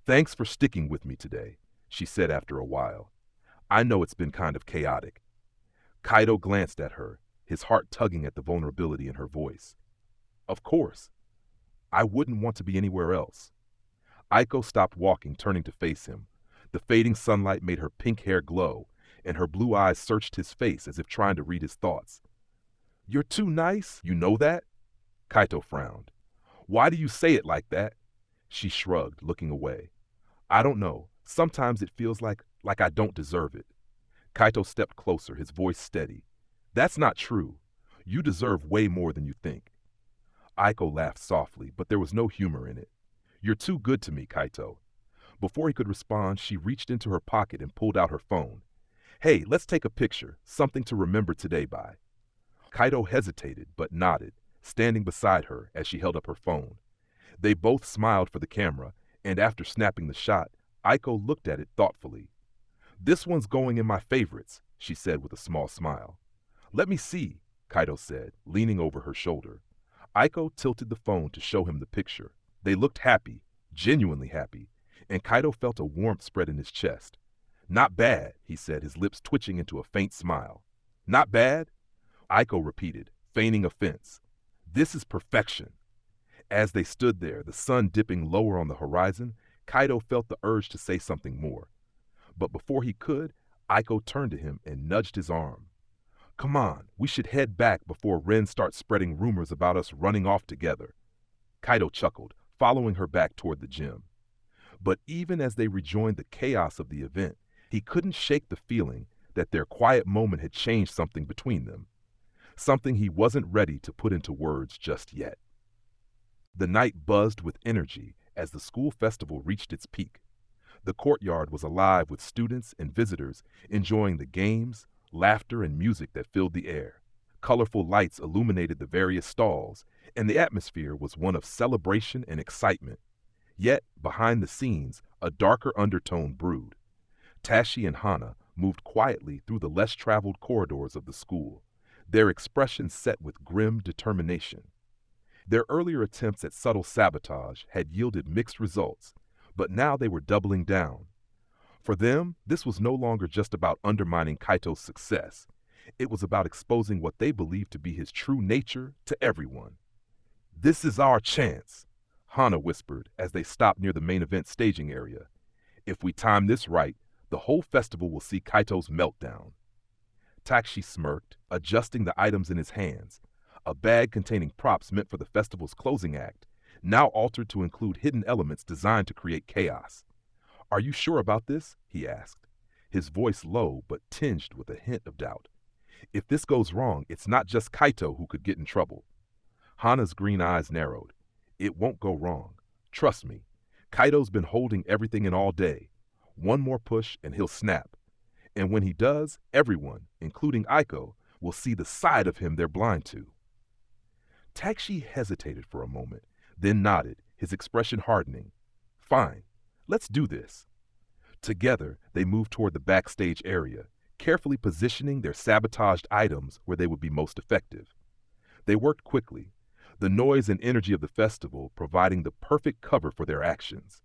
"Thanks for sticking with me today," she said after a while. I know it's been kind of chaotic. Kaito glanced at her, his heart tugging at the vulnerability in her voice. Of course. I wouldn't want to be anywhere else. Aiko stopped walking, turning to face him. The fading sunlight made her pink hair glow, and her blue eyes searched his face as if trying to read his thoughts. You're too nice, you know that? Kaito frowned. Why do you say it like that? She shrugged, looking away. I don't know. Sometimes it feels like I don't deserve it. Kaito stepped closer, his voice steady. That's not true. You deserve way more than you think. Aiko laughed softly, but there was no humor in it. You're too good to me, Kaito. Before he could respond, she reached into her pocket and pulled out her phone. Hey, let's take a picture, something to remember today by. Kaito hesitated, but nodded, standing beside her as she held up her phone. They both smiled for the camera, and after snapping the shot, Aiko looked at it thoughtfully. This one's going in my favorites, she said with a small smile. Let me see, Kaito said, leaning over her shoulder. Aiko tilted the phone to show him the picture. They looked happy, genuinely happy, and Kaito felt a warmth spread in his chest. Not bad, he said, his lips twitching into a faint smile. Not bad? Aiko repeated, feigning offense. This is perfection. As they stood there, the sun dipping lower on the horizon, Kaito felt the urge to say something more. But before he could, Aiko turned to him and nudged his arm. Come on, we should head back before Ren starts spreading rumors about us running off together. Kaito chuckled, following her back toward the gym. But even as they rejoined the chaos of the event, he couldn't shake the feeling that their quiet moment had changed something between them. Something he wasn't ready to put into words just yet. The night buzzed with energy as the school festival reached its peak. The courtyard was alive with students and visitors enjoying the games, laughter, and music that filled the air. Colorful lights illuminated the various stalls, and the atmosphere was one of celebration and excitement. Yet, behind the scenes, a darker undertone brewed. Takeshi and Hana moved quietly through the less traveled corridors of the school, their expressions set with grim determination. Their earlier attempts at subtle sabotage had yielded mixed results, but now they were doubling down. For them, this was no longer just about undermining Kaito's success. It was about exposing what they believed to be his true nature to everyone. This is our chance, Hana whispered as they stopped near the main event staging area. If we time this right, the whole festival will see Kaito's meltdown. Takeshi smirked, adjusting the items in his hands. A bag containing props meant for the festival's closing act, now altered to include hidden elements designed to create chaos. Are you sure about this? He asked, his voice low but tinged with a hint of doubt. If this goes wrong, it's not just Kaito who could get in trouble. Hana's green eyes narrowed. It won't go wrong. Trust me. Kaito's been holding everything in all day. One more push and he'll snap. And when he does, everyone, including Aiko, will see the side of him they're blind to. Takeshi hesitated for a moment, then nodded, his expression hardening. Fine, let's do this. Together, they moved toward the backstage area, carefully positioning their sabotaged items where they would be most effective. They worked quickly, the noise and energy of the festival providing the perfect cover for their actions.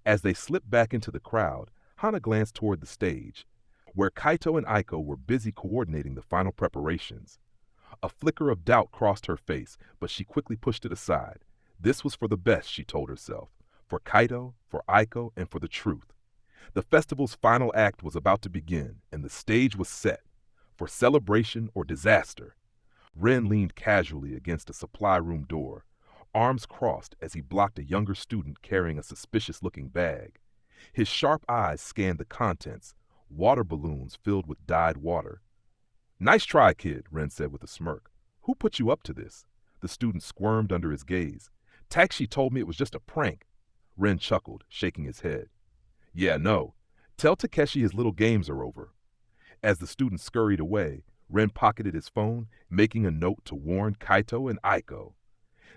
As they slipped back into the crowd, Hana glanced toward the stage, where Kaito and Aiko were busy coordinating the final preparations. A flicker of doubt crossed her face, but she quickly pushed it aside. This was for the best, she told herself, for Kaito, for Aiko, and for the truth. The festival's final act was about to begin, and the stage was set, for celebration or disaster. Ren leaned casually against a supply room door, arms crossed as he blocked a younger student carrying a suspicious-looking bag. His sharp eyes scanned the contents, water balloons filled with dyed water. Nice try, kid, Ren said with a smirk. Who put you up to this? The student squirmed under his gaze. Takeshi told me it was just a prank. Ren chuckled, shaking his head. Yeah, no. Tell Takeshi his little games are over. As the student scurried away, Ren pocketed his phone, making a note to warn Kaito and Aiko.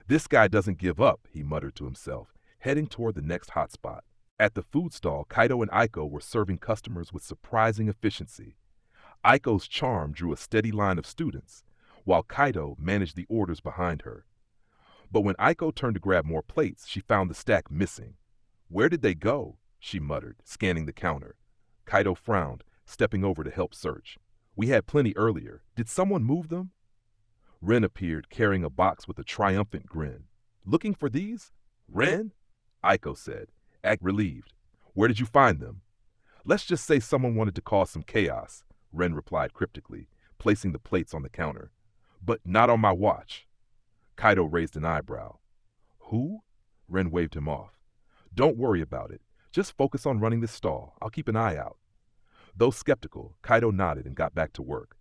This guy doesn't give up, he muttered to himself, heading toward the next hotspot. At the food stall, Kaito and Aiko were serving customers with surprising efficiency. Aiko's charm drew a steady line of students, while Kaito managed the orders behind her. But when Aiko turned to grab more plates, she found the stack missing. Where did they go? She muttered, scanning the counter. Kaito frowned, stepping over to help search. We had plenty earlier. Did someone move them? Ren appeared carrying a box with a triumphant grin. Looking for these? Ren? Aiko said, act relieved. Where did you find them? Let's just say someone wanted to cause some chaos, Ren replied cryptically, placing the plates on the counter. But not on my watch. Kaito raised an eyebrow. Who? Ren waved him off. Don't worry about it. Just focus on running this stall. I'll keep an eye out. Though skeptical, Kaito nodded and got back to work.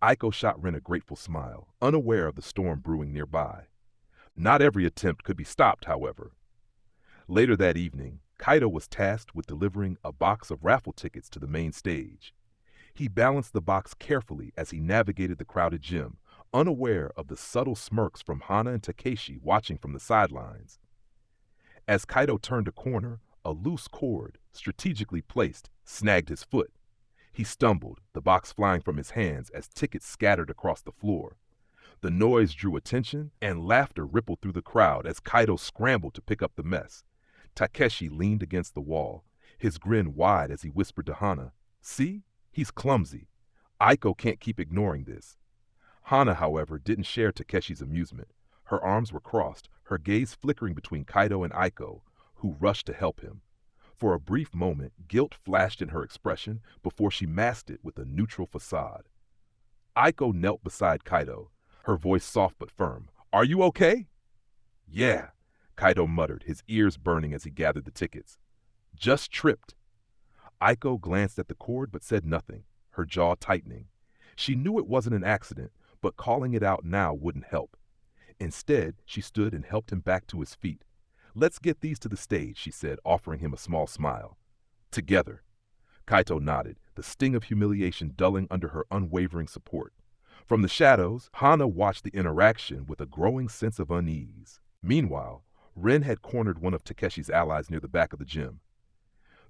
Aiko shot Ren a grateful smile, unaware of the storm brewing nearby. Not every attempt could be stopped, however. Later that evening, Kaito was tasked with delivering a box of raffle tickets to the main stage. He balanced the box carefully as he navigated the crowded gym, unaware of the subtle smirks from Hana and Takeshi watching from the sidelines. As Kaito turned a corner, a loose cord, strategically placed, snagged his foot. He stumbled, the box flying from his hands as tickets scattered across the floor. The noise drew attention, and laughter rippled through the crowd as Kaito scrambled to pick up the mess. Takeshi leaned against the wall, his grin wide as he whispered to Hana, "See? He's clumsy. Aiko can't keep ignoring this." Hana, however, didn't share Takeshi's amusement. Her arms were crossed, her gaze flickering between Kaito and Aiko, who rushed to help him. For a brief moment, guilt flashed in her expression before she masked it with a neutral facade. Aiko knelt beside Kaito, her voice soft but firm. "Are you okay?" "Yeah," Kaito muttered, his ears burning as he gathered the tickets. "Just tripped." Aiko glanced at the cord but said nothing, her jaw tightening. She knew it wasn't an accident, but calling it out now wouldn't help. Instead, she stood and helped him back to his feet. "Let's get these to the stage," she said, offering him a small smile. "Together." Kaito nodded, the sting of humiliation dulling under her unwavering support. From the shadows, Hana watched the interaction with a growing sense of unease. Meanwhile, Ren had cornered one of Takeshi's allies near the back of the gym.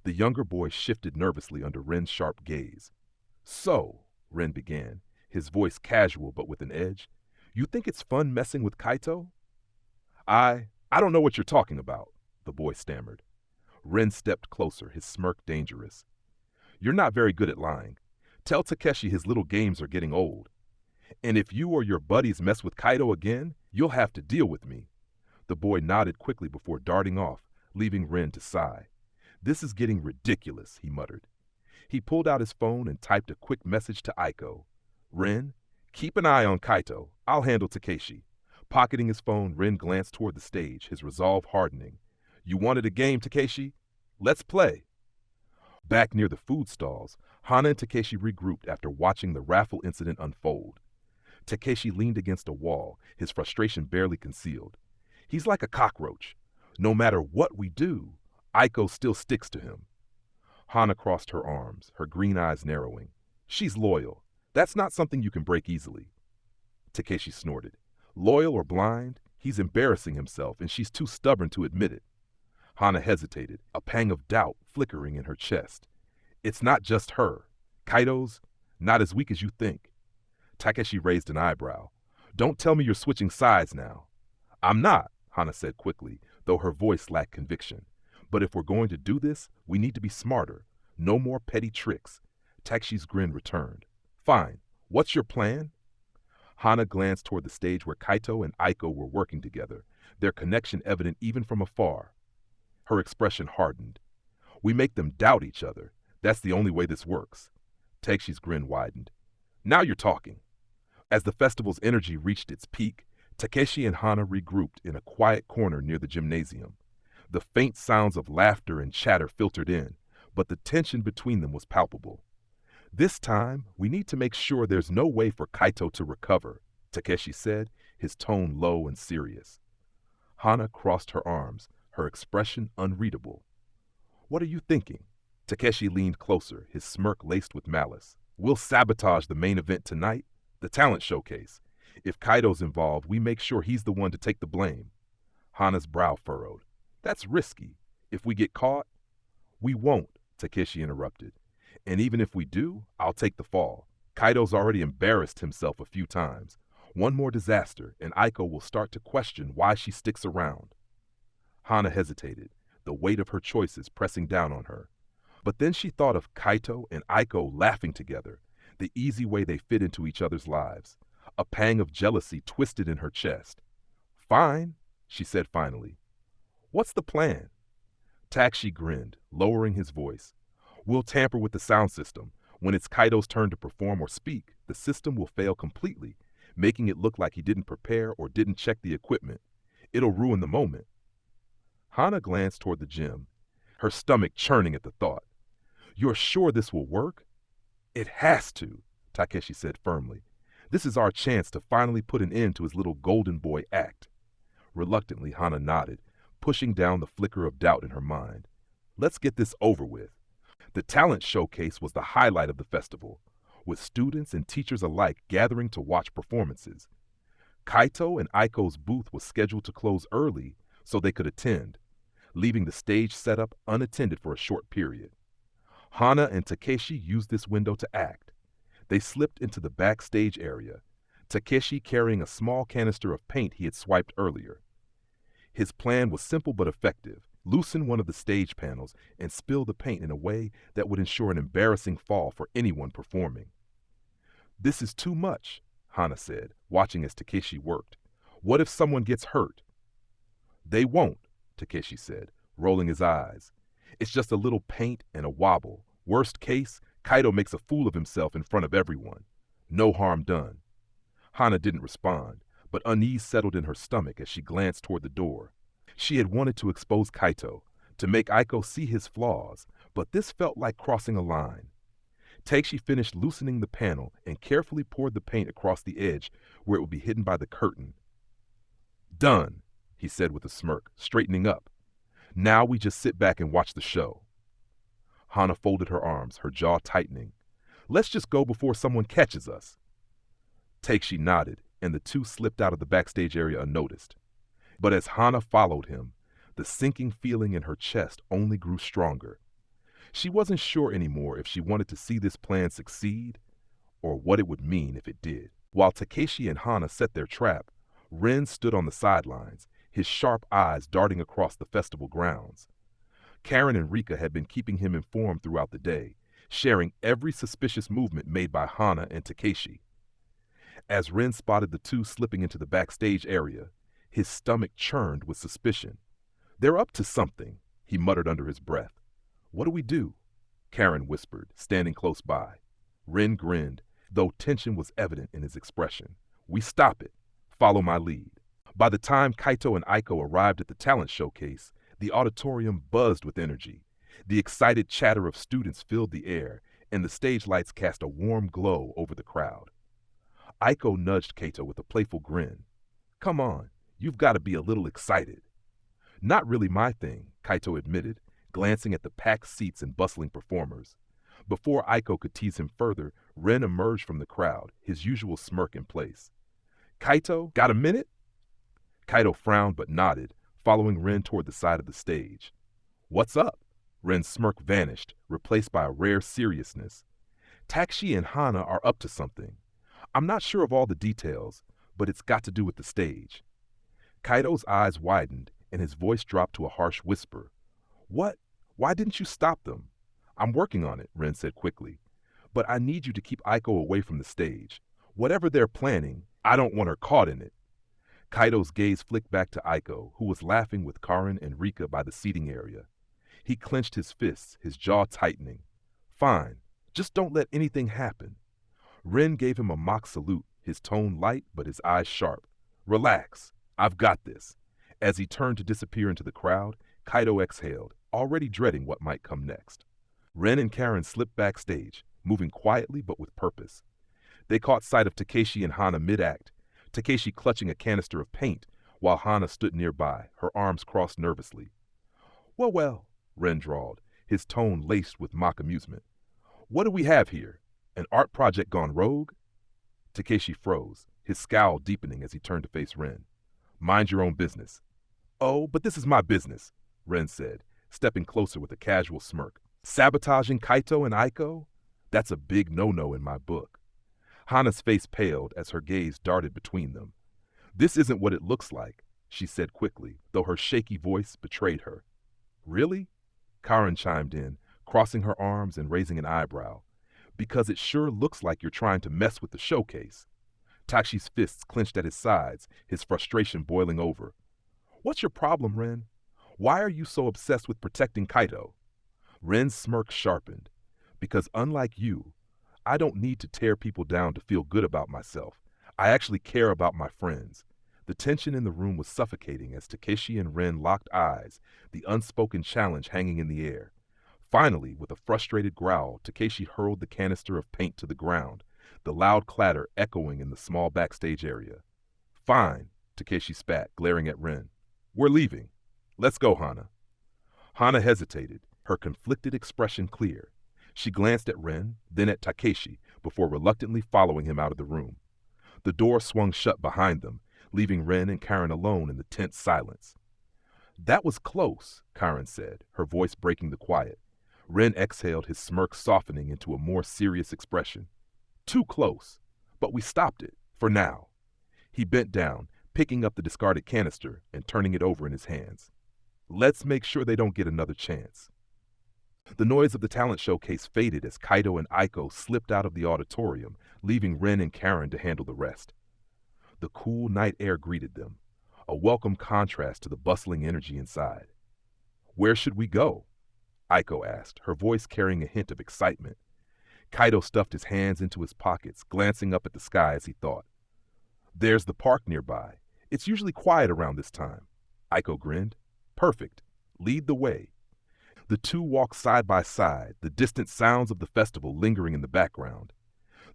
The younger boy shifted nervously under Ren's sharp gaze. "So," Ren began, his voice casual but with an edge, "you think it's fun messing with Kaito?" I don't know what you're talking about," the boy stammered. Ren stepped closer, his smirk dangerous. "You're not very good at lying. Tell Takeshi his little games are getting old. And if you or your buddies mess with Kaito again, you'll have to deal with me." The boy nodded quickly before darting off, leaving Ren to sigh. "This is getting ridiculous," he muttered. He pulled out his phone and typed a quick message to Aiko. "Ren, keep an eye on Kaito. I'll handle Takeshi." Pocketing his phone, Ren glanced toward the stage, his resolve hardening. "You wanted a game, Takeshi? Let's play." Back near the food stalls, Hana and Takeshi regrouped after watching the raffle incident unfold. Takeshi leaned against a wall, his frustration barely concealed. He's like a cockroach. No matter what we do, Aiko still sticks to him. Hana crossed her arms, her green eyes narrowing. "She's loyal. That's not something you can break easily." Takeshi snorted. "Loyal or blind, he's embarrassing himself, and she's too stubborn to admit it." Hana hesitated, a pang of doubt flickering in her chest. "It's not just her. Kaito's not as weak as you think." Takeshi raised an eyebrow. "Don't tell me you're switching sides now." "I'm not," Hana said quickly, though her voice lacked conviction. "But if we're going to do this, we need to be smarter. No more petty tricks." Takeshi's grin returned. "Fine. What's your plan?" Hana glanced toward the stage where Kaito and Aiko were working together, their connection evident even from afar. Her expression hardened. "We make them doubt each other. That's the only way this works." Takeshi's grin widened. "Now you're talking." As the festival's energy reached its peak, Takeshi and Hana regrouped in a quiet corner near the gymnasium. The faint sounds of laughter and chatter filtered in, but the tension between them was palpable. "This time, we need to make sure there's no way for Kaito to recover," Takeshi said, his tone low and serious. Hana crossed her arms, her expression unreadable. "What are you thinking?" Takeshi leaned closer, his smirk laced with malice. "We'll sabotage the main event tonight, the talent showcase. If Kaito's involved, we make sure he's the one to take the blame." Hana's brow furrowed. "That's risky. If we get caught—" "We won't," Takeshi interrupted. "And even if we do, I'll take the fall. Kaito's already embarrassed himself a few times. One more disaster, and Aiko will start to question why she sticks around." Hana hesitated, the weight of her choices pressing down on her. But then she thought of Kaito and Aiko laughing together, the easy way they fit into each other's lives. A pang of jealousy twisted in her chest. "Fine," she said finally. "What's the plan?" Takeshi grinned, lowering his voice. "We'll tamper with the sound system. When it's Kaito's turn to perform or speak, the system will fail completely, making it look like he didn't prepare or didn't check the equipment. It'll ruin the moment." Hana glanced toward the gym, her stomach churning at the thought. "You're sure this will work?" "It has to," Takeshi said firmly. "This is our chance to finally put an end to his little golden boy act." Reluctantly, Hana nodded, pushing down the flicker of doubt in her mind. "Let's get this over with." The talent showcase was the highlight of the festival, with students and teachers alike gathering to watch performances. Kaito and Aiko's booth was scheduled to close early so they could attend, leaving the stage setup unattended for a short period. Hana and Takeshi used this window to act. They slipped into the backstage area, Takeshi carrying a small canister of paint he had swiped earlier. His plan was simple but effective. Loosen one of the stage panels and spill the paint in a way that would ensure an embarrassing fall for anyone performing. "This is too much," Hana said, watching as Takeshi worked. "What if someone gets hurt?" "They won't," Takeshi said, rolling his eyes. "It's just a little paint and a wobble. Worst case, Kaito makes a fool of himself in front of everyone. No harm done." Hana didn't respond, but unease settled in her stomach as she glanced toward the door. She had wanted to expose Kaito, to make Aiko see his flaws, but this felt like crossing a line. Takeshi finished loosening the panel and carefully poured the paint across the edge where it would be hidden by the curtain. "Done," he said with a smirk, straightening up. "Now we just sit back and watch the show." Hana folded her arms, her jaw tightening. "Let's just go before someone catches us." Takeshi nodded, and the two slipped out of the backstage area unnoticed. But as Hana followed him, the sinking feeling in her chest only grew stronger. She wasn't sure anymore if she wanted to see this plan succeed or what it would mean if it did. While Takeshi and Hana set their trap, Ren stood on the sidelines, his sharp eyes darting across the festival grounds. Karen and Rika had been keeping him informed throughout the day, sharing every suspicious movement made by Hana and Takeshi. As Ren spotted the two slipping into the backstage area, his stomach churned with suspicion. "They're up to something," he muttered under his breath. "What do we do?" Karen whispered, standing close by. Ren grinned, though tension was evident in his expression. "We stop it. Follow my lead." By the time Kaito and Aiko arrived at the talent showcase, the auditorium buzzed with energy. The excited chatter of students filled the air, and the stage lights cast a warm glow over the crowd. Aiko nudged Kaito with a playful grin. "Come on, you've got to be a little excited." "Not really my thing," Kaito admitted, glancing at the packed seats and bustling performers. Before Aiko could tease him further, Ren emerged from the crowd, his usual smirk in place. "Kaito, got a minute?" Kaito frowned but nodded, following Ren toward the side of the stage. "What's up?" Ren's smirk vanished, replaced by a rare seriousness. "Takeshi and Hana are up to something. I'm not sure of all the details, but it's got to do with the stage." Kaito's eyes widened, and his voice dropped to a harsh whisper. "What? Why didn't you stop them?" "I'm working on it," Ren said quickly. "But I need you to keep Aiko away from the stage. Whatever they're planning, I don't want her caught in it." Kaito's gaze flicked back to Aiko, who was laughing with Karen and Rika by the seating area. He clenched his fists, his jaw tightening. "Fine. Just don't let anything happen." Ren gave him a mock salute, his tone light but his eyes sharp. "Relax. I've got this." As he turned to disappear into the crowd, Kaito exhaled, already dreading what might come next. Ren and Karen slipped backstage, moving quietly but with purpose. They caught sight of Takeshi and Hana mid-act, Takeshi clutching a canister of paint, while Hana stood nearby, her arms crossed nervously. Well, Ren drawled, his tone laced with mock amusement. "What do we have here? An art project gone rogue?" Takeshi froze, his scowl deepening as he turned to face Ren. "Mind your own business." "Oh, but this is my business," Ren said, stepping closer with a casual smirk. "Sabotaging Kaito and Aiko? That's a big no-no in my book." Hana's face paled as her gaze darted between them. "This isn't what it looks like," she said quickly, though her shaky voice betrayed her. "Really?" Karen chimed in, crossing her arms and raising an eyebrow. Because it sure looks like you're trying to mess with the showcase. Takeshi's fists clenched at his sides, his frustration boiling over. What's your problem, Ren? Why are you so obsessed with protecting Kaito? Ren's smirk sharpened. Because unlike you, I don't need to tear people down to feel good about myself. I actually care about my friends. The tension in the room was suffocating as Takeshi and Ren locked eyes, the unspoken challenge hanging in the air. Finally, with a frustrated growl, Takeshi hurled the canister of paint to the ground, the loud clatter echoing in the small backstage area. Fine, Takeshi spat, glaring at Ren. We're leaving. Let's go, Hana. Hana hesitated, her conflicted expression clear. She glanced at Ren, then at Takeshi, before reluctantly following him out of the room. The door swung shut behind them, leaving Ren and Karen alone in the tense silence. That was close, Karen said, her voice breaking the quiet. Ren exhaled, his smirk softening into a more serious expression. Too close, but we stopped it, for now. He bent down, picking up the discarded canister and turning it over in his hands. Let's make sure they don't get another chance. The noise of the talent showcase faded as Kaito and Aiko slipped out of the auditorium, leaving Ren and Karen to handle the rest. The cool night air greeted them, a welcome contrast to the bustling energy inside. Where should we go? Aiko asked, her voice carrying a hint of excitement. Kaito stuffed his hands into his pockets, glancing up at the sky as he thought. There's the park nearby. It's usually quiet around this time. Aiko grinned. Perfect. Lead the way. The two walked side by side, the distant sounds of the festival lingering in the background.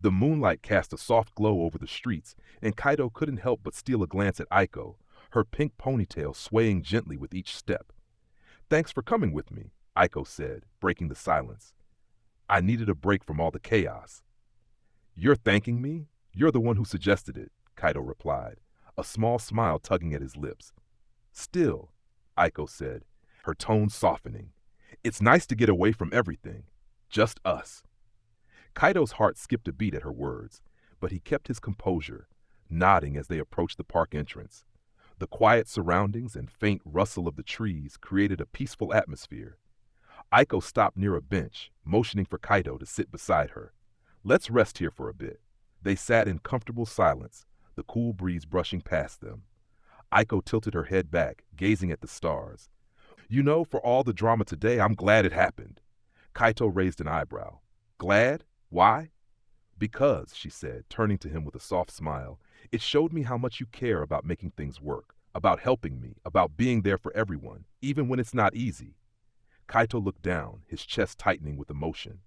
The moonlight cast a soft glow over the streets, and Kaito couldn't help but steal a glance at Aiko, her pink ponytail swaying gently with each step. Thanks for coming with me, Aiko said, breaking the silence. I needed a break from all the chaos. You're thanking me? You're the one who suggested it, Kaito replied, a small smile tugging at his lips. Still, Aiko said, her tone softening. It's nice to get away from everything. Just us. Kaito's heart skipped a beat at her words, but he kept his composure, nodding as they approached the park entrance. The quiet surroundings and faint rustle of the trees created a peaceful atmosphere. Aiko stopped near a bench, motioning for Kaito to sit beside her. Let's rest here for a bit. They sat in comfortable silence, the cool breeze brushing past them. Aiko tilted her head back, gazing at the stars. You know, for all the drama today, I'm glad it happened. Kaito raised an eyebrow. Glad? Why? Because, she said, turning to him with a soft smile, it showed me how much you care about making things work, about helping me, about being there for everyone, even when it's not easy. Kaito looked down, his chest tightening with emotion.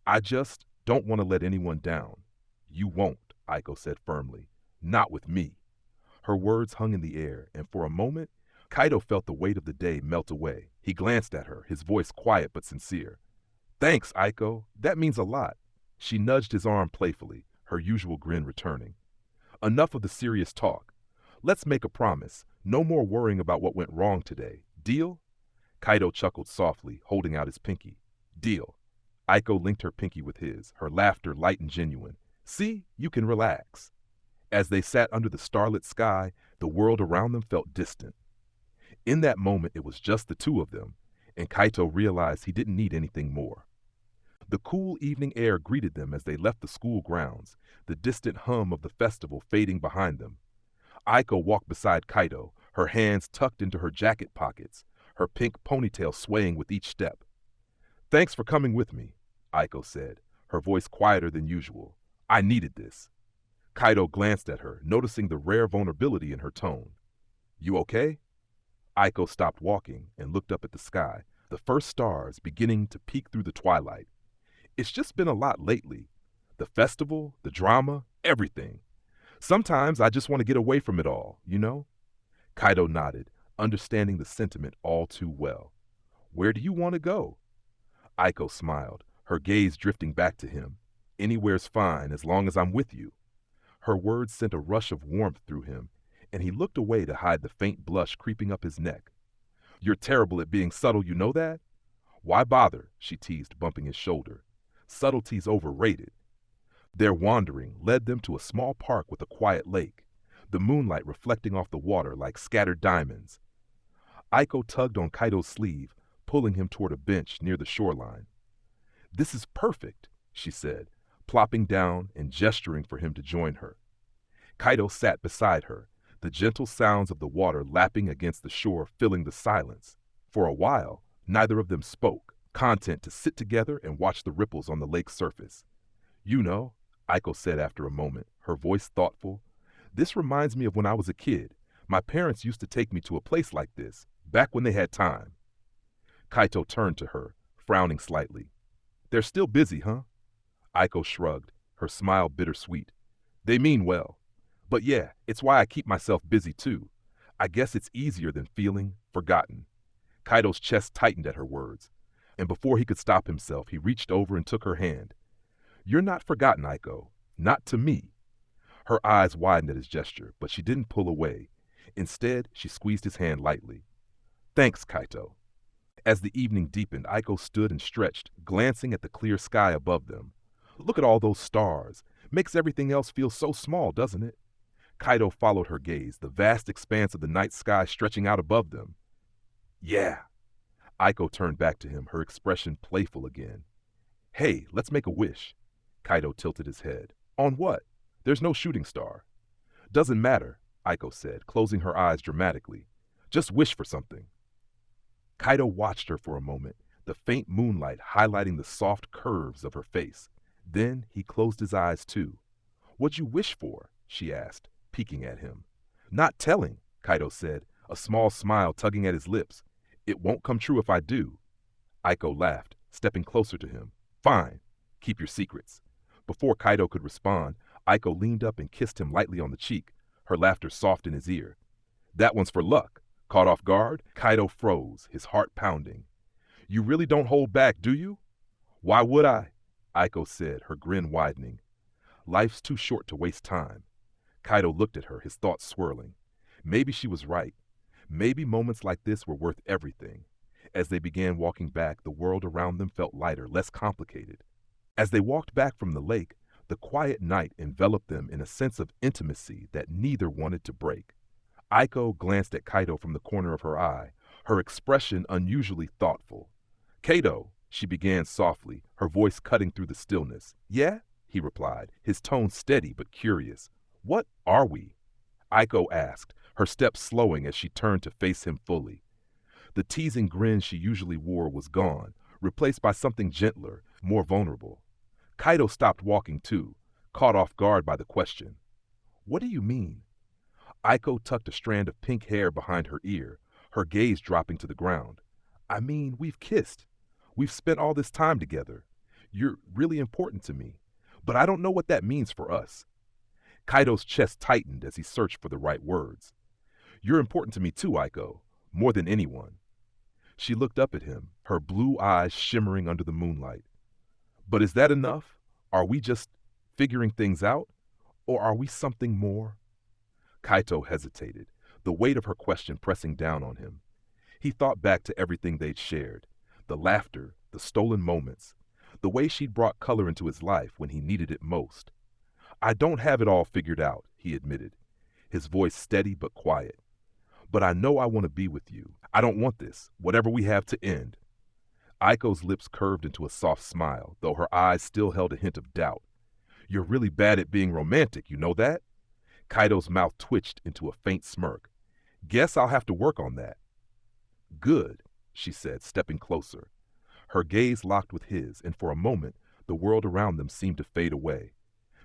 I just don't want to let anyone down. You won't, Aiko said firmly. Not with me. Her words hung in the air, and for a moment, Kaito felt the weight of the day melt away. He glanced at her, his voice quiet but sincere. Thanks, Aiko. That means a lot. She nudged his arm playfully, her usual grin returning. Enough of the serious talk. Let's make a promise. No more worrying about what went wrong today. Deal? Kaito chuckled softly, holding out his pinky. Deal. Aiko linked her pinky with his, her laughter light and genuine. See, you can relax. As they sat under the starlit sky, the world around them felt distant. In that moment, it was just the two of them, and Kaito realized he didn't need anything more. The cool evening air greeted them as they left the school grounds, the distant hum of the festival fading behind them. Aiko walked beside Kaito, her hands tucked into her jacket pockets, her pink ponytail swaying with each step. Thanks for coming with me, Aiko said, her voice quieter than usual. I needed this. Kaito glanced at her, noticing the rare vulnerability in her tone. You okay? Aiko stopped walking and looked up at the sky, the first stars beginning to peek through the twilight. It's just been a lot lately. The festival, the drama, everything. Sometimes I just want to get away from it all, you know? Kaito nodded, understanding the sentiment all too well. Where do you want to go? Aiko smiled, her gaze drifting back to him. Anywhere's fine as long as I'm with you. Her words sent a rush of warmth through him, and he looked away to hide the faint blush creeping up his neck. You're terrible at being subtle, you know that? Why bother? She teased, bumping his shoulder. Subtlety's overrated. Their wandering led them to a small park with a quiet lake, the moonlight reflecting off the water like scattered diamonds. Aiko tugged on Kaito's sleeve, pulling him toward a bench near the shoreline. This is perfect, she said, plopping down and gesturing for him to join her. Kaito sat beside her, the gentle sounds of the water lapping against the shore filling the silence. For a while, neither of them spoke, content to sit together and watch the ripples on the lake's surface. You know, Aiko said after a moment, her voice thoughtful, this reminds me of when I was a kid. My parents used to take me to a place like this, back when they had time. Kaito turned to her, frowning slightly. They're still busy, huh? Aiko shrugged, her smile bittersweet. They mean well. But yeah, it's why I keep myself busy too. I guess it's easier than feeling forgotten. Kaito's chest tightened at her words, and before he could stop himself, he reached over and took her hand. You're not forgotten, Aiko. Not to me. Her eyes widened at his gesture, but she didn't pull away. Instead, she squeezed his hand lightly. Thanks, Kaito. As the evening deepened, Aiko stood and stretched, glancing at the clear sky above them. Look at all those stars. Makes everything else feel so small, doesn't it? Kaito followed her gaze, the vast expanse of the night sky stretching out above them. Yeah. Aiko turned back to him, her expression playful again. Hey, let's make a wish. Kaito tilted his head. On what? There's no shooting star. Doesn't matter, Aiko said, closing her eyes dramatically. Just wish for something. Kaito watched her for a moment, the faint moonlight highlighting the soft curves of her face. Then he closed his eyes too. What'd you wish for? She asked, peeking at him. Not telling, Kaito said, a small smile tugging at his lips. It won't come true if I do. Aiko laughed, stepping closer to him. Fine, keep your secrets. Before Kaito could respond, Aiko leaned up and kissed him lightly on the cheek, her laughter soft in his ear. That one's for luck. Caught off guard, Kaito froze, his heart pounding. You really don't hold back, do you? Why would I? Aiko said, her grin widening. Life's too short to waste time. Kaito looked at her, his thoughts swirling. Maybe she was right. Maybe moments like this were worth everything. As they began walking back, the world around them felt lighter, less complicated. As they walked back from the lake, the quiet night enveloped them in a sense of intimacy that neither wanted to break. Aiko glanced at Kaito from the corner of her eye, her expression unusually thoughtful. Kaito, she began softly, her voice cutting through the stillness. Yeah? He replied, his tone steady but curious. What are we? Aiko asked, her steps slowing as she turned to face him fully. The teasing grin she usually wore was gone, replaced by something gentler, more vulnerable. Kaito stopped walking too, caught off guard by the question. What do you mean? Aiko tucked a strand of pink hair behind her ear, her gaze dropping to the ground. I mean, we've kissed. We've spent all this time together. You're really important to me, but I don't know what that means for us. Kaito's chest tightened as he searched for the right words. You're important to me too, Aiko, more than anyone. She looked up at him, her blue eyes shimmering under the moonlight. But is that enough? Are we just figuring things out? Or are we something more? Kaito hesitated, the weight of her question pressing down on him. He thought back to everything they'd shared, the laughter, the stolen moments, the way she'd brought color into his life when he needed it most. I don't have it all figured out, he admitted, his voice steady but quiet. But I know I want to be with you. I don't want this, whatever we have, to end. Aiko's lips curved into a soft smile, though her eyes still held a hint of doubt. You're really bad at being romantic, you know that? Kaito's mouth twitched into a faint smirk. Guess I'll have to work on that. Good, she said, stepping closer. Her gaze locked with his, and for a moment, the world around them seemed to fade away.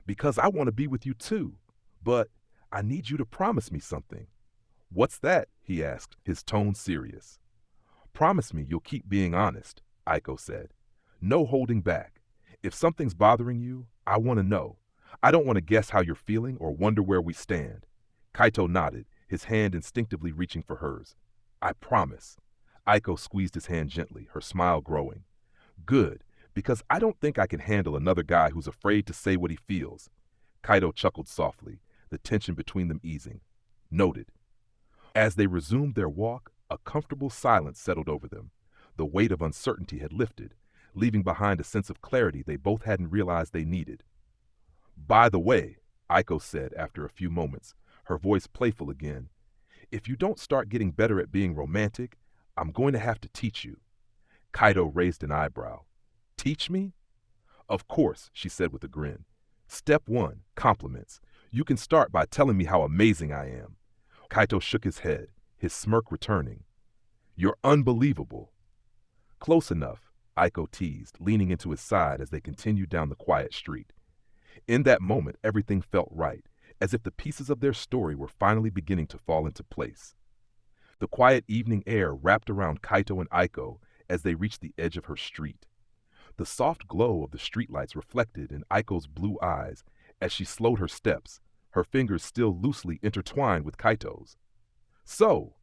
Because I want to be with you too, but I need you to promise me something. What's that? He asked, his tone serious. Promise me you'll keep being honest, Aiko said. No holding back. If something's bothering you, I want to know. I don't want to guess how you're feeling or wonder where we stand. Kaito nodded, his hand instinctively reaching for hers. I promise. Aiko squeezed his hand gently, her smile growing. Good, because I don't think I can handle another guy who's afraid to say what he feels. Kaito chuckled softly, the tension between them easing. Noted. As they resumed their walk, a comfortable silence settled over them. The weight of uncertainty had lifted, leaving behind a sense of clarity they both hadn't realized they needed. By the way, Aiko said after a few moments, her voice playful again, if you don't start getting better at being romantic, I'm going to have to teach you. Kaito raised an eyebrow. Teach me? Of course, she said with a grin. Step 1, compliments. You can start by telling me how amazing I am. Kaito shook his head, his smirk returning. You're unbelievable. Close enough, Aiko teased, leaning into his side as they continued down the quiet street. In that moment, everything felt right, as if the pieces of their story were finally beginning to fall into place. The quiet evening air wrapped around Kaito and Aiko as they reached the edge of her street. The soft glow of the streetlights reflected in Aiko's blue eyes as she slowed her steps, her fingers still loosely intertwined with Kaito's. So,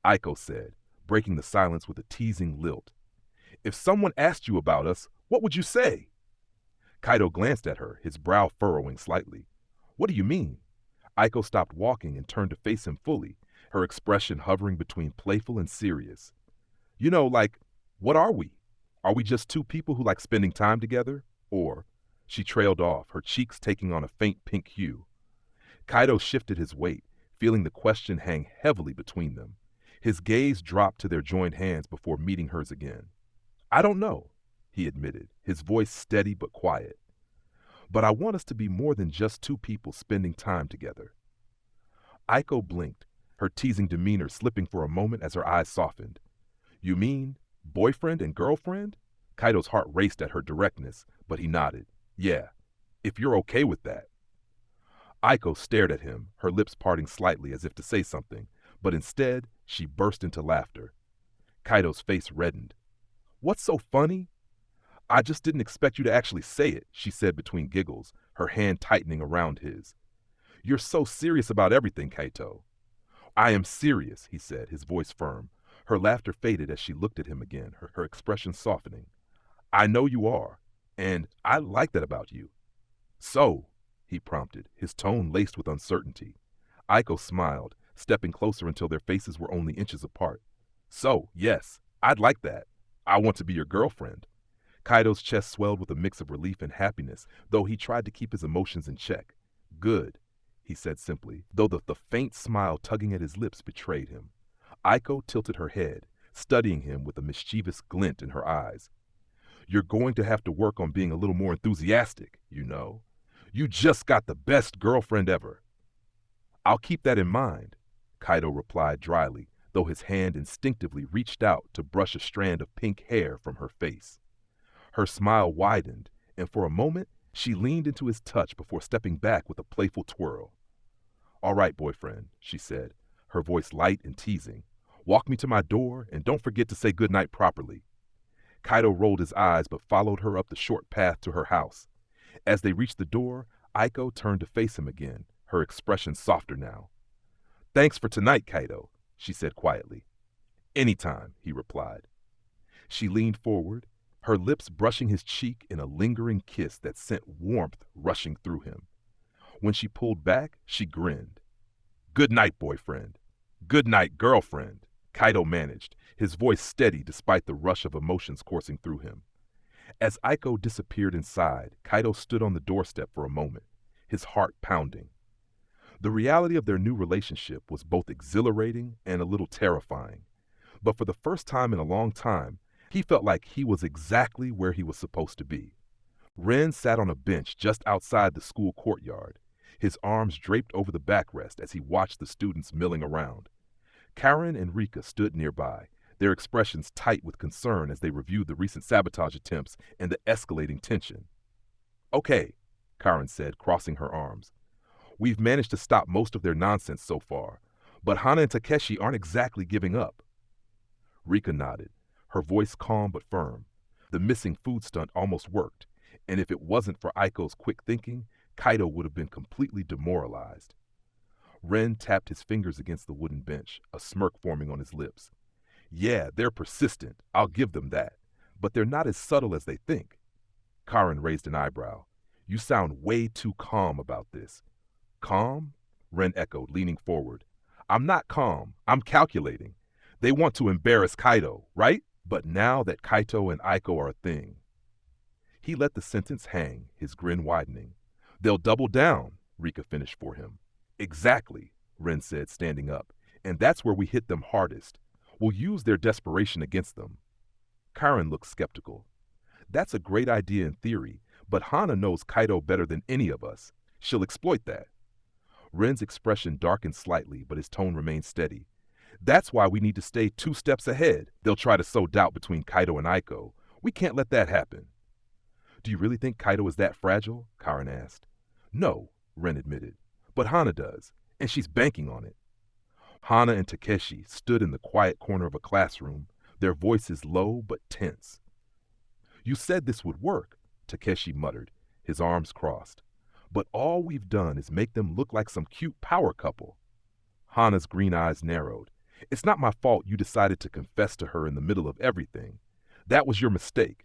Aiko said, breaking the silence with a teasing lilt, if someone asked you about us, what would you say? Kaito glanced at her, his brow furrowing slightly. What do you mean? Aiko stopped walking and turned to face him fully, her expression hovering between playful and serious. You know, like, what are we? Are we just two people who like spending time together? Or, she trailed off, her cheeks taking on a faint pink hue. Kaito shifted his weight, feeling the question hang heavily between them. His gaze dropped to their joined hands before meeting hers again. I don't know, he admitted, his voice steady but quiet. But I want us to be more than just two people spending time together. Aiko blinked, her teasing demeanor slipping for a moment as her eyes softened. You mean boyfriend and girlfriend? Kaito's heart raced at her directness, but he nodded. Yeah, if you're okay with that. Aiko stared at him, her lips parting slightly as if to say something, but instead she burst into laughter. Kaito's face reddened. What's so funny? I just didn't expect you to actually say it, she said between giggles, her hand tightening around his. You're so serious about everything, Kaito. I am serious, he said, his voice firm. Her laughter faded as she looked at him again, her expression softening. I know you are, and I like that about you. So, he prompted, his tone laced with uncertainty. Aiko smiled, stepping closer until their faces were only inches apart. So, yes, I'd like that. I want to be your girlfriend. Kaito's chest swelled with a mix of relief and happiness, though he tried to keep his emotions in check. Good, he said simply, though the faint smile tugging at his lips betrayed him. Aiko tilted her head, studying him with a mischievous glint in her eyes. You're going to have to work on being a little more enthusiastic, you know. You just got the best girlfriend ever. I'll keep that in mind, Kaito replied dryly, though his hand instinctively reached out to brush a strand of pink hair from her face. Her smile widened, and for a moment, she leaned into his touch before stepping back with a playful twirl. All right, boyfriend, she said, her voice light and teasing. Walk me to my door, and don't forget to say goodnight properly. Kaito rolled his eyes but followed her up the short path to her house. As they reached the door, Aiko turned to face him again, her expression softer now. Thanks for tonight, Kaito, she said quietly. Anytime, he replied. She leaned forward, her lips brushing his cheek in a lingering kiss that sent warmth rushing through him. When she pulled back, she grinned. Good night, boyfriend. Good night, girlfriend, Kaito managed, his voice steady despite the rush of emotions coursing through him. As Aiko disappeared inside, Kaito stood on the doorstep for a moment, his heart pounding. The reality of their new relationship was both exhilarating and a little terrifying. But for the first time in a long time, he felt like he was exactly where he was supposed to be. Ren sat on a bench just outside the school courtyard, his arms draped over the backrest as he watched the students milling around. Karen and Rika stood nearby, their expressions tight with concern as they reviewed the recent sabotage attempts and the escalating tension. Okay, Karen said, crossing her arms. We've managed to stop most of their nonsense so far, but Hana and Takeshi aren't exactly giving up. Rika nodded, her voice calm but firm. The missing food stunt almost worked, and if it wasn't for Aiko's quick thinking, Kaito would have been completely demoralized. Ren tapped his fingers against the wooden bench, a smirk forming on his lips. Yeah, they're persistent, I'll give them that, but they're not as subtle as they think. Karen raised an eyebrow. You sound way too calm about this. Calm? Ren echoed, leaning forward. I'm not calm, I'm calculating. They want to embarrass Kaito, right? But now that Kaito and Aiko are a thing. He let the sentence hang, his grin widening. They'll double down, Rika finished for him. Exactly, Ren said, standing up. And that's where we hit them hardest. We'll use their desperation against them. Karen looked skeptical. That's a great idea in theory, But Hana knows Kaito better than any of us. She'll exploit that. Ren's expression darkened slightly, but his tone remained steady. That's why we need to stay 2 steps ahead. They'll try to sow doubt between Kaito and Aiko. We can't let that happen. Do you really think Kaito is that fragile? Karin asked. No, Ren admitted. But Hana does, and she's banking on it. Hana and Takeshi stood in the quiet corner of a classroom, their voices low but tense. You said this would work, Takeshi muttered, his arms crossed. But all we've done is make them look like some cute power couple. Hana's green eyes narrowed. It's not my fault you decided to confess to her in the middle of everything. That was your mistake.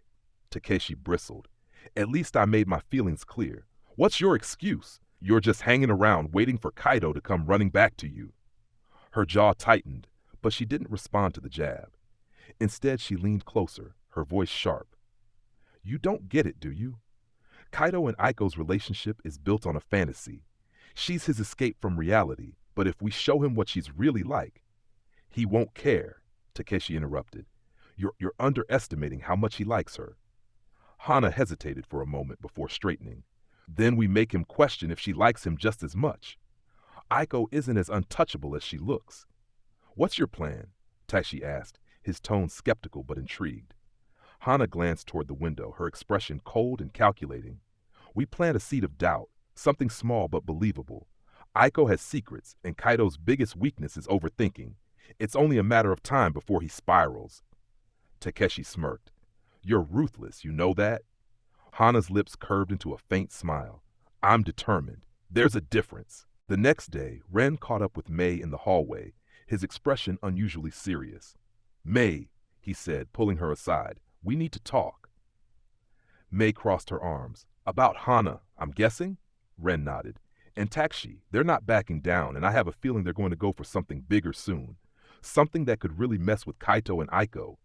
Takeshi bristled. At least I made my feelings clear. What's your excuse? You're just hanging around waiting for Kaito to come running back to you. Her jaw tightened, but she didn't respond to the jab. Instead, she leaned closer, her voice sharp. You don't get it, do you? Kaito and Aiko's relationship is built on a fantasy. She's his escape from reality, but if we show him what she's really like, he won't care, Takeshi interrupted. You're underestimating how much he likes her. Hana hesitated for a moment before straightening. Then we make him question if she likes him just as much. Aiko isn't as untouchable as she looks. What's your plan? Takeshi asked, his tone skeptical but intrigued. Hana glanced toward the window, her expression cold and calculating. We plant a seed of doubt, something small but believable. Aiko has secrets, and Kaito's biggest weakness is overthinking. It's only a matter of time before he spirals. Takeshi smirked. You're ruthless, you know that? Hana's lips curved into a faint smile. I'm determined. There's a difference. The next day, Ren caught up with Mei in the hallway, his expression unusually serious. Mei, he said, pulling her aside, we need to talk. Mei crossed her arms. About Hana, I'm guessing? Ren nodded. And Takeshi, they're not backing down, and I have a feeling they're going to go for something bigger soon. Something that could really mess with Kaito and Aiko.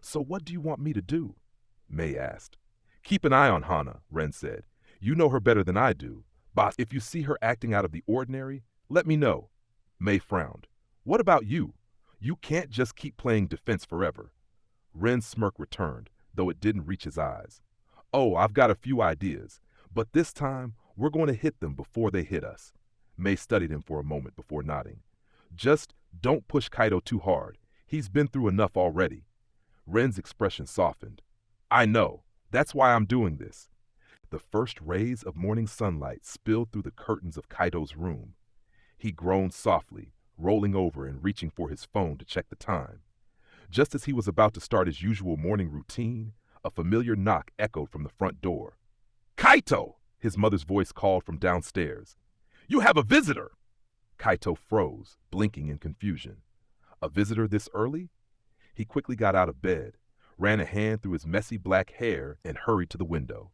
So what do you want me to do? Mei asked. Keep an eye on Hana, Ren said. You know her better than I do. Boss, if you see her acting out of the ordinary, let me know. Mei frowned. What about you? You can't just keep playing defense forever. Ren's smirk returned, though it didn't reach his eyes. Oh, I've got a few ideas, but this time we're going to hit them before they hit us. Mei studied him for a moment before nodding. Just don't push Kaito too hard. He's been through enough already. Ren's expression softened. I know. That's why I'm doing this. The first rays of morning sunlight spilled through the curtains of Kaito's room. He groaned softly, rolling over and reaching for his phone to check the time. Just as he was about to start his usual morning routine, a familiar knock echoed from the front door. Kaito! His mother's voice called from downstairs. You have a visitor! Kaito froze, blinking in confusion. A visitor this early? He quickly got out of bed, ran a hand through his messy black hair, and hurried to the window.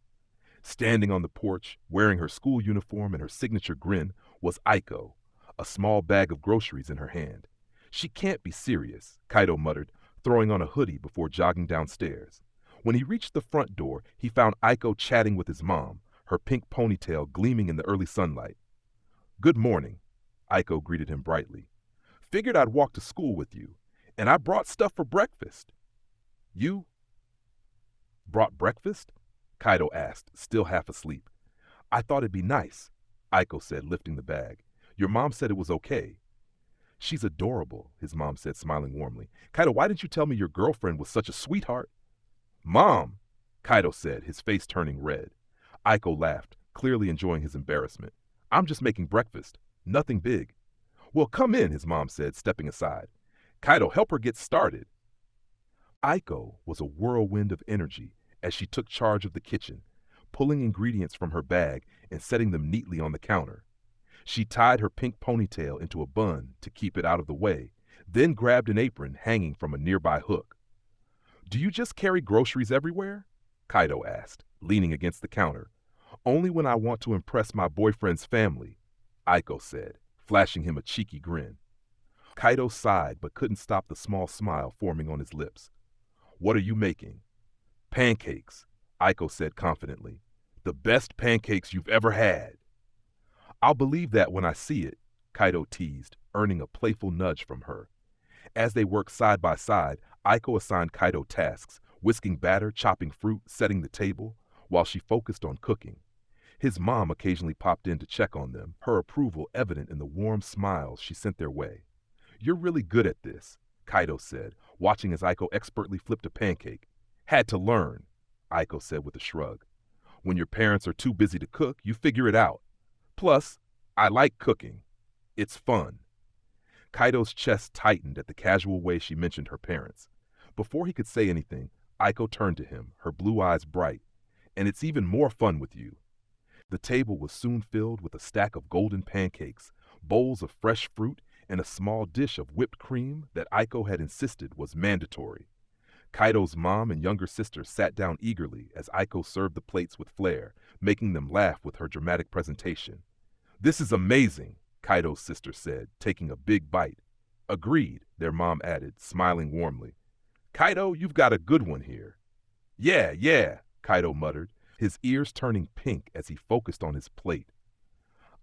Standing on the porch, wearing her school uniform and her signature grin, was Aiko, a small bag of groceries in her hand. She can't be serious, Kaito muttered, throwing on a hoodie before jogging downstairs. When he reached the front door, he found Aiko chatting with his mom, her pink ponytail gleaming in the early sunlight. Good morning, Aiko greeted him brightly. Figured I'd walk to school with you, and I brought stuff for breakfast. You brought breakfast? Kaito asked, still half asleep. I thought it'd be nice, Aiko said, lifting the bag. Your mom said it was okay. She's adorable, his mom said, smiling warmly. Kaito, why didn't you tell me your girlfriend was such a sweetheart? Mom, Kaito said, his face turning red. Aiko laughed, clearly enjoying his embarrassment. I'm just making breakfast. Nothing big. Well, come in, his mom said, stepping aside. Kaito, help her get started. Aiko was a whirlwind of energy as she took charge of the kitchen, pulling ingredients from her bag and setting them neatly on the counter. She tied her pink ponytail into a bun to keep it out of the way, then grabbed an apron hanging from a nearby hook. Do you just carry groceries everywhere? Kaito asked, leaning against the counter. Only when I want to impress my boyfriend's family, Aiko said, flashing him a cheeky grin. Kaito sighed but couldn't stop the small smile forming on his lips. What are you making? Pancakes, Aiko said confidently. The best pancakes you've ever had. I'll believe that when I see it, Kaito teased, earning a playful nudge from her. As they worked side by side, Aiko assigned Kaito tasks, whisking batter, chopping fruit, setting the table, while she focused on cooking. His mom occasionally popped in to check on them, her approval evident in the warm smiles she sent their way. "You're really good at this," Kaito said, watching as Aiko expertly flipped a pancake. "Had to learn," Aiko said with a shrug. "When your parents are too busy to cook, you figure it out. Plus, I like cooking. It's fun." Kaito's chest tightened at the casual way she mentioned her parents. Before he could say anything, Aiko turned to him, her blue eyes bright. "And it's even more fun with you." The table was soon filled with a stack of golden pancakes, bowls of fresh fruit, and a small dish of whipped cream that Aiko had insisted was mandatory. Kaito's mom and younger sister sat down eagerly as Aiko served the plates with flair, making them laugh with her dramatic presentation. "This is amazing," Kaito's sister said, taking a big bite. "Agreed," their mom added, smiling warmly. "Kaito, you've got a good one here." Yeah, Kaito muttered, his ears turning pink as he focused on his plate.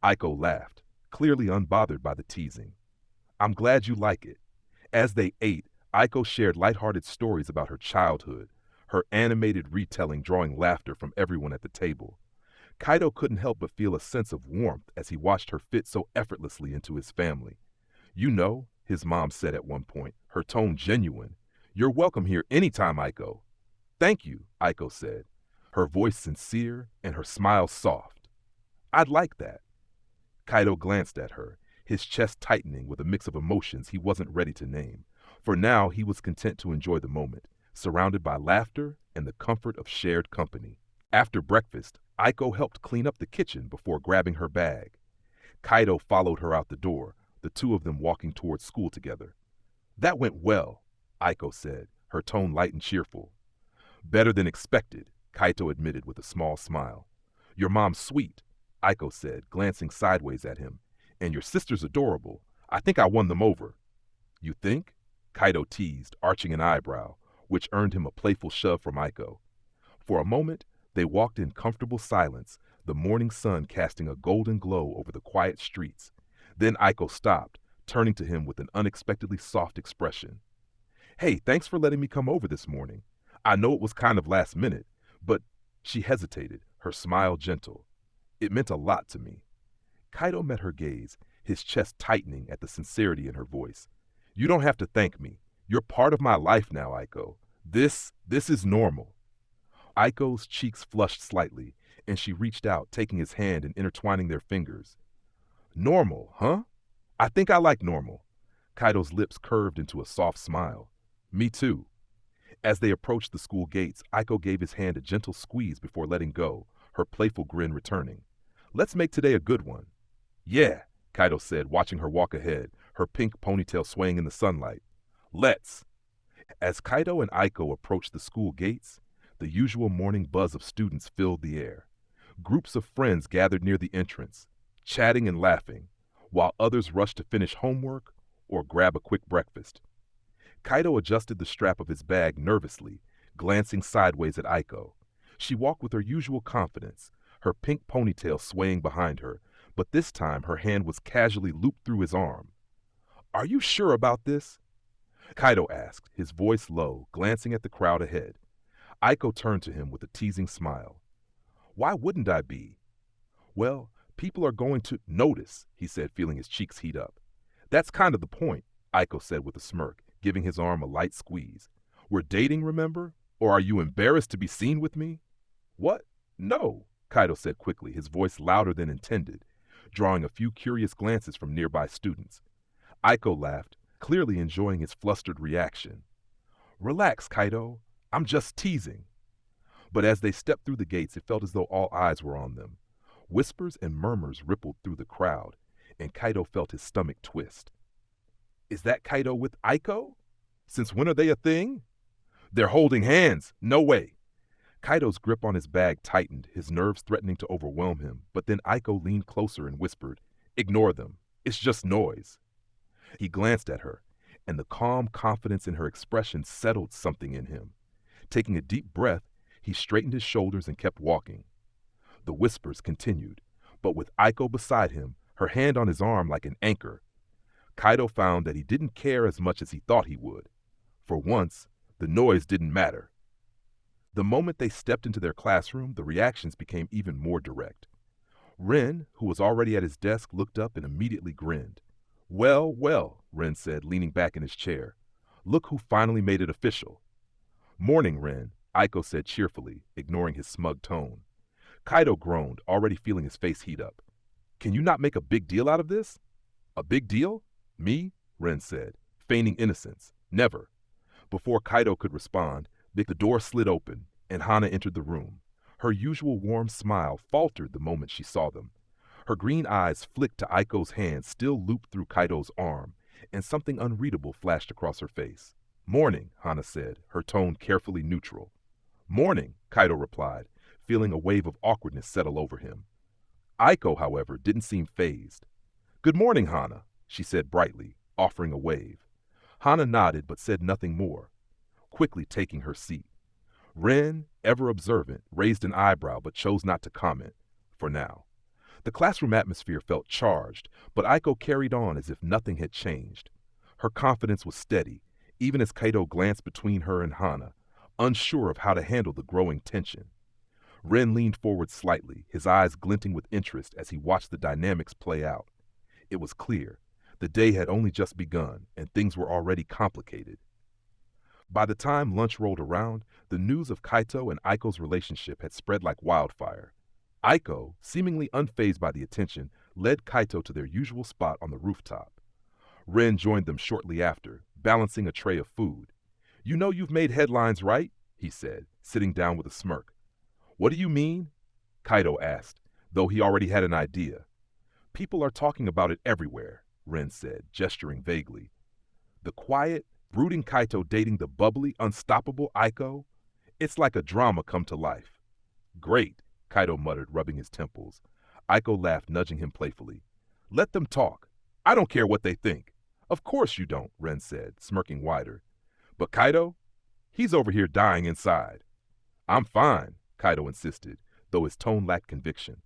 Aiko laughed, clearly unbothered by the teasing. "I'm glad you like it." As they ate, Aiko shared lighthearted stories about her childhood, her animated retelling drawing laughter from everyone at the table. Kaito couldn't help but feel a sense of warmth as he watched her fit so effortlessly into his family. "You know," his mom said at one point, her tone genuine, "you're welcome here anytime, Aiko." "Thank you," Aiko said, her voice sincere and her smile soft. "I'd like that." Kaito glanced at her, his chest tightening with a mix of emotions he wasn't ready to name. For now, he was content to enjoy the moment, surrounded by laughter and the comfort of shared company. After breakfast, Aiko helped clean up the kitchen before grabbing her bag. Kaito followed her out the door, the two of them walking towards school together. "That went well," Aiko said, her tone light and cheerful. "Better than expected," Kaito admitted with a small smile. "Your mom's sweet," Aiko said, glancing sideways at him. "And your sister's adorable. I think I won them over." "You think?" Kaito teased, arching an eyebrow, which earned him a playful shove from Aiko. For a moment, they walked in comfortable silence, the morning sun casting a golden glow over the quiet streets. Then Aiko stopped, turning to him with an unexpectedly soft expression. "Hey, thanks for letting me come over this morning. I know it was kind of last minute, but—" She hesitated, her smile gentle. "It meant a lot to me." Kaito met her gaze, his chest tightening at the sincerity in her voice. "You don't have to thank me. You're part of my life now, Aiko. This is normal." Aiko's cheeks flushed slightly, and she reached out, taking his hand and intertwining their fingers. "Normal, huh? I think I like normal." Kaito's lips curved into a soft smile. "Me too." As they approached the school gates, Aiko gave his hand a gentle squeeze before letting go, her playful grin returning. "Let's make today a good one." "Yeah," Kaito said, watching her walk ahead, her pink ponytail swaying in the sunlight. "Let's." As Kaito and Aiko approached the school gates, the usual morning buzz of students filled the air. Groups of friends gathered near the entrance, chatting and laughing, while others rushed to finish homework or grab a quick breakfast. Kaito adjusted the strap of his bag nervously, glancing sideways at Aiko. She walked with her usual confidence, her pink ponytail swaying behind her, but this time her hand was casually looped through his arm. "Are you sure about this?" Kaito asked, his voice low, glancing at the crowd ahead. Aiko turned to him with a teasing smile. "Why wouldn't I be?" "Well, people are going to notice," he said, feeling his cheeks heat up. "That's kind of the point," Aiko said with a smirk, giving his arm a light squeeze. "We're dating, remember? Or are you embarrassed to be seen with me?" "What? No," Kaito said quickly, his voice louder than intended, drawing a few curious glances from nearby students. Aiko laughed, clearly enjoying his flustered reaction. "Relax, Kaito. I'm just teasing." But as they stepped through the gates, it felt as though all eyes were on them. Whispers and murmurs rippled through the crowd, and Kaito felt his stomach twist. "Is that Kaito with Aiko? Since when are they a thing?" "They're holding hands. No way." Kaito's grip on his bag tightened, his nerves threatening to overwhelm him, but then Aiko leaned closer and whispered, "Ignore them. It's just noise." He glanced at her, and the calm confidence in her expression settled something in him. Taking a deep breath, he straightened his shoulders and kept walking. The whispers continued, but with Aiko beside him, her hand on his arm like an anchor. Kaito found that he didn't care as much as he thought he would. For once, the noise didn't matter. The moment they stepped into their classroom, the reactions became even more direct. Ren, who was already at his desk, looked up and immediately grinned. Well, well, Ren said, leaning back in his chair. Look who finally made it official. Morning, Ren, Aiko said cheerfully, ignoring his smug tone. Kaito groaned, already feeling his face heat up. Can you not make a big deal out of this? A big deal? Me? Ren said, feigning innocence. Never. Before Kaito could respond, the door slid open, and Hana entered the room. Her usual warm smile faltered the moment she saw them. Her green eyes flicked to Aiko's hand still looped through Kaito's arm, and something unreadable flashed across her face. Morning, Hana said, her tone carefully neutral. Morning, Kaito replied, feeling a wave of awkwardness settle over him. Aiko, however, didn't seem fazed. Good morning, Hana, she said brightly, offering a wave. Hana nodded but said nothing more, quickly taking her seat. Ren, ever observant, raised an eyebrow but chose not to comment, for now. The classroom atmosphere felt charged, but Aiko carried on as if nothing had changed. Her confidence was steady, even as Kaito glanced between her and Hana, unsure of how to handle the growing tension. Ren leaned forward slightly, his eyes glinting with interest as he watched the dynamics play out. It was clear. The day had only just begun, and things were already complicated. By the time lunch rolled around, the news of Kaito and Aiko's relationship had spread like wildfire. Aiko, seemingly unfazed by the attention, led Kaito to their usual spot on the rooftop. Ren joined them shortly after, balancing a tray of food. You know you've made headlines, right? He said, sitting down with a smirk. What do you mean? Kaito asked, though he already had an idea. People are talking about it everywhere, Ren said, gesturing vaguely. The quiet, brooding Kaito dating the bubbly, unstoppable Aiko? It's like a drama come to life. Great, Kaito muttered, rubbing his temples. Aiko laughed, nudging him playfully. Let them talk. I don't care what they think. Of course you don't, Ren said, smirking wider. But Kaito? He's over here dying inside. I'm fine, Kaito insisted, though his tone lacked conviction.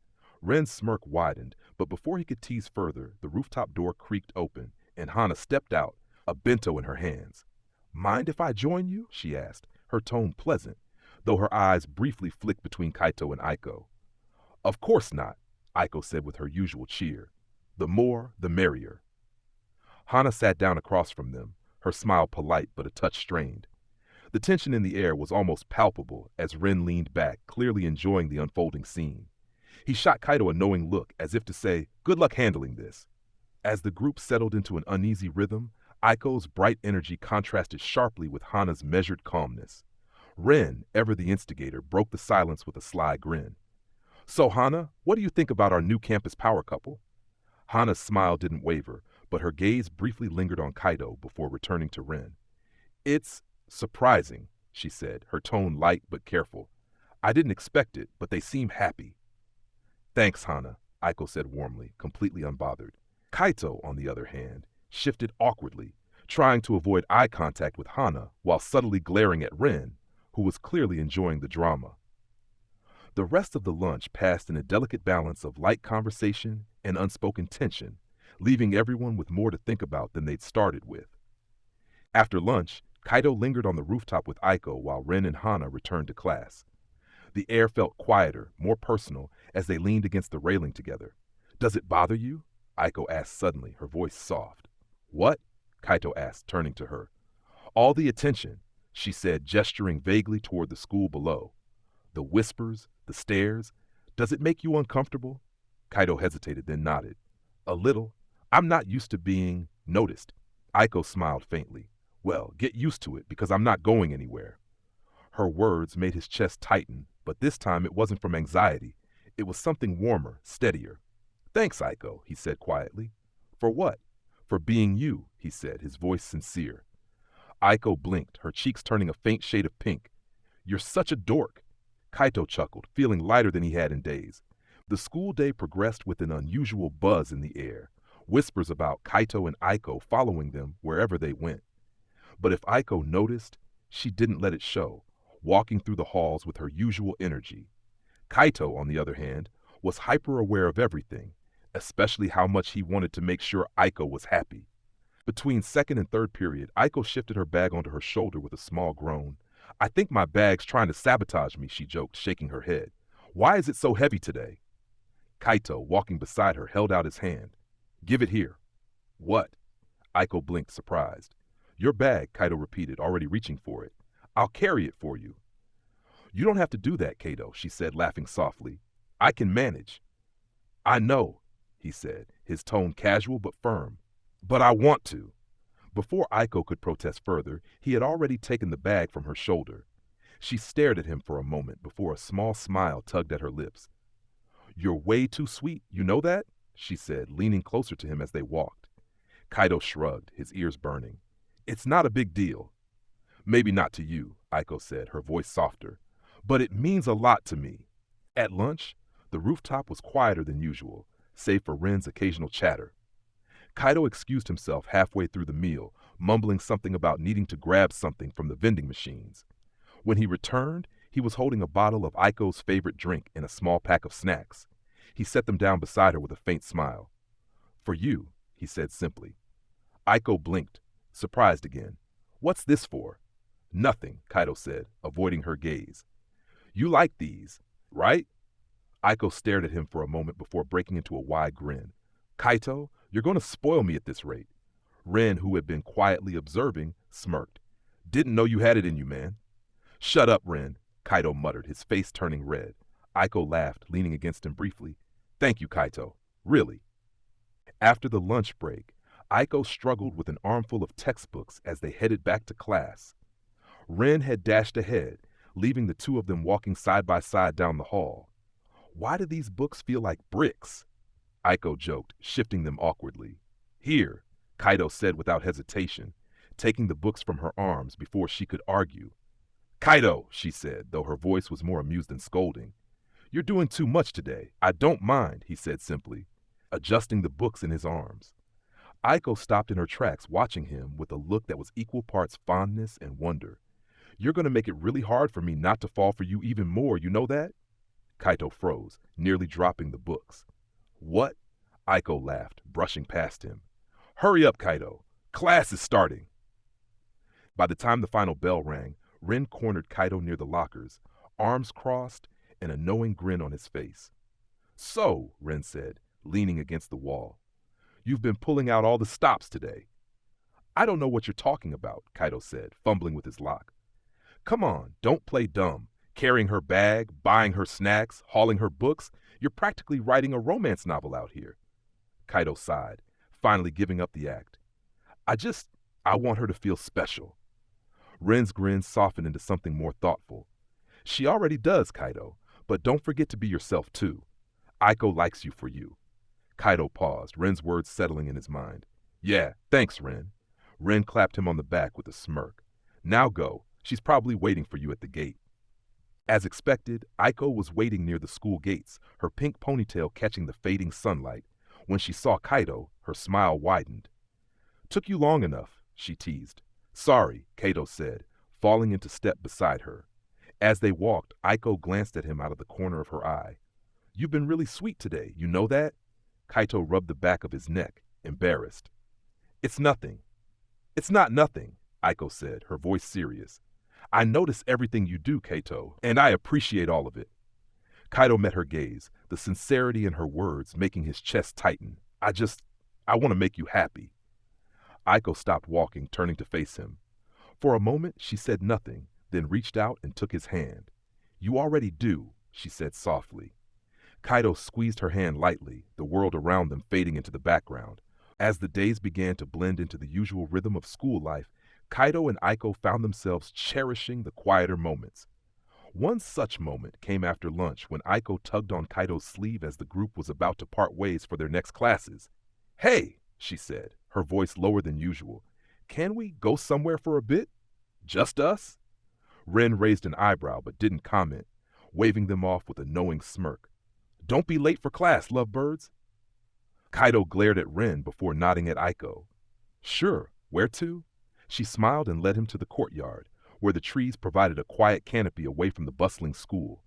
Ren's smirk widened, but before he could tease further, the rooftop door creaked open, and Hana stepped out, a bento in her hands. Mind if I join you? She asked, her tone pleasant, though her eyes briefly flicked between Kaito and Aiko. Of course not, Aiko said with her usual cheer. The more, the merrier. Hana sat down across from them, her smile polite but a touch strained. The tension in the air was almost palpable as Ren leaned back, clearly enjoying the unfolding scene. He shot Kaito a knowing look, as if to say, good luck handling this. As the group settled into an uneasy rhythm, Aiko's bright energy contrasted sharply with Hana's measured calmness. Ren, ever the instigator, broke the silence with a sly grin. So, Hana, what do you think about our new campus power couple? Hana's smile didn't waver, but her gaze briefly lingered on Kaito before returning to Ren. It's surprising, she said, her tone light but careful. I didn't expect it, but they seem happy. Thanks, Hana, Aiko said warmly, completely unbothered. Kaito, on the other hand, shifted awkwardly, trying to avoid eye contact with Hana while subtly glaring at Ren, who was clearly enjoying the drama. The rest of the lunch passed in a delicate balance of light conversation and unspoken tension, leaving everyone with more to think about than they'd started with. After lunch, Kaito lingered on the rooftop with Aiko while Ren and Hana returned to class. The air felt quieter, more personal, as they leaned against the railing together. Does it bother you? Aiko asked suddenly, her voice soft. What? Kaito asked, turning to her. All the attention, she said, gesturing vaguely toward the school below. The whispers, the stares. Does it make you uncomfortable? Kaito hesitated, then nodded. A little. I'm not used to being noticed. Aiko smiled faintly. Well, get used to it, because I'm not going anywhere. Her words made his chest tighten, but this time it wasn't from anxiety. It was something warmer, steadier. Thanks, Aiko, he said quietly. For what? For being you, he said, his voice sincere. Aiko blinked, her cheeks turning a faint shade of pink. You're such a dork. Kaito chuckled, feeling lighter than he had in days. The school day progressed with an unusual buzz in the air, whispers about Kaito and Aiko following them wherever they went. But if Aiko noticed, she didn't let it show, walking through the halls with her usual energy. Kaito, on the other hand, was hyper-aware of everything, especially how much he wanted to make sure Aiko was happy. Between second and third period, Aiko shifted her bag onto her shoulder with a small groan. I think my bag's trying to sabotage me, she joked, shaking her head. Why is it so heavy today? Kaito, walking beside her, held out his hand. Give it here. What? Aiko blinked, surprised. Your bag, Kaito repeated, already reaching for it. I'll carry it for you. You don't have to do that, Kaito, she said, laughing softly. I can manage. I know, he said, his tone casual but firm. But I want to. Before Aiko could protest further, he had already taken the bag from her shoulder. She stared at him for a moment before a small smile tugged at her lips. You're way too sweet, you know that? She said, leaning closer to him as they walked. Kaito shrugged, his ears burning. It's not a big deal. Maybe not to you, Aiko said, her voice softer. But it means a lot to me. At lunch, the rooftop was quieter than usual, save for Ren's occasional chatter. Kaito excused himself halfway through the meal, mumbling something about needing to grab something from the vending machines. When he returned, he was holding a bottle of Aiko's favorite drink and a small pack of snacks. He set them down beside her with a faint smile. For you, he said simply. Aiko blinked, surprised again. What's this for? Nothing, Kaito said, avoiding her gaze. You like these, right? Aiko stared at him for a moment before breaking into a wide grin. Kaito, you're going to spoil me at this rate. Ren, who had been quietly observing, smirked. Didn't know you had it in you, man. Shut up, Ren, Kaito muttered, his face turning red. Aiko laughed, leaning against him briefly. Thank you, Kaito. Really. After the lunch break, Aiko struggled with an armful of textbooks as they headed back to class. Ren had dashed ahead, leaving the two of them walking side by side down the hall. Why do these books feel like bricks? Aiko joked, shifting them awkwardly. Here, Kaito said without hesitation, taking the books from her arms before she could argue. Kaito, she said, though her voice was more amused than scolding. You're doing too much today. I don't mind, he said simply, adjusting the books in his arms. Aiko stopped in her tracks, watching him with a look that was equal parts fondness and wonder. You're going to make it really hard for me not to fall for you even more, you know that? Kaito froze, nearly dropping the books. What? Aiko laughed, brushing past him. Hurry up, Kaito. Class is starting. By the time the final bell rang, Ren cornered Kaito near the lockers, arms crossed, and a knowing grin on his face. So, Ren said, leaning against the wall, you've been pulling out all the stops today. I don't know what you're talking about, Kaito said, fumbling with his lock. Come on, don't play dumb. Carrying her bag, buying her snacks, hauling her books, you're practically writing a romance novel out here. Kaito sighed, finally giving up the act. I want her to feel special. Ren's grin softened into something more thoughtful. She already does, Kaito, but don't forget to be yourself too. Aiko likes you for you. Kaito paused, Ren's words settling in his mind. Yeah, thanks, Ren. Ren clapped him on the back with a smirk. Now go. She's probably waiting for you at the gate. As expected, Aiko was waiting near the school gates, her pink ponytail catching the fading sunlight. When she saw Kaito, her smile widened. Took you long enough, she teased. Sorry, Kaito said, falling into step beside her. As they walked, Aiko glanced at him out of the corner of her eye. You've been really sweet today, you know that? Kaito rubbed the back of his neck, embarrassed. It's nothing. It's not nothing, Aiko said, her voice serious. I notice everything you do, Kaito, and I appreciate all of it. Kaito met her gaze, the sincerity in her words making his chest tighten. I want to make you happy. Aiko stopped walking, turning to face him. For a moment, she said nothing, then reached out and took his hand. You already do, she said softly. Kaito squeezed her hand lightly, the world around them fading into the background. As the days began to blend into the usual rhythm of school life, Kaito and Aiko found themselves cherishing the quieter moments. One such moment came after lunch when Aiko tugged on Kaito's sleeve as the group was about to part ways for their next classes. Hey, she said, her voice lower than usual. Can we go somewhere for a bit? Just us? Ren raised an eyebrow but didn't comment, waving them off with a knowing smirk. Don't be late for class, lovebirds. Kaito glared at Ren before nodding at Aiko. Sure, where to? She smiled and led him to the courtyard, where the trees provided a quiet canopy away from the bustling school.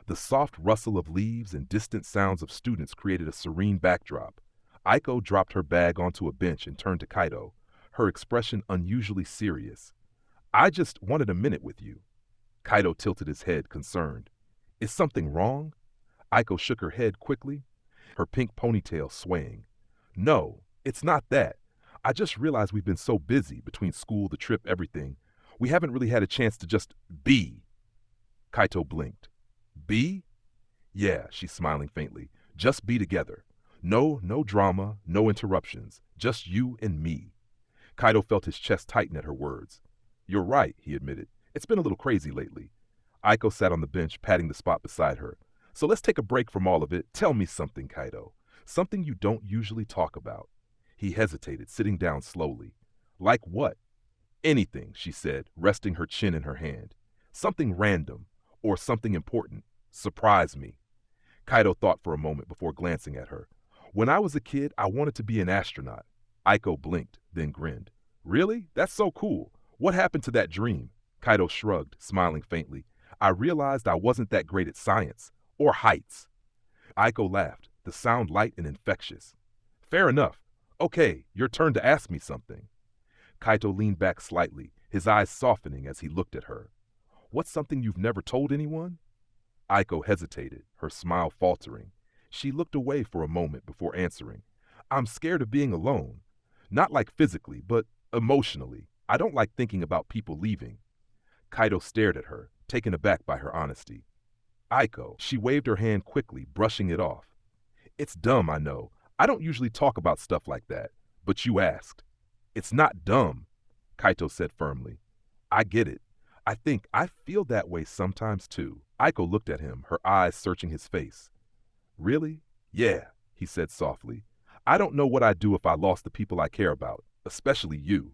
The soft rustle of leaves and distant sounds of students created a serene backdrop. Aiko dropped her bag onto a bench and turned to Kaito, her expression unusually serious. I just wanted a minute with you. Kaito tilted his head, concerned. Is something wrong? Aiko shook her head quickly, her pink ponytail swaying. No, it's not that. I just realized we've been so busy between school, the trip, everything. We haven't really had a chance to just be. Kaito blinked. Be? Yeah, she's smiling faintly. Just be together. No drama, no interruptions. Just you and me. Kaito felt his chest tighten at her words. You're right, he admitted. It's been a little crazy lately. Aiko sat on the bench, patting the spot beside her. So let's take a break from all of it. Tell me something, Kaito. Something you don't usually talk about. He hesitated, sitting down slowly. Like what? Anything, she said, resting her chin in her hand. Something random, or something important. Surprise me. Kaito thought for a moment before glancing at her. When I was a kid, I wanted to be an astronaut. Aiko blinked, then grinned. Really? That's so cool. What happened to that dream? Kaito shrugged, smiling faintly. I realized I wasn't that great at science, or heights. Aiko laughed, the sound light and infectious. Fair enough. Okay, your turn to ask me something. Kaito leaned back slightly, his eyes softening as he looked at her. What's something you've never told anyone? Aiko hesitated, her smile faltering. She looked away for a moment before answering. I'm scared of being alone. Not like physically, but emotionally. I don't like thinking about people leaving. Kaito stared at her, taken aback by her honesty. Aiko, she waved her hand quickly, brushing it off. It's dumb, I know. I don't usually talk about stuff like that, but you asked. It's not dumb, Kaito said firmly. I get it. I feel that way sometimes too. Aiko looked at him, her eyes searching his face. Really? Yeah, he said softly. I don't know what I'd do if I lost the people I care about, especially you.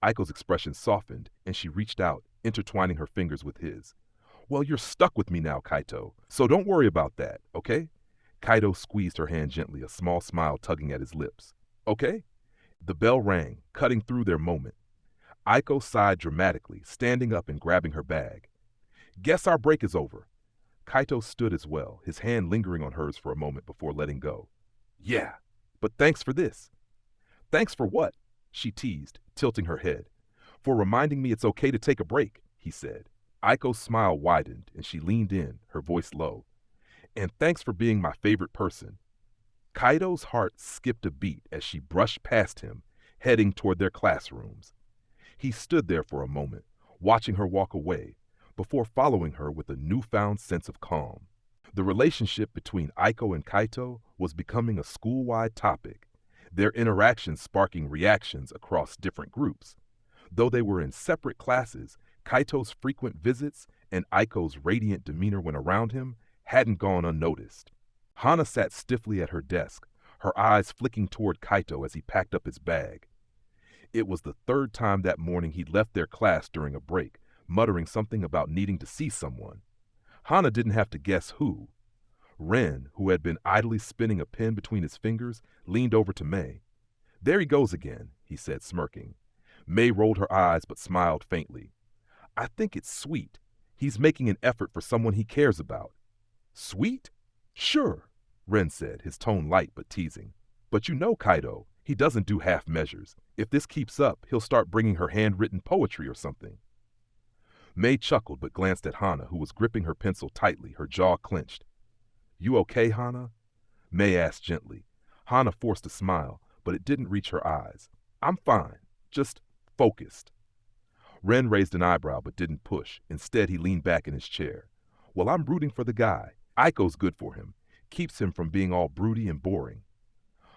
Aiko's expression softened, and she reached out, intertwining her fingers with his. Well, you're stuck with me now, Kaito, so don't worry about that, okay? Kaito squeezed her hand gently, a small smile tugging at his lips. Okay? The bell rang, cutting through their moment. Aiko sighed dramatically, standing up and grabbing her bag. Guess our break is over. Kaito stood as well, his hand lingering on hers for a moment before letting go. Yeah, but thanks for this. Thanks for what? She teased, tilting her head. For reminding me it's okay to take a break, he said. Aiko's smile widened, and she leaned in, her voice low. And thanks for being my favorite person. Kaito's heart skipped a beat as she brushed past him, heading toward their classrooms. He stood there for a moment, watching her walk away, before following her with a newfound sense of calm. The relationship between Aiko and Kaito was becoming a school-wide topic, their interactions sparking reactions across different groups. Though they were in separate classes, Kaito's frequent visits and Aiko's radiant demeanor when around him hadn't gone unnoticed. Hana sat stiffly at her desk, her eyes flicking toward Kaito as he packed up his bag. It was the third time that morning he'd left their class during a break, muttering something about needing to see someone. Hana didn't have to guess who. Ren, who had been idly spinning a pen between his fingers, leaned over to May. There he goes again, he said, smirking. May rolled her eyes but smiled faintly. I think it's sweet. He's making an effort for someone he cares about. Sweet? Sure, Ren said, his tone light but teasing. But you know, Kaito, he doesn't do half measures. If this keeps up, he'll start bringing her handwritten poetry or something. May chuckled but glanced at Hana, who was gripping her pencil tightly, her jaw clenched. You okay, Hana? May asked gently. Hana forced a smile, but it didn't reach her eyes. I'm fine, just focused. Ren raised an eyebrow but didn't push. Instead, he leaned back in his chair. Well, I'm rooting for the guy. Aiko's good for him. Keeps him from being all broody and boring.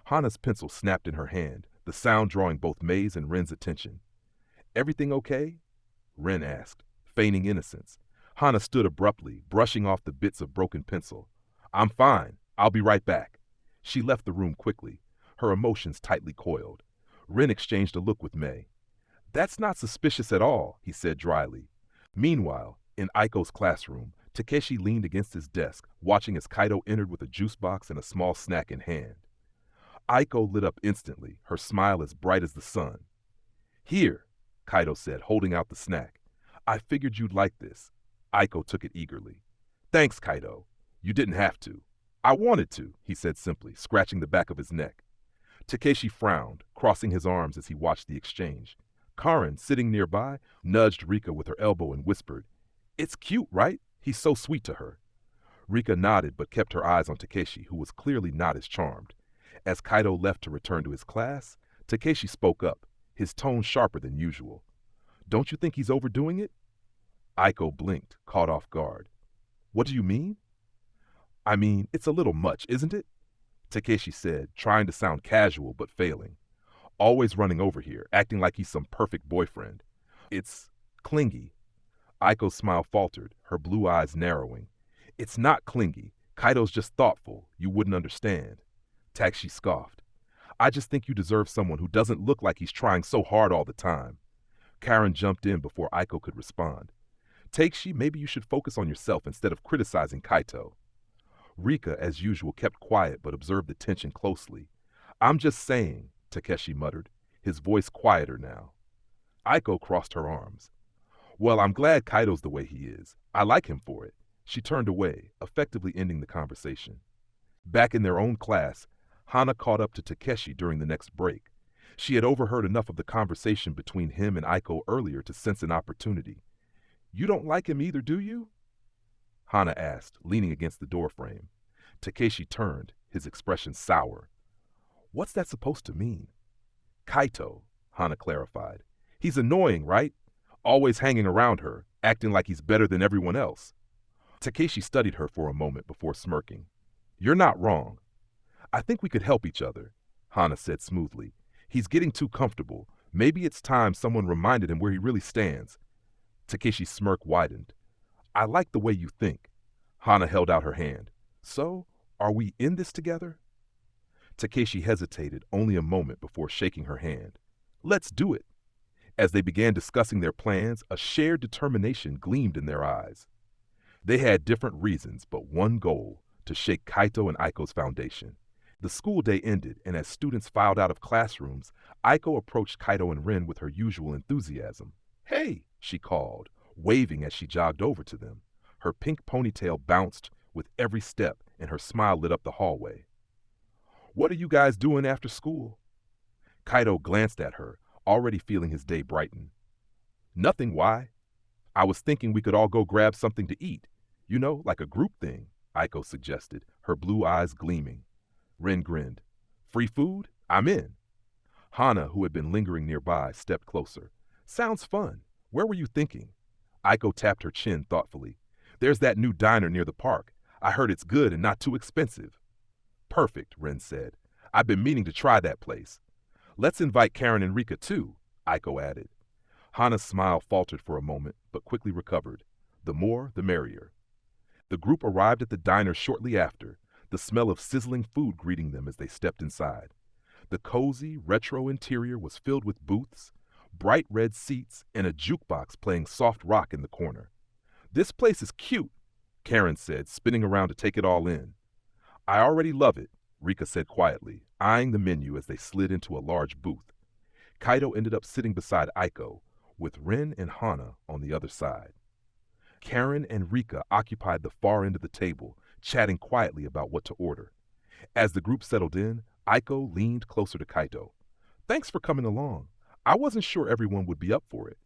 Hana's pencil snapped in her hand, the sound drawing both May's and Ren's attention. Everything okay? Ren asked, feigning innocence. Hana stood abruptly, brushing off the bits of broken pencil. I'm fine. I'll be right back. She left the room quickly, her emotions tightly coiled. Ren exchanged a look with May. That's not suspicious at all, he said dryly. Meanwhile, in Aiko's classroom, Takeshi leaned against his desk, watching as Kaito entered with a juice box and a small snack in hand. Aiko lit up instantly, her smile as bright as the sun. Here, Kaito said, holding out the snack. I figured you'd like this. Aiko took it eagerly. Thanks, Kaito. You didn't have to. I wanted to, he said simply, scratching the back of his neck. Takeshi frowned, crossing his arms as he watched the exchange. Karin, sitting nearby, nudged Rika with her elbow and whispered, It's cute, right? He's so sweet to her. Rika nodded but kept her eyes on Takeshi, who was clearly not as charmed. As Kaito left to return to his class, Takeshi spoke up, his tone sharper than usual. Don't you think he's overdoing it? Aiko blinked, caught off guard. What do you mean? I mean, it's a little much, isn't it? Takeshi said, trying to sound casual but failing. Always running over here, acting like he's some perfect boyfriend. It's clingy. Aiko's smile faltered, her blue eyes narrowing. It's not clingy. Kaito's just thoughtful. You wouldn't understand. Takeshi scoffed. I just think you deserve someone who doesn't look like he's trying so hard all the time. Karen jumped in before Aiko could respond. Takeshi, maybe you should focus on yourself instead of criticizing Kaito. Rika, as usual, kept quiet but observed the tension closely. I'm just saying, Takeshi muttered, his voice quieter now. Aiko crossed her arms. Well, I'm glad Kaito's the way he is. I like him for it. She turned away, effectively ending the conversation. Back in their own class, Hana caught up to Takeshi during the next break. She had overheard enough of the conversation between him and Aiko earlier to sense an opportunity. You don't like him either, do you? Hana asked, leaning against the doorframe. Takeshi turned, his expression sour. What's that supposed to mean? Kaito, Hana clarified. He's annoying, right? Always hanging around her, acting like he's better than everyone else. Takeshi studied her for a moment before smirking. You're not wrong. I think we could help each other, Hana said smoothly. He's getting too comfortable. Maybe it's time someone reminded him where he really stands. Takeshi's smirk widened. I like the way you think. Hana held out her hand. So, are we in this together? Takeshi hesitated only a moment before shaking her hand. Let's do it. As they began discussing their plans, a shared determination gleamed in their eyes. They had different reasons, but one goal, to shake Kaito and Aiko's foundation. The school day ended, and as students filed out of classrooms, Aiko approached Kaito and Rin with her usual enthusiasm. Hey, she called, waving as she jogged over to them. Her pink ponytail bounced with every step, and her smile lit up the hallway. What are you guys doing after school? Kaito glanced at her, already feeling his day brighten. Nothing, why? I was thinking we could all go grab something to eat. You know, like a group thing, Aiko suggested, her blue eyes gleaming. Rin grinned. Free food? I'm in. Hana, who had been lingering nearby, stepped closer. Sounds fun. Where were you thinking? Aiko tapped her chin thoughtfully. There's that new diner near the park. I heard it's good and not too expensive. Perfect, Rin said. I've been meaning to try that place. Let's invite Karen and Rika too, Aiko added. Hana's smile faltered for a moment, but quickly recovered. The more, the merrier. The group arrived at the diner shortly after, the smell of sizzling food greeting them as they stepped inside. The cozy, retro interior was filled with booths, bright red seats, and a jukebox playing soft rock in the corner. This place is cute, Karen said, spinning around to take it all in. I already love it, Rika said quietly, eyeing the menu as they slid into a large booth. Kaito ended up sitting beside Aiko, with Rin and Hana on the other side. Karen and Rika occupied the far end of the table, chatting quietly about what to order. As the group settled in, Aiko leaned closer to Kaito. Thanks for coming along. I wasn't sure everyone would be up for it.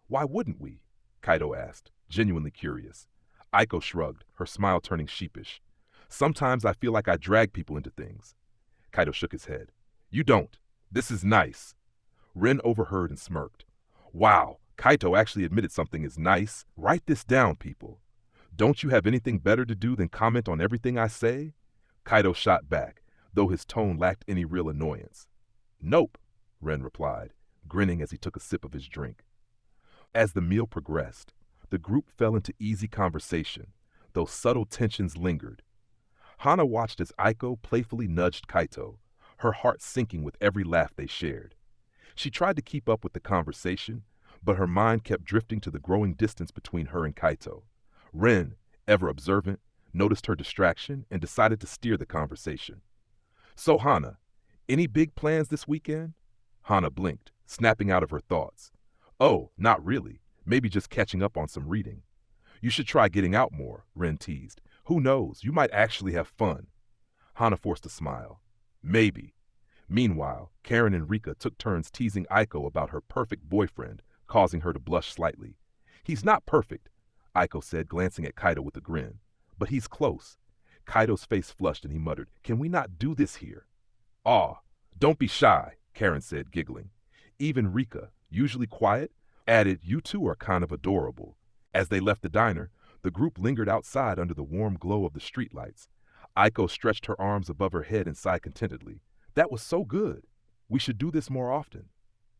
Why wouldn't we? Kaito asked, genuinely curious. Aiko shrugged, her smile turning sheepish. Sometimes I feel like I drag people into things. Kaito shook his head. You don't. This is nice. Rin overheard and smirked. Wow, Kaito actually admitted something is nice. Write this down, people. Don't you have anything better to do than comment on everything I say? Kaito shot back, though his tone lacked any real annoyance. Nope, Rin replied, grinning as he took a sip of his drink. As the meal progressed, the group fell into easy conversation, though subtle tensions lingered. Hana watched as Aiko playfully nudged Kaito, her heart sinking with every laugh they shared. She tried to keep up with the conversation, but her mind kept drifting to the growing distance between her and Kaito. Rin, ever observant, noticed her distraction and decided to steer the conversation. So Hana, any big plans this weekend? Hana blinked, snapping out of her thoughts. Oh, not really. Maybe just catching up on some reading. You should try getting out more, Rin teased. Who knows, you might actually have fun. Hana forced a smile. Maybe. Meanwhile, Karen and Rika took turns teasing Aiko about her perfect boyfriend, causing her to blush slightly. He's not perfect. Aiko said, glancing at Kaito with a grin. But he's close. Kaito's face flushed and he muttered, "Can we not do this here?" "Aw, don't be shy," Karen said, giggling. Even Rika, usually quiet, added, "You two are kind of adorable." As they left the diner, the group lingered outside under the warm glow of the streetlights. Aiko stretched her arms above her head and sighed contentedly. "That was so good. We should do this more often."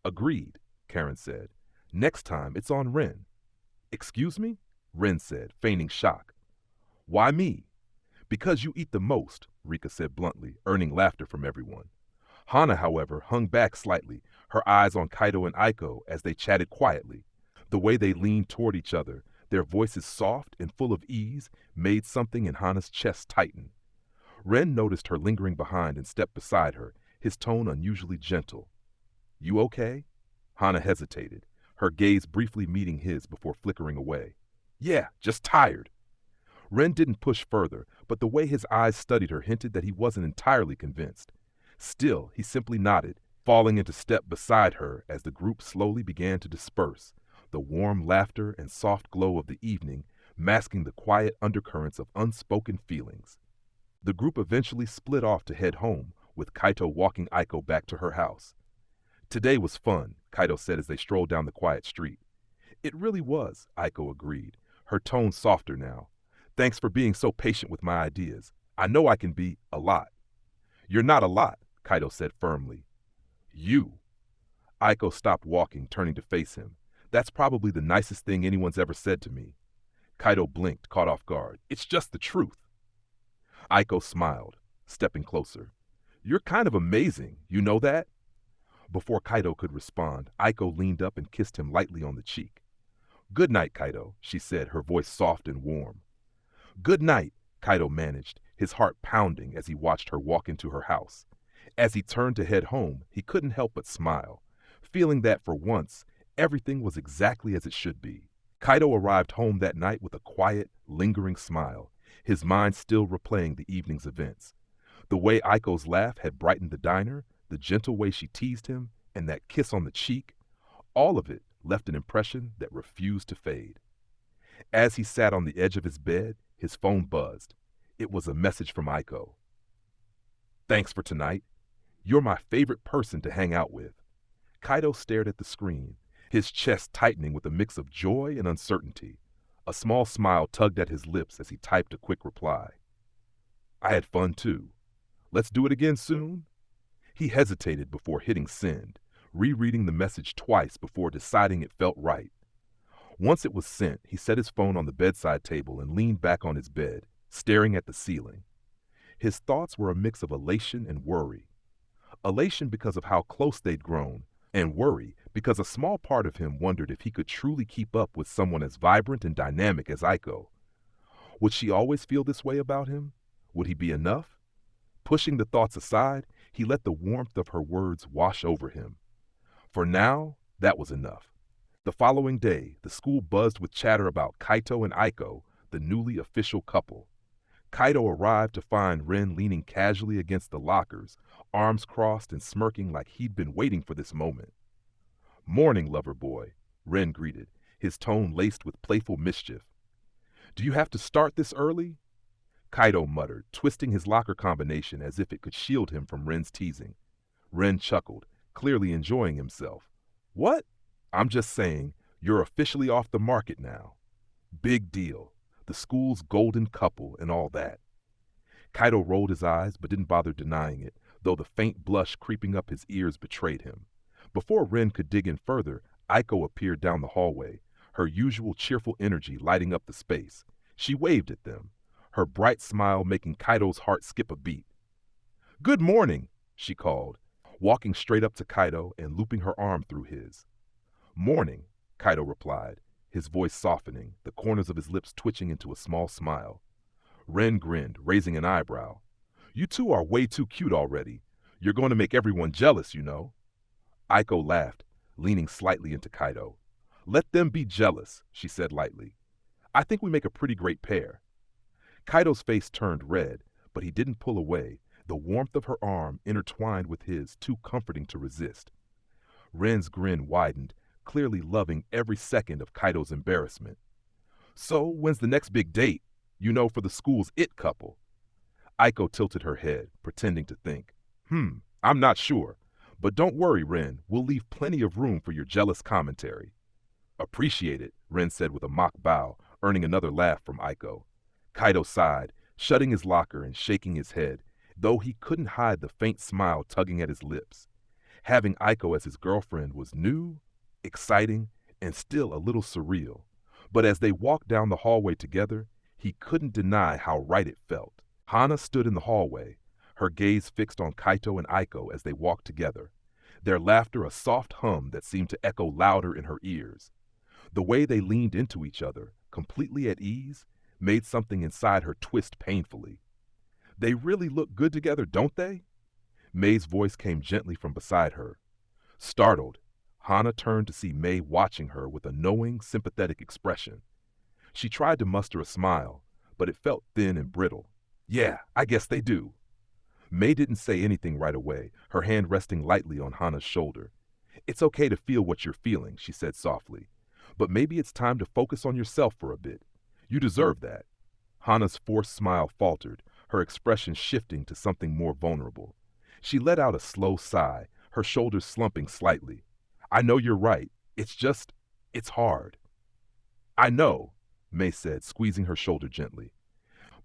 "Agreed," Karen said. "Next time, it's on Ren." "Excuse me?" Ren said, feigning shock. "Why me?" "Because you eat the most," Rika said bluntly, earning laughter from everyone. Hana, however, hung back slightly, her eyes on Kaito and Aiko as they chatted quietly. The way they leaned toward each other, their voices soft and full of ease, made something in Hana's chest tighten. Ren noticed her lingering behind and stepped beside her, his tone unusually gentle. "You okay?" Hana hesitated, her gaze briefly meeting his before flickering away. "Yeah, just tired." Ren didn't push further, but the way his eyes studied her hinted that he wasn't entirely convinced. Still, he simply nodded, falling into step beside her as the group slowly began to disperse, the warm laughter and soft glow of the evening masking the quiet undercurrents of unspoken feelings. The group eventually split off to head home, with Kaito walking Aiko back to her house. "Today was fun," Kaito said as they strolled down the quiet street. "It really was," Aiko agreed, her tone softer now. "Thanks for being so patient with my ideas. I know I can be a lot." "You're not a lot," Kaito said firmly. "You." Aiko stopped walking, turning to face him. "That's probably the nicest thing anyone's ever said to me." Kaito blinked, caught off guard. "It's just the truth." Aiko smiled, stepping closer. "You're kind of amazing, you know that?" Before Kaito could respond, Aiko leaned up and kissed him lightly on the cheek. "Good night, Kaito," she said, her voice soft and warm. "Good night," Kaito managed, his heart pounding as he watched her walk into her house. As he turned to head home, he couldn't help but smile, feeling that for once, everything was exactly as it should be. Kaito arrived home that night with a quiet, lingering smile, his mind still replaying the evening's events. The way Aiko's laugh had brightened the diner, the gentle way she teased him, and that kiss on the cheek, all of it left an impression that refused to fade. As he sat on the edge of his bed, his phone buzzed. It was a message from Aiko. "Thanks for tonight. You're my favorite person to hang out with." Kaito stared at the screen, his chest tightening with a mix of joy and uncertainty. A small smile tugged at his lips as he typed a quick reply. "I had fun too. Let's do it again soon?" He hesitated before hitting send, rereading the message twice before deciding it felt right. Once it was sent, he set his phone on the bedside table and leaned back on his bed, staring at the ceiling. His thoughts were a mix of elation and worry. Elation because of how close they'd grown, and worry because a small part of him wondered if he could truly keep up with someone as vibrant and dynamic as Aiko. Would she always feel this way about him? Would he be enough? Pushing the thoughts aside, he let the warmth of her words wash over him. For now, that was enough. The following day, the school buzzed with chatter about Kaito and Aiko, the newly official couple. Kaito arrived to find Ren leaning casually against the lockers, arms crossed and smirking like he'd been waiting for this moment. "Morning, lover boy," Ren greeted, his tone laced with playful mischief. "Do you have to start this early?" Kaito muttered, twisting his locker combination as if it could shield him from Ren's teasing. Ren chuckled, clearly enjoying himself. "What?" "I'm just saying, you're officially off the market now. Big deal. The school's golden couple and all that." Kaito rolled his eyes but didn't bother denying it, though the faint blush creeping up his ears betrayed him. Before Ren could dig in further, Aiko appeared down the hallway, her usual cheerful energy lighting up the space. She waved at them, her bright smile making Kaito's heart skip a beat. "Good morning," she called, walking straight up to Kaito and looping her arm through his. "Morning," Kaito replied, his voice softening, the corners of his lips twitching into a small smile. Ren grinned, raising an eyebrow. "You two are way too cute already. You're going to make everyone jealous, you know." Aiko laughed, leaning slightly into Kaito. "Let them be jealous," she said lightly. "I think we make a pretty great pair." Kaito's face turned red, but he didn't pull away, the warmth of her arm intertwined with his too comforting to resist. Ren's grin widened, clearly loving every second of Kaito's embarrassment. So, when's the next big date? For the school's it couple. Aiko tilted her head, pretending to think. I'm not sure. But don't worry, Ren. We'll leave plenty of room for your jealous commentary. Appreciate it, Ren said with a mock bow, earning another laugh from Aiko. Kaito sighed, shutting his locker and shaking his head, though he couldn't hide the faint smile tugging at his lips. Having Aiko as his girlfriend was new, exciting, and still a little surreal. But as they walked down the hallway together, he couldn't deny how right it felt. Hana stood in the hallway, her gaze fixed on Kaito and Aiko as they walked together, their laughter a soft hum that seemed to echo louder in her ears. The way they leaned into each other, completely at ease, made something inside her twist painfully. They really look good together, don't they? May's voice came gently from beside her. Startled, Hana turned to see May watching her with a knowing, sympathetic expression. She tried to muster a smile, but it felt thin and brittle. Yeah, I guess they do. May didn't say anything right away, her hand resting lightly on Hana's shoulder. It's okay to feel what you're feeling, she said softly. But maybe it's time to focus on yourself for a bit. You deserve that. Hana's forced smile faltered, her expression shifting to something more vulnerable. She let out a slow sigh, her shoulders slumping slightly. I know you're right. It's hard. I know, May said, squeezing her shoulder gently.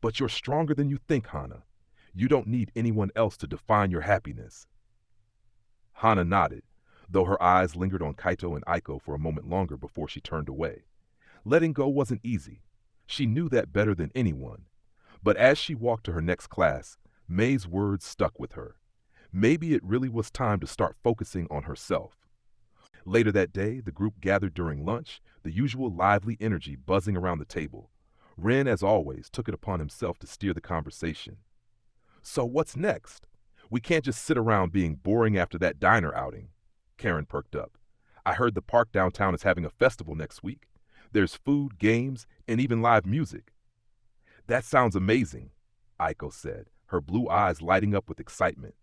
But you're stronger than you think, Hana. You don't need anyone else to define your happiness. Hana nodded, though her eyes lingered on Kaito and Aiko for a moment longer before she turned away. Letting go wasn't easy. She knew that better than anyone. But as she walked to her next class, May's words stuck with her. Maybe it really was time to start focusing on herself. Later that day, the group gathered during lunch, the usual lively energy buzzing around the table. Ren, as always, took it upon himself to steer the conversation. So what's next? We can't just sit around being boring after that diner outing. Karen perked up. I heard the park downtown is having a festival next week. There's food, games, and even live music. That sounds amazing, Aiko said, her blue eyes lighting up with excitement.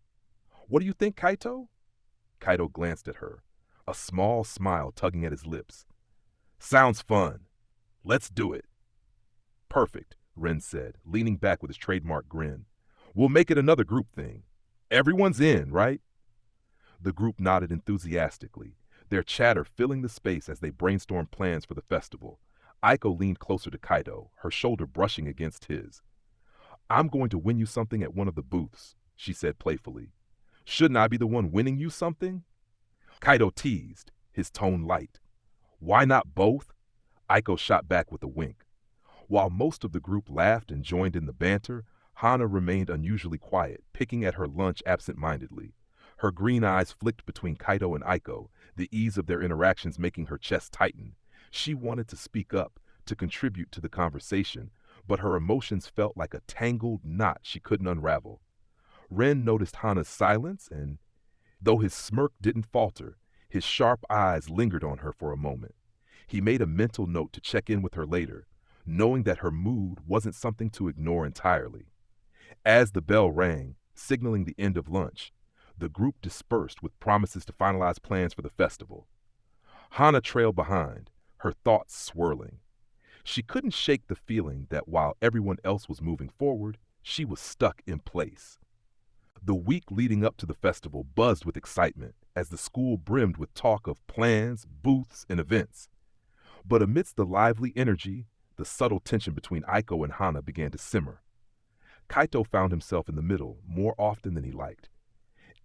What do you think, Kaito? Kaito glanced at her, a small smile tugging at his lips. Sounds fun. Let's do it. Perfect, Ren said, leaning back with his trademark grin. We'll make it another group thing. Everyone's in, right? The group nodded enthusiastically, their chatter filling the space as they brainstormed plans for the festival. Aiko leaned closer to Kaito, her shoulder brushing against his. I'm going to win you something at one of the booths, she said playfully. Shouldn't I be the one winning you something? Kaito teased, his tone light. Why not both? Aiko shot back with a wink. While most of the group laughed and joined in the banter, Hana remained unusually quiet, picking at her lunch absent-mindedly. Her green eyes flicked between Kaito and Aiko, the ease of their interactions making her chest tighten. She wanted to speak up, to contribute to the conversation, but her emotions felt like a tangled knot she couldn't unravel. Ren noticed Hana's silence, and though his smirk didn't falter, his sharp eyes lingered on her for a moment. He made a mental note to check in with her later, knowing that her mood wasn't something to ignore entirely. As the bell rang, signaling the end of lunch, the group dispersed with promises to finalize plans for the festival. Hana trailed behind, her thoughts swirling. She couldn't shake the feeling that while everyone else was moving forward, she was stuck in place. The week leading up to the festival buzzed with excitement as the school brimmed with talk of plans, booths, and events. But amidst the lively energy, the subtle tension between Aiko and Hana began to simmer. Kaito found himself in the middle more often than he liked.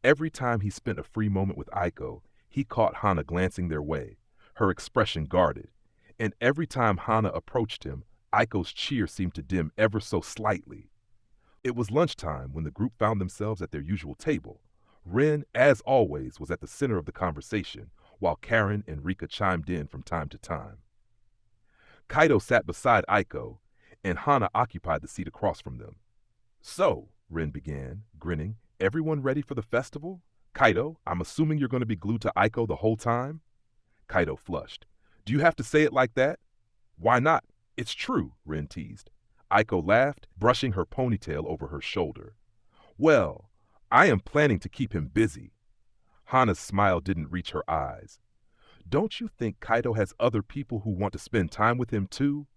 Every time he spent a free moment with Aiko, he caught Hana glancing their way, her expression guarded. And every time Hana approached him, Aiko's cheer seemed to dim ever so slightly. It was lunchtime when the group found themselves at their usual table. Ren, as always, was at the center of the conversation, while Karen and Rika chimed in from time to time. Kaito sat beside Aiko, and Hana occupied the seat across from them. So, Ren began, grinning, everyone ready for the festival? Kaito, I'm assuming you're going to be glued to Aiko the whole time? Kaito flushed. Do you have to say it like that? Why not? It's true, Ren teased. Aiko laughed, brushing her ponytail over her shoulder. Well, I am planning to keep him busy. Hana's smile didn't reach her eyes. Don't you think Kaito has other people who want to spend time with him too?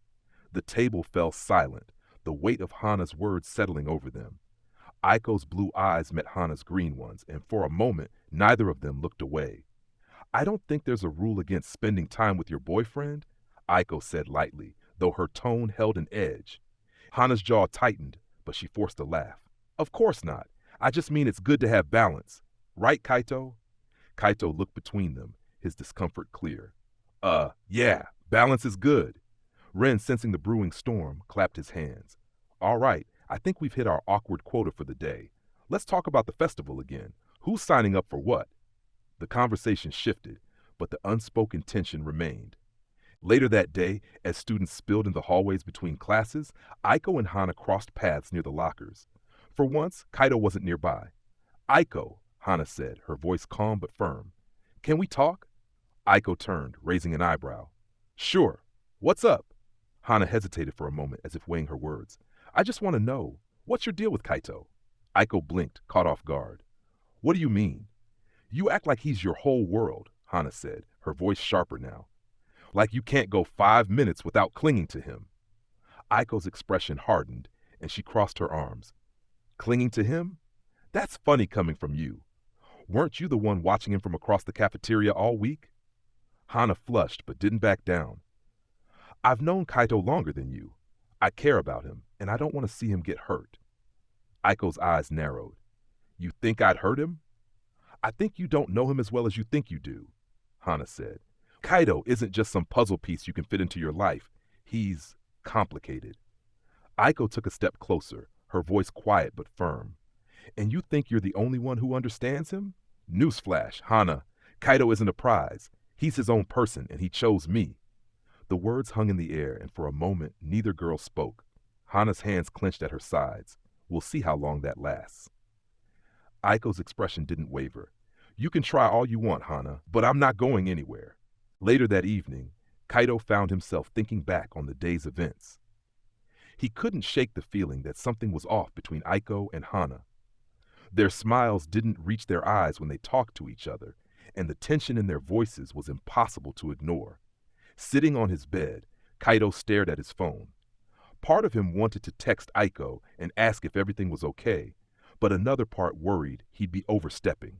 The table fell silent, the weight of Hana's words settling over them. Aiko's blue eyes met Hana's green ones, and for a moment, neither of them looked away. I don't think there's a rule against spending time with your boyfriend, Aiko said lightly, though her tone held an edge. Hana's jaw tightened, but she forced a laugh. Of course not. I just mean it's good to have balance. Right, Kaito? Kaito looked between them, his discomfort clear. Yeah, balance is good. Ren, sensing the brewing storm, clapped his hands. All right, I think we've hit our awkward quota for the day. Let's talk about the festival again. Who's signing up for what? The conversation shifted, but the unspoken tension remained. Later that day, as students spilled in the hallways between classes, Aiko and Hana crossed paths near the lockers. For once, Kaito wasn't nearby. Aiko, Hana said, her voice calm but firm. Can we talk? Aiko turned, raising an eyebrow. Sure. What's up? Hana hesitated for a moment as if weighing her words. I just want to know, what's your deal with Kaito? Aiko blinked, caught off guard. What do you mean? You act like he's your whole world, Hana said, her voice sharper now. Like you can't go 5 minutes without clinging to him. Aiko's expression hardened, and she crossed her arms. Clinging to him? That's funny coming from you. Weren't you the one watching him from across the cafeteria all week? Hana flushed but didn't back down. I've known Kaito longer than you. I care about him, and I don't want to see him get hurt. Aiko's eyes narrowed. You think I'd hurt him? I think you don't know him as well as you think you do, Hana said. Kaito isn't just some puzzle piece you can fit into your life. He's complicated. Aiko took a step closer, her voice quiet but firm. And you think you're the only one who understands him? Newsflash, Hana. Kaito isn't a prize. He's his own person, and he chose me. The words hung in the air, and for a moment, neither girl spoke. Hana's hands clenched at her sides. We'll see how long that lasts. Aiko's expression didn't waver. You can try all you want, Hana, but I'm not going anywhere. Later that evening, Kaito found himself thinking back on the day's events. He couldn't shake the feeling that something was off between Aiko and Hana. Their smiles didn't reach their eyes when they talked to each other, and the tension in their voices was impossible to ignore. Sitting on his bed, Kaito stared at his phone. Part of him wanted to text Aiko and ask if everything was okay, but another part worried he'd be overstepping.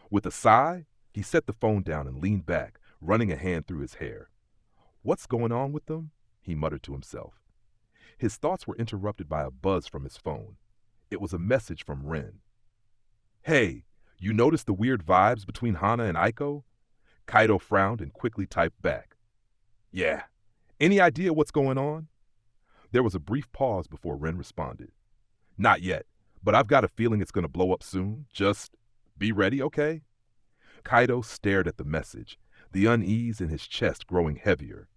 With a sigh, he set the phone down and leaned back, running a hand through his hair. What's going on with them? He muttered to himself. His thoughts were interrupted by a buzz from his phone. It was a message from Ren. Hey, you noticed the weird vibes between Hana and Aiko? Kaito frowned and quickly typed back. Yeah. Any idea what's going on? There was a brief pause before Ren responded. Not yet, but I've got a feeling it's going to blow up soon. Just be ready, okay? Kaito stared at the message, the unease in his chest growing heavier.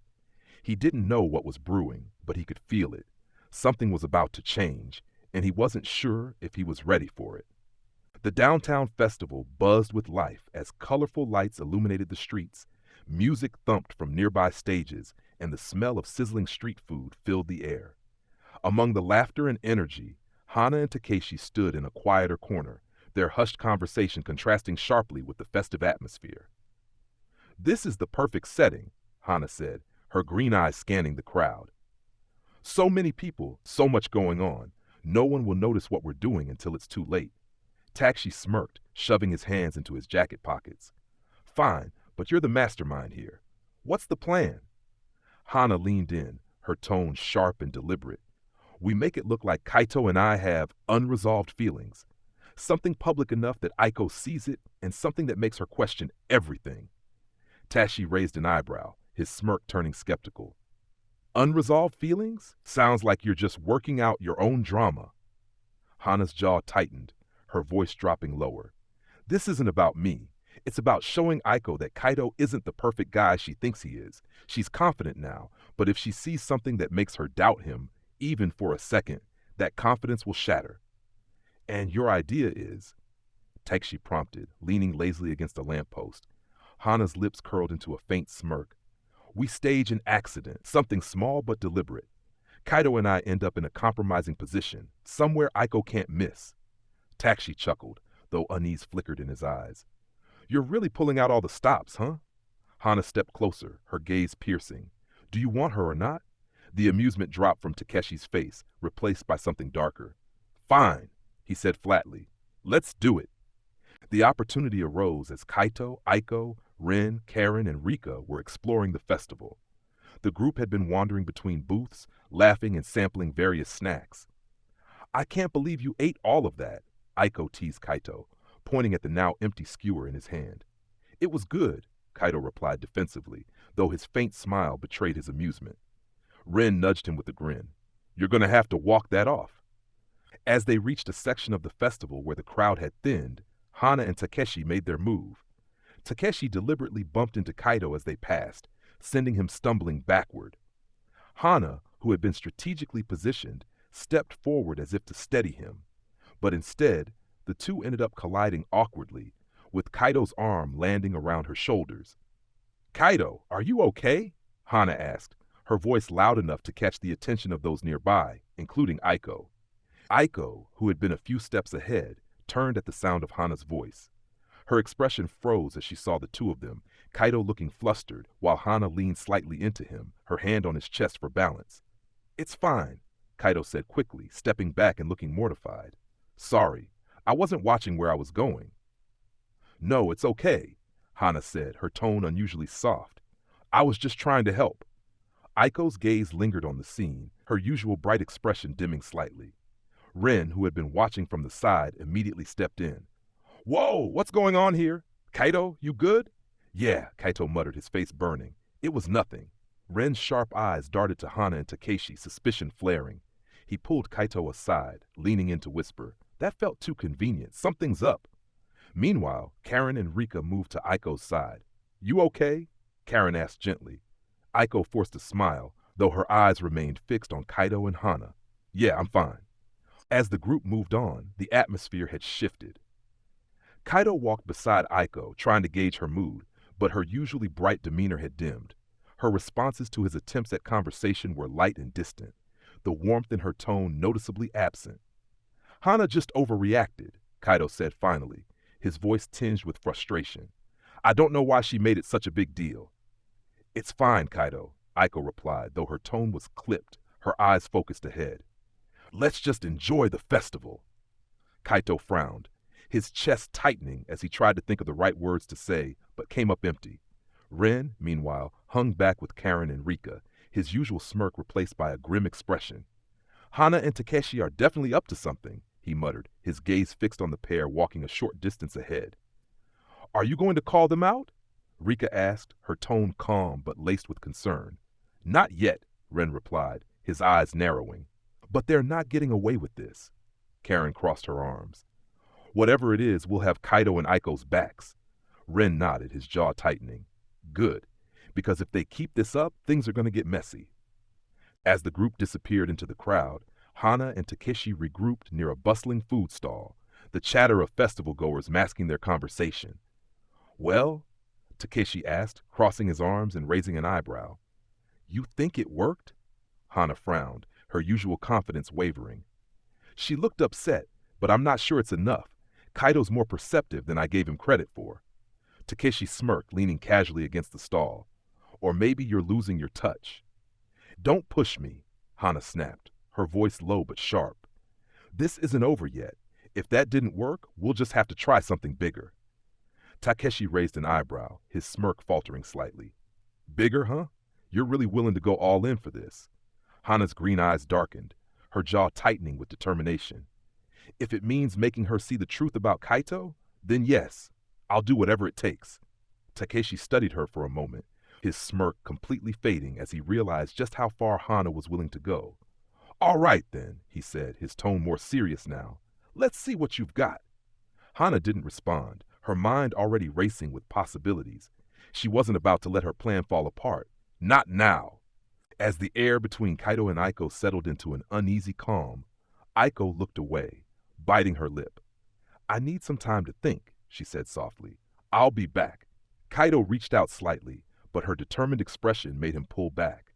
He didn't know what was brewing, but he could feel it. Something was about to change, and he wasn't sure if he was ready for it. The downtown festival buzzed with life as colorful lights illuminated the streets, music thumped from nearby stages, and the smell of sizzling street food filled the air. Among the laughter and energy, Hana and Takeshi stood in a quieter corner, their hushed conversation contrasting sharply with the festive atmosphere. This is the perfect setting, Hana said, her green eyes scanning the crowd. So many people, so much going on. No one will notice what we're doing until it's too late. Takeshi smirked, shoving his hands into his jacket pockets. Fine, but you're the mastermind here. What's the plan? Hana leaned in, her tone sharp and deliberate. We make it look like Kaito and I have unresolved feelings. Something public enough that Aiko sees it, and something that makes her question everything. Takeshi raised an eyebrow, his smirk turning skeptical. Unresolved feelings? Sounds like you're just working out your own drama. Hana's jaw tightened, her voice dropping lower. This isn't about me. It's about showing Aiko that Kaito isn't the perfect guy she thinks he is. She's confident now, but if she sees something that makes her doubt him, even for a second, that confidence will shatter. And your idea is? Takeshi prompted, leaning lazily against a lamppost. Hana's lips curled into a faint smirk. We stage an accident, something small but deliberate. Kaito and I end up in a compromising position, somewhere Aiko can't miss. Takeshi chuckled, though unease flickered in his eyes. You're really pulling out all the stops, huh? Hana stepped closer, her gaze piercing. Do you want her or not? The amusement dropped from Takeshi's face, replaced by something darker. Fine, he said flatly. Let's do it. The opportunity arose as Kaito, Aiko, Rin, Karen, and Rika were exploring the festival. The group had been wandering between booths, laughing and sampling various snacks. I can't believe you ate all of that, Aiko teased Kaito, pointing at the now empty skewer in his hand. It was good, Kaito replied defensively, though his faint smile betrayed his amusement. Rin nudged him with a grin. You're going to have to walk that off. As they reached a section of the festival where the crowd had thinned, Hana and Takeshi made their move. Takeshi deliberately bumped into Kaito as they passed, sending him stumbling backward. Hana, who had been strategically positioned, stepped forward as if to steady him. But instead, the two ended up colliding awkwardly, with Kaito's arm landing around her shoulders. Kaito, are you okay? Hana asked, her voice loud enough to catch the attention of those nearby, including Aiko. Aiko, who had been a few steps ahead, turned at the sound of Hana's voice. Her expression froze as she saw the two of them, Kaito looking flustered while Hana leaned slightly into him, her hand on his chest for balance. It's fine, Kaito said quickly, stepping back and looking mortified. Sorry, I wasn't watching where I was going. No, it's okay, Hana said, her tone unusually soft. I was just trying to help. Aiko's gaze lingered on the scene, her usual bright expression dimming slightly. Rin, who had been watching from the side, immediately stepped in. Whoa, what's going on here? Kaito, you good? Yeah, Kaito muttered, his face burning. It was nothing. Ren's sharp eyes darted to Hana and Takeshi, suspicion flaring. He pulled Kaito aside, leaning in to whisper, That felt too convenient. Something's up. Meanwhile, Karen and Rika moved to Aiko's side. You okay? Karen asked gently. Aiko forced a smile, though her eyes remained fixed on Kaito and Hana. Yeah, I'm fine. As the group moved on, the atmosphere had shifted. Kaito walked beside Aiko, trying to gauge her mood, but her usually bright demeanor had dimmed. Her responses to his attempts at conversation were light and distant, the warmth in her tone noticeably absent. Hana just overreacted, Kaito said finally, his voice tinged with frustration. I don't know why she made it such a big deal. It's fine, Kaito, Aiko replied, though her tone was clipped, her eyes focused ahead. Let's just enjoy the festival. Kaito frowned, his chest tightening as he tried to think of the right words to say, but came up empty. Rin, meanwhile, hung back with Karen and Rika, his usual smirk replaced by a grim expression. Hana and Takeshi are definitely up to something, he muttered, his gaze fixed on the pair walking a short distance ahead. Are you going to call them out? Rika asked, her tone calm but laced with concern. Not yet, Rin replied, his eyes narrowing. But they're not getting away with this. Karen crossed her arms. Whatever it is, we'll have Kaito and Aiko's backs. Rin nodded, his jaw tightening. Good, because if they keep this up, things are going to get messy. As the group disappeared into the crowd, Hana and Takeshi regrouped near a bustling food stall, the chatter of festival goers masking their conversation. Well? Takeshi asked, crossing his arms and raising an eyebrow. You think it worked? Hana frowned, her usual confidence wavering. She looked upset, but I'm not sure it's enough. Kaito's more perceptive than I gave him credit for. Takeshi smirked, leaning casually against the stall. Or maybe you're losing your touch. Don't push me, Hana snapped, her voice low but sharp. This isn't over yet. If that didn't work, we'll just have to try something bigger. Takeshi raised an eyebrow, his smirk faltering slightly. Bigger, huh? You're really willing to go all in for this. Hana's green eyes darkened, her jaw tightening with determination. If it means making her see the truth about Kaito, then yes, I'll do whatever it takes. Takeshi studied her for a moment, his smirk completely fading as he realized just how far Hana was willing to go. All right then, he said, his tone more serious now. Let's see what you've got. Hana didn't respond, her mind already racing with possibilities. She wasn't about to let her plan fall apart. Not now. As the air between Kaito and Aiko settled into an uneasy calm, Aiko looked away, biting her lip. I need some time to think, she said softly. I'll be back. Kaito reached out slightly, but her determined expression made him pull back.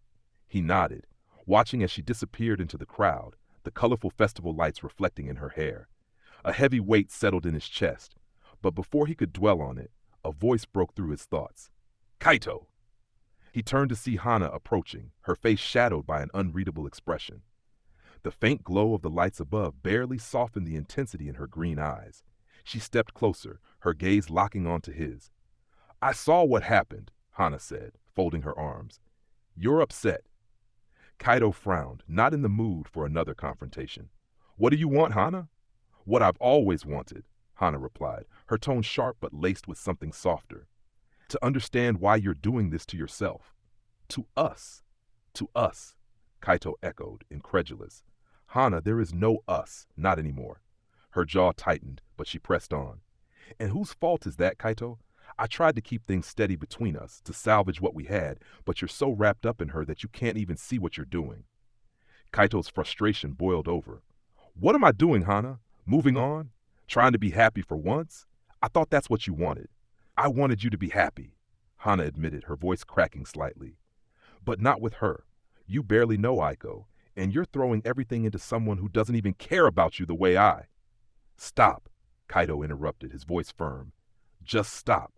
He nodded, watching as she disappeared into the crowd, the colorful festival lights reflecting in her hair. A heavy weight settled in his chest, but before he could dwell on it, a voice broke through his thoughts. Kaito! He turned to see Hana approaching, her face shadowed by an unreadable expression. The faint glow of the lights above barely softened the intensity in her green eyes. She stepped closer, her gaze locking onto his. "I saw what happened," Hana said, folding her arms. "You're upset." Kaito frowned, not in the mood for another confrontation. "What do you want, Hana?" "What I've always wanted," Hana replied, her tone sharp but laced with something softer. "To understand why you're doing this to yourself." "To us." "To us," Kaito echoed, incredulous. "Hana, there is no us, not anymore." Her jaw tightened, but she pressed on. "And whose fault is that, Kaito? I tried to keep things steady between us, to salvage what we had, but you're so wrapped up in her that you can't even see what you're doing." Kaito's frustration boiled over. "What am I doing, Hana? Moving on? Trying to be happy for once? I thought that's what you wanted." "I wanted you to be happy," Hana admitted, her voice cracking slightly. "But not with her. You barely know Aiko, and you're throwing everything into someone who doesn't even care about you the way I—" "Stop," Kaito interrupted, his voice firm. "Just stop.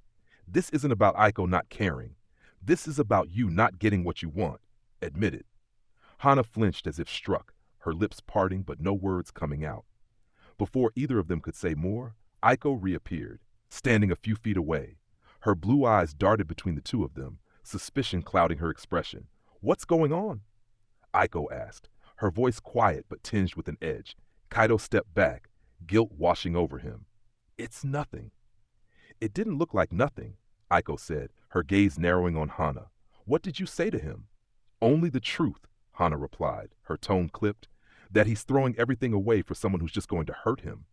This isn't about Aiko not caring. This is about you not getting what you want. Admit it." Hana flinched as if struck, her lips parting but no words coming out. Before either of them could say more, Aiko reappeared, standing a few feet away. Her blue eyes darted between the two of them, suspicion clouding her expression. "What's going on?" Aiko asked, her voice quiet but tinged with an edge. Kaito stepped back, guilt washing over him. "It's nothing." "It didn't look like nothing," Aiko said, her gaze narrowing on Hana. "What did you say to him?" "Only the truth," Hana replied, her tone clipped, "that he's throwing everything away for someone who's just going to hurt him."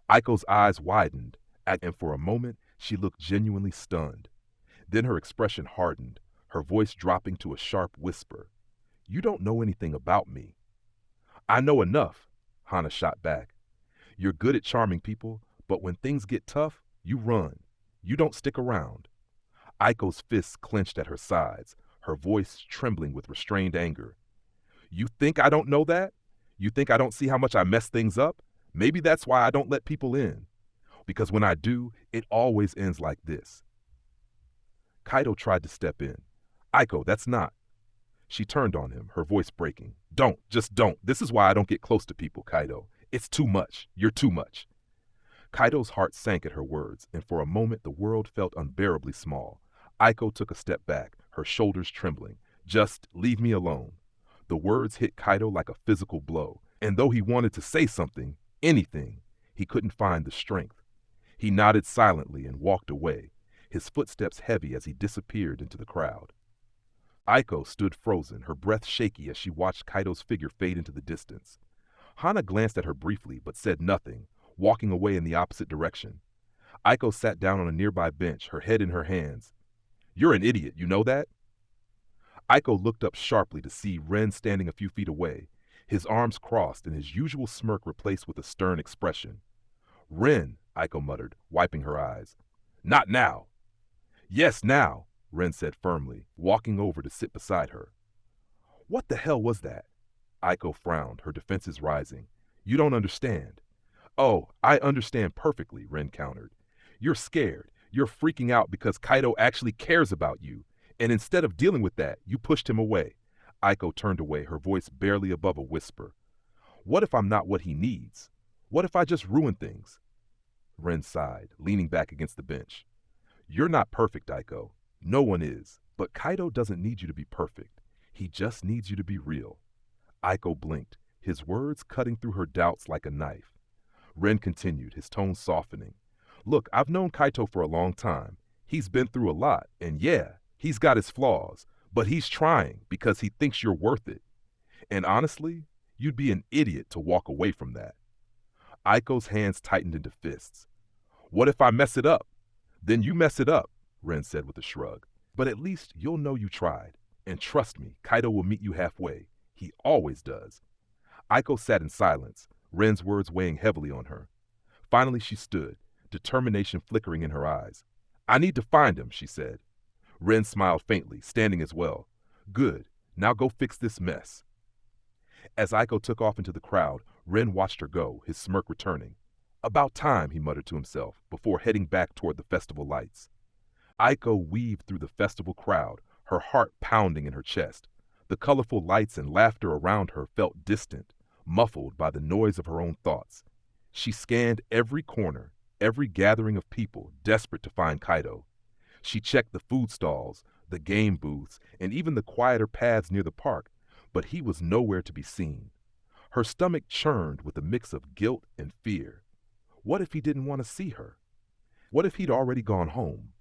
Aiko's eyes widened, and for a moment she looked genuinely stunned. Then her expression hardened, her voice dropping to a sharp whisper. "You don't know anything about me." "I know enough," Hana shot back. "You're good at charming people, but when things get tough, you run. You don't stick around." Aiko's fists clenched at her sides, her voice trembling with restrained anger. "You think I don't know that? You think I don't see how much I mess things up? Maybe that's why I don't let people in. Because when I do, it always ends like this." Kaito tried to step in. "Aiko, that's not—" She turned on him, her voice breaking. "Don't, just don't. This is why I don't get close to people, Kaito. It's too much. You're too much." Kaito's heart sank at her words, and for a moment the world felt unbearably small. Aiko took a step back, her shoulders trembling. "Just leave me alone." The words hit Kaito like a physical blow, and though he wanted to say something, anything, he couldn't find the strength. He nodded silently and walked away, his footsteps heavy as he disappeared into the crowd. Aiko stood frozen, her breath shaky as she watched Kaito's figure fade into the distance. Hana glanced at her briefly but said nothing, walking away in the opposite direction. Aiko sat down on a nearby bench, her head in her hands. "You're an idiot, you know that?" Aiko looked up sharply to see Ren standing a few feet away, his arms crossed and his usual smirk replaced with a stern expression. "Ren," Aiko muttered, wiping her eyes. "Not now." "Yes, now," Ren said firmly, walking over to sit beside her. "What the hell was that?" Aiko frowned, her defenses rising. "You don't understand." "Oh, I understand perfectly," Ren countered. "You're scared. You're freaking out because Kaito actually cares about you. And instead of dealing with that, you pushed him away." Aiko turned away, her voice barely above a whisper. "What if I'm not what he needs? What if I just ruin things?" Ren sighed, leaning back against the bench. "You're not perfect, Aiko. No one is. But Kaito doesn't need you to be perfect. He just needs you to be real." Aiko blinked, his words cutting through her doubts like a knife. Ren continued, his tone softening. "Look, I've known Kaito for a long time. He's been through a lot, and yeah, he's got his flaws, but he's trying because he thinks you're worth it. And honestly, you'd be an idiot to walk away from that." Aiko's hands tightened into fists. "What if I mess it up?" "Then you mess it up," Ren said with a shrug. "But at least you'll know you tried. And trust me, Kaito will meet you halfway. He always does." Aiko sat in silence, Ren's words weighing heavily on her. Finally she stood, determination flickering in her eyes. "I need to find him," she said. Ren smiled faintly, standing as well. "Good. Now go fix this mess." As Aiko took off into the crowd, Ren watched her go, his smirk returning. "About time," he muttered to himself, before heading back toward the festival lights. Aiko weaved through the festival crowd, her heart pounding in her chest. The colorful lights and laughter around her felt distant, muffled by the noise of her own thoughts. She scanned every corner, every gathering of people, desperate to find Kaito. She checked the food stalls, the game booths, and even the quieter paths near the park, but he was nowhere to be seen. Her stomach churned with a mix of guilt and fear. What if he didn't want to see her? What if he'd already gone home?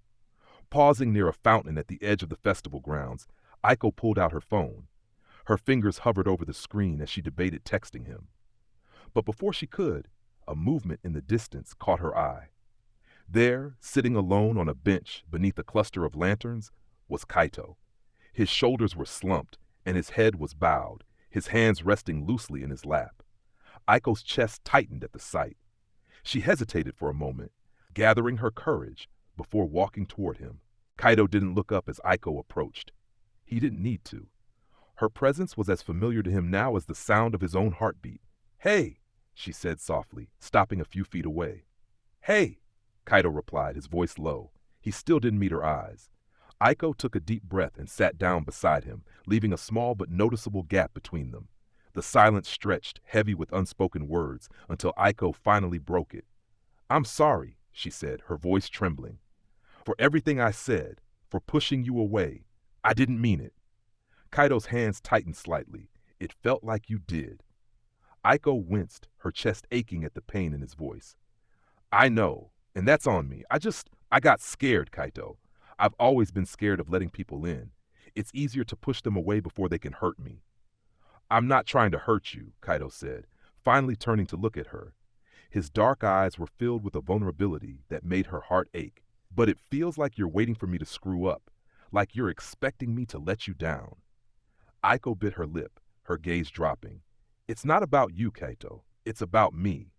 Pausing near a fountain at the edge of the festival grounds, Aiko pulled out her phone. Her fingers hovered over the screen as she debated texting him. But before she could, a movement in the distance caught her eye. There, sitting alone on a bench beneath a cluster of lanterns, was Kaito. His shoulders were slumped, and his head was bowed, his hands resting loosely in his lap. Aiko's chest tightened at the sight. She hesitated for a moment, gathering her courage before walking toward him. Kaito didn't look up as Aiko approached. He didn't need to. Her presence was as familiar to him now as the sound of his own heartbeat. "Hey," she said softly, stopping a few feet away. "Hey," Kaito replied, his voice low. He still didn't meet her eyes. Aiko took a deep breath and sat down beside him, leaving a small but noticeable gap between them. The silence stretched, heavy with unspoken words, until Aiko finally broke it. "I'm sorry," she said, her voice trembling. "For everything I said, for pushing you away. I didn't mean it." Kaito's hands tightened slightly. "It felt like you did." Aiko winced, her chest aching at the pain in his voice. "I know, and that's on me. I got scared, Kaito. I've always been scared of letting people in. It's easier to push them away before they can hurt me." "I'm not trying to hurt you," Kaito said, finally turning to look at her. His dark eyes were filled with a vulnerability that made her heart ache. "But it feels like you're waiting for me to screw up, like you're expecting me to let you down." Aiko bit her lip, her gaze dropping. "It's not about you, Kaito. It's about me.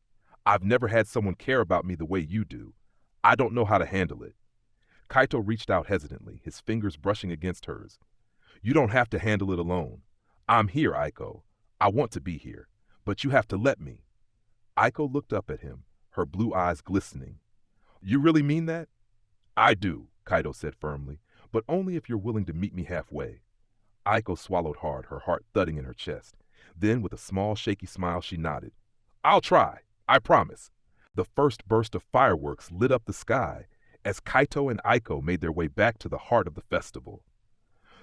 I've never had someone care about me the way you do. I don't know how to handle it." Kaito reached out hesitantly, his fingers brushing against hers. "You don't have to handle it alone. I'm here, Aiko. I want to be here, but you have to let me." Aiko looked up at him, her blue eyes glistening. "You really mean that?" "I do," Kaito said firmly, "but only if you're willing to meet me halfway." Aiko swallowed hard, her heart thudding in her chest. Then, with a small, shaky smile, she nodded. "I'll try. I promise." The first burst of fireworks lit up the sky as Kaito and Aiko made their way back to the heart of the festival.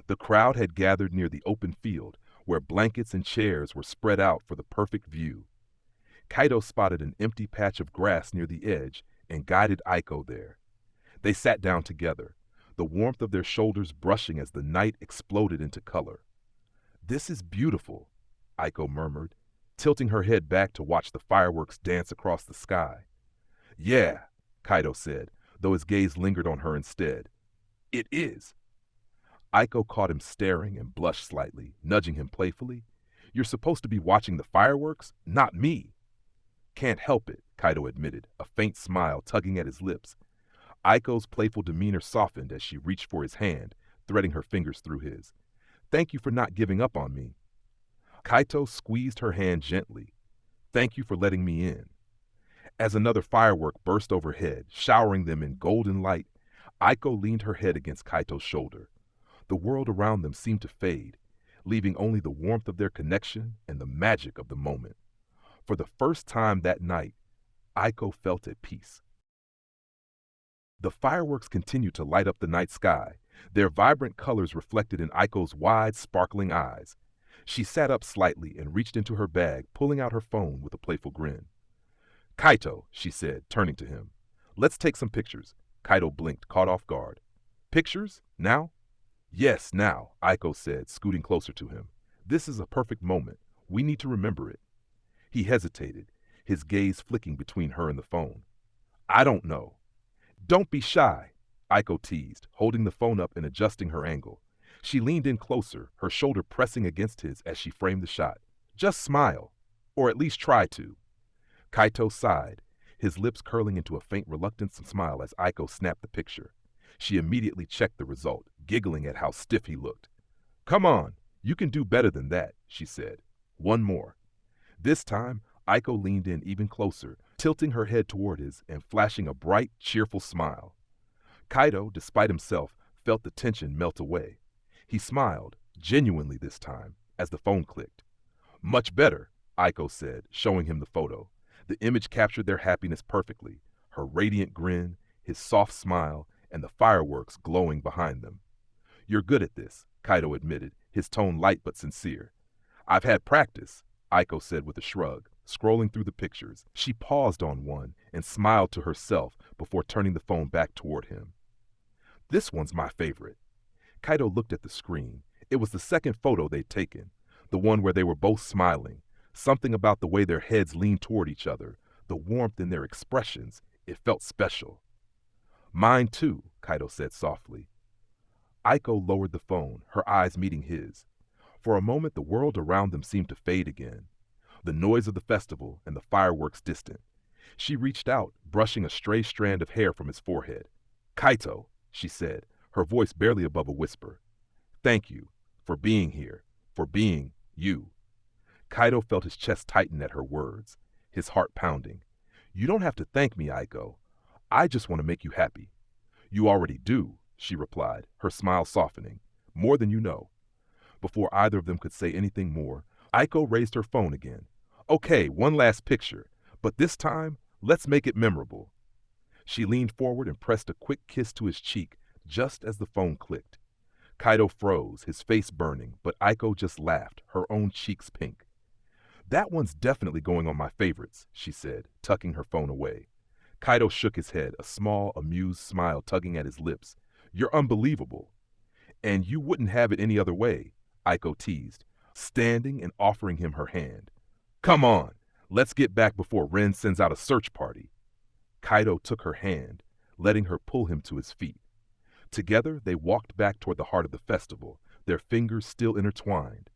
The crowd had gathered near the open field, where blankets and chairs were spread out for the perfect view. Kaito spotted an empty patch of grass near the edge and guided Aiko there. They sat down together, the warmth of their shoulders brushing as the night exploded into color. "This is beautiful," Aiko murmured, tilting her head back to watch the fireworks dance across the sky. "Yeah," Kaito said, though his gaze lingered on her instead. "It is." Aiko caught him staring and blushed slightly, nudging him playfully. "You're supposed to be watching the fireworks, not me." "Can't help it," Kaito admitted, a faint smile tugging at his lips. Aiko's playful demeanor softened as she reached for his hand, threading her fingers through his. "Thank you for not giving up on me." Kaito squeezed her hand gently. "Thank you for letting me in." As another firework burst overhead, showering them in golden light, Aiko leaned her head against Kaito's shoulder. The world around them seemed to fade, leaving only the warmth of their connection and the magic of the moment. For the first time that night, Aiko felt at peace. The fireworks continued to light up the night sky, their vibrant colors reflected in Aiko's wide, sparkling eyes. She sat up slightly and reached into her bag, pulling out her phone with a playful grin. "Kaito," she said, turning to him. "Let's take some pictures." Kaito blinked, caught off guard. "Pictures? Now?" "Yes, now," Aiko said, scooting closer to him. "This is a perfect moment. We need to remember it." He hesitated, his gaze flicking between her and the phone. "I don't know." "Don't be shy," Aiko teased, holding the phone up and adjusting her angle. She leaned in closer, her shoulder pressing against his as she framed the shot. "Just smile, or at least try to." Kaito sighed, his lips curling into a faint reluctant smile as Aiko snapped the picture. She immediately checked the result, giggling at how stiff he looked. "Come on, you can do better than that," she said. "One more." This time, Aiko leaned in even closer, tilting her head toward his and flashing a bright, cheerful smile. Kaito, despite himself, felt the tension melt away. He smiled, genuinely this time, as the phone clicked. Much better, Aiko said, showing him the photo. The image captured their happiness perfectly, her radiant grin, his soft smile, and the fireworks glowing behind them. You're good at this, Kaito admitted, his tone light but sincere. I've had practice, Aiko said with a shrug, scrolling through the pictures. She paused on one and smiled to herself before turning the phone back toward him. This one's my favorite. Kaito looked at the screen. It was the second photo they'd taken, the one where they were both smiling. Something about the way their heads leaned toward each other, the warmth in their expressions, it felt special. Mine too, Kaito said softly. Aiko lowered the phone, her eyes meeting his. For a moment the world around them seemed to fade again, the noise of the festival and the fireworks distant. She reached out, brushing a stray strand of hair from his forehead. Kaito, she said, her voice barely above a whisper. Thank you for being here, for being you. Kaito felt his chest tighten at her words, his heart pounding. You don't have to thank me, Aiko. I just want to make you happy. You already do, she replied, her smile softening. More than you know. Before either of them could say anything more, Aiko raised her phone again. Okay, one last picture, but this time, let's make it memorable. She leaned forward and pressed a quick kiss to his cheek just as the phone clicked. Kaito froze, his face burning, but Aiko just laughed, her own cheeks pink. That one's definitely going on my favorites, she said, tucking her phone away. Kaito shook his head, a small, amused smile tugging at his lips. You're unbelievable. And you wouldn't have it any other way, Aiko teased, standing and offering him her hand. Come on, let's get back before Ren sends out a search party. Kaito took her hand, letting her pull him to his feet. Together, they walked back toward the heart of the festival, their fingers still intertwined.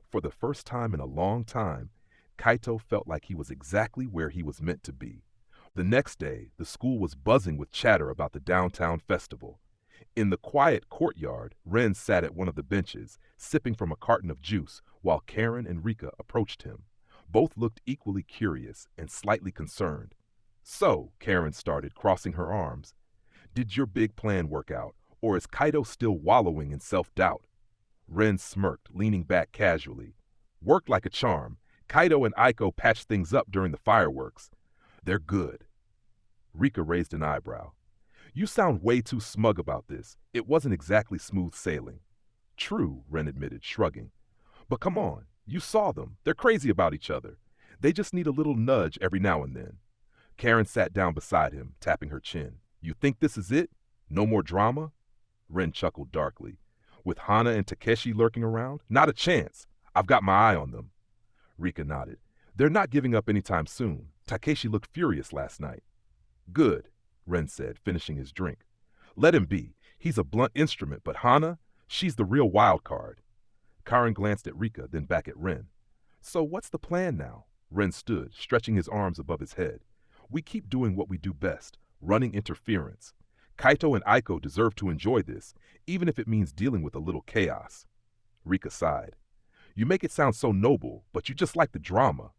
For the first time in a long time, Kaito felt like he was exactly where he was meant to be. The next day, the school was buzzing with chatter about the downtown festival. In the quiet courtyard, Ren sat at one of the benches, sipping from a carton of juice, while Karen and Rika approached him. Both looked equally curious and slightly concerned. So, Karen started, crossing her arms. Did your big plan work out, or is Kaito still wallowing in self-doubt? Ren smirked, leaning back casually. Worked like a charm. Kaito and Aiko patched things up during the fireworks. They're good. Rika raised an eyebrow. You sound way too smug about this. It wasn't exactly smooth sailing. True, Ren admitted, shrugging. But come on, you saw them. They're crazy about each other. They just need a little nudge every now and then. Karen sat down beside him, tapping her chin. You think this is it? No more drama? Ren chuckled darkly. With Hana and Takeshi lurking around? Not a chance. I've got my eye on them. Rika nodded. They're not giving up anytime soon. Takeshi looked furious last night. Good, Ren said, finishing his drink. Let him be. He's a blunt instrument, but Hana, she's the real wild card. Karen glanced at Rika, then back at Ren. So what's the plan now? Ren stood, stretching his arms above his head. We keep doing what we do best, running interference. Kaito and Aiko deserve to enjoy this, even if it means dealing with a little chaos. Rika sighed. You make it sound so noble, but you just like the drama.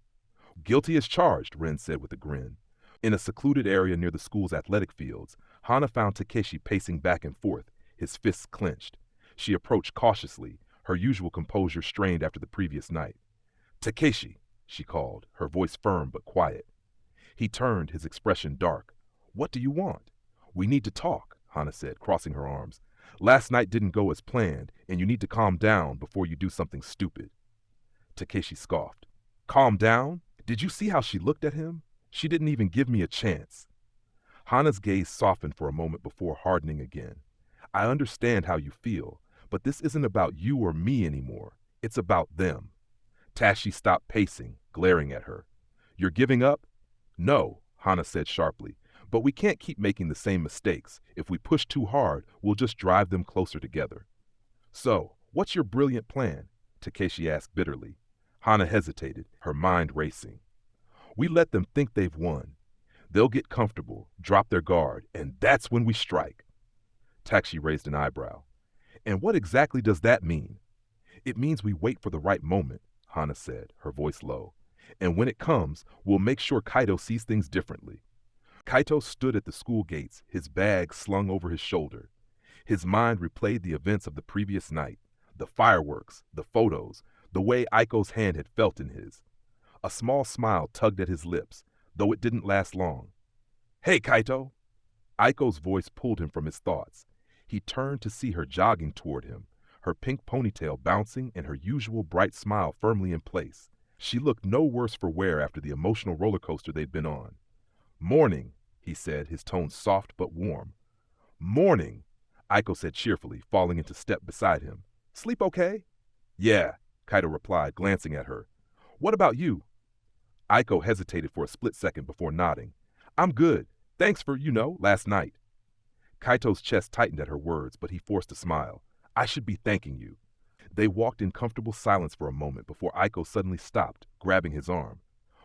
Guilty as charged, Ren said with a grin. In a secluded area near the school's athletic fields, Hana found Takeshi pacing back and forth, his fists clenched. She approached cautiously, her usual composure strained after the previous night. Takeshi, she called, her voice firm but quiet. He turned, his expression dark. What do you want? We need to talk, Hana said, crossing her arms. Last night didn't go as planned, and you need to calm down before you do something stupid. Takeshi scoffed. Calm down? Did you see how she looked at him? She didn't even give me a chance. Hana's gaze softened for a moment before hardening again. I understand how you feel, but this isn't about you or me anymore. It's about them. Tashi stopped pacing, glaring at her. You're giving up? No, Hana said sharply. But we can't keep making the same mistakes. If we push too hard, we'll just drive them closer together. So, what's your brilliant plan? Takeshi asked bitterly. Hana hesitated, her mind racing. We let them think they've won. They'll get comfortable, drop their guard, and that's when we strike. Takeshi raised an eyebrow. And what exactly does that mean? It means we wait for the right moment, Hana said, her voice low. And when it comes, we'll make sure Kaito sees things differently. Kaito stood at the school gates, his bag slung over his shoulder. His mind replayed the events of the previous night, The fireworks, the photos, the way Aiko's hand had felt in his. A small smile tugged at his lips, though it didn't last long. "Hey, Kaito!" Aiko's voice pulled him from his thoughts. He turned to see her jogging toward him, her pink ponytail bouncing and her usual bright smile firmly in place. She looked no worse for wear after the emotional roller coaster they'd been on. "Morning," he said, his tone soft but warm. "Morning," Aiko said cheerfully, falling into step beside him. "Sleep okay?" "Yeah," Kaito replied, glancing at her. "What about you?" Aiko hesitated for a split second before nodding. "I'm good. Thanks for, last night." Kaito's chest tightened at her words, but he forced a smile. "I should be thanking you." They walked in comfortable silence for a moment before Aiko suddenly stopped, grabbing his arm.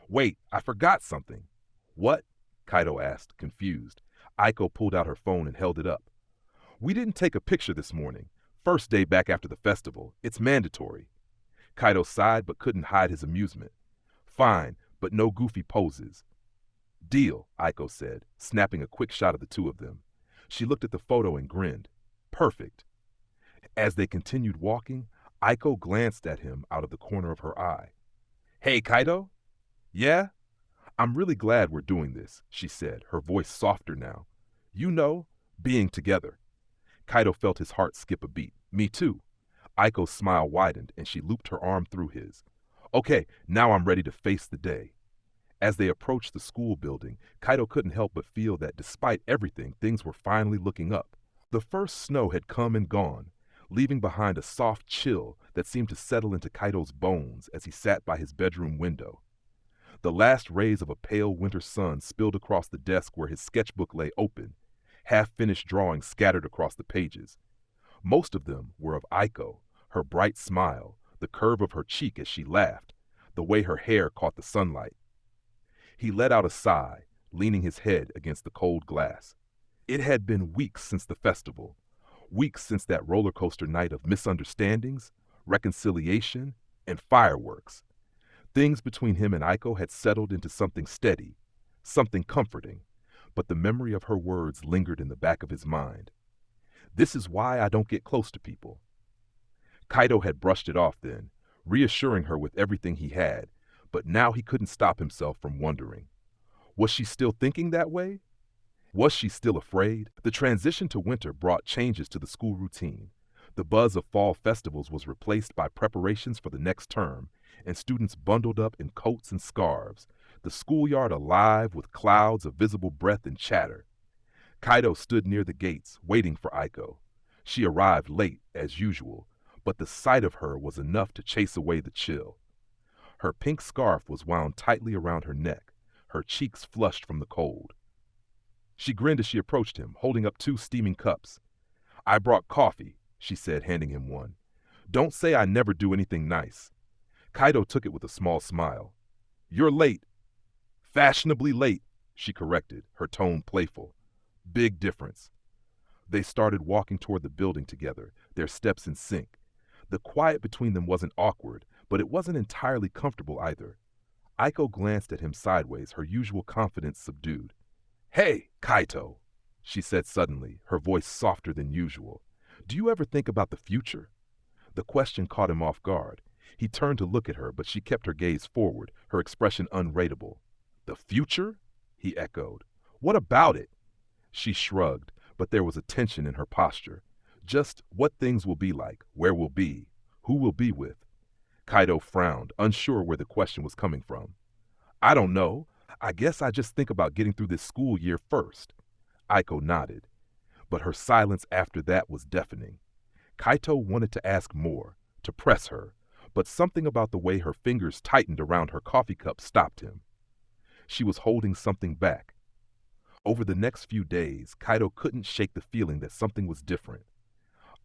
"Wait, I forgot something." "What?" Kaito asked, confused. Aiko pulled out her phone and held it up. "We didn't take a picture this morning. First day back after the festival. It's mandatory." Kaito sighed but couldn't hide his amusement. "Fine, but no goofy poses." "Deal," Aiko said, snapping a quick shot of the two of them. She looked at the photo and grinned. "Perfect." As they continued walking, Aiko glanced at him out of the corner of her eye. "Hey, Kaito?" "Yeah?" "I'm really glad we're doing this," she said, her voice softer now. Being together." Kaito felt his heart skip a beat. "Me too." Aiko's smile widened and she looped her arm through his. "Okay, now I'm ready to face the day." As they approached the school building, Kaito couldn't help but feel that despite everything, things were finally looking up. The first snow had come and gone, leaving behind a soft chill that seemed to settle into Kaito's bones as he sat by his bedroom window. The last rays of a pale winter sun spilled across the desk where his sketchbook lay open, half-finished drawings scattered across the pages. Most of them were of Aiko, her bright smile, the curve of her cheek as she laughed, the way her hair caught the sunlight. He let out a sigh, leaning his head against the cold glass. It had been weeks since the festival, weeks since that roller coaster night of misunderstandings, reconciliation, and fireworks. Things between him and Aiko had settled into something steady, something comforting, but the memory of her words lingered in the back of his mind. "This is why I don't get close to people." Kaito had brushed it off then, reassuring her with everything he had, but now he couldn't stop himself from wondering. Was she still thinking that way? Was she still afraid? The transition to winter brought changes to the school routine. The buzz of fall festivals was replaced by preparations for the next term, and students bundled up in coats and scarves, the schoolyard alive with clouds of visible breath and chatter. Kaito stood near the gates, waiting for Aiko. She arrived late, as usual, but the sight of her was enough to chase away the chill. Her pink scarf was wound tightly around her neck, her cheeks flushed from the cold. She grinned as she approached him, holding up 2 steaming cups. "I brought coffee," she said, handing him one. "Don't say I never do anything nice." Kaito took it with a small smile. "You're late." "Fashionably late," she corrected, her tone playful. "Big difference." They started walking toward the building together, their steps in sync. The quiet between them wasn't awkward, but it wasn't entirely comfortable either. Aiko glanced at him sideways, her usual confidence subdued. "Hey, Kaito," she said suddenly, her voice softer than usual. "Do you ever think about the future?" The question caught him off guard. He turned to look at her, but she kept her gaze forward, her expression unreadable. "The future?" he echoed. "What about it?" She shrugged, but there was a tension in her posture. Just what things will be like, where we'll be, who we'll be with. Kaito frowned, unsure where the question was coming from. "I don't know. I guess I just think about getting through this school year first." Aiko nodded, but her silence after that was deafening. Kaito wanted to ask more, to press her, but something about the way her fingers tightened around her coffee cup stopped him. She was holding something back. Over the next few days, Kaito couldn't shake the feeling that something was different.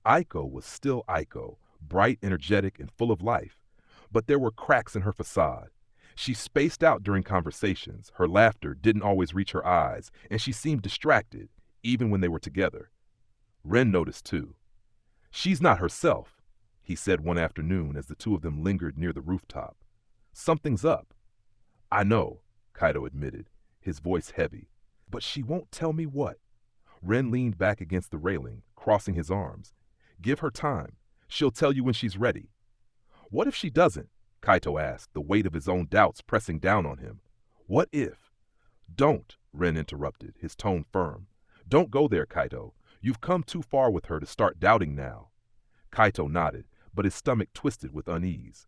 Aiko was still Aiko, bright, energetic, and full of life, but there were cracks in her facade. She spaced out during conversations, her laughter didn't always reach her eyes, and she seemed distracted, even when they were together. Ren noticed too. "She's not herself," he said one afternoon as the two of them lingered near the rooftop. "Something's up." "I know," Kaito admitted, his voice heavy. "But she won't tell me what." Ren leaned back against the railing, crossing his arms. "Give her time. She'll tell you when she's ready. What if she doesn't? Kaito asked, the weight of his own doubts pressing down on him. What if? Don't, Ren interrupted, his tone firm. Don't go there, Kaito. You've come too far with her to start doubting now. Kaito nodded, but his stomach twisted with unease.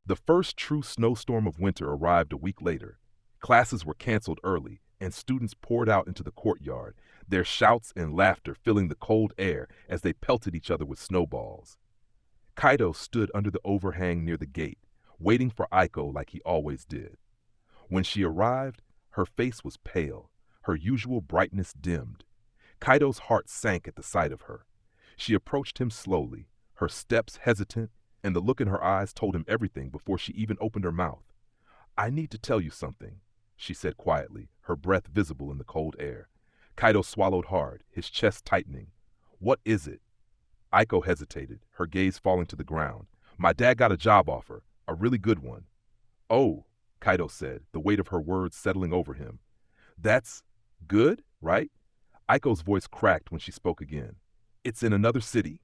The first true snowstorm of winter arrived a week later. Classes were canceled early, and students poured out into the courtyard, their shouts and laughter filling the cold air as they pelted each other with snowballs. Kaito stood under the overhang near the gate, waiting for Aiko like he always did. When she arrived, her face was pale, her usual brightness dimmed. Kaito's heart sank at the sight of her. She approached him slowly, her steps hesitant, and the look in her eyes told him everything before she even opened her mouth. I need to tell you something, she said quietly, her breath visible in the cold air. Kaito swallowed hard, his chest tightening. What is it? Aiko hesitated, her gaze falling to the ground. My dad got a job offer, a really good one. Oh, Kaito said, the weight of her words settling over him. That's good, right? Aiko's voice cracked when she spoke again. It's in another city.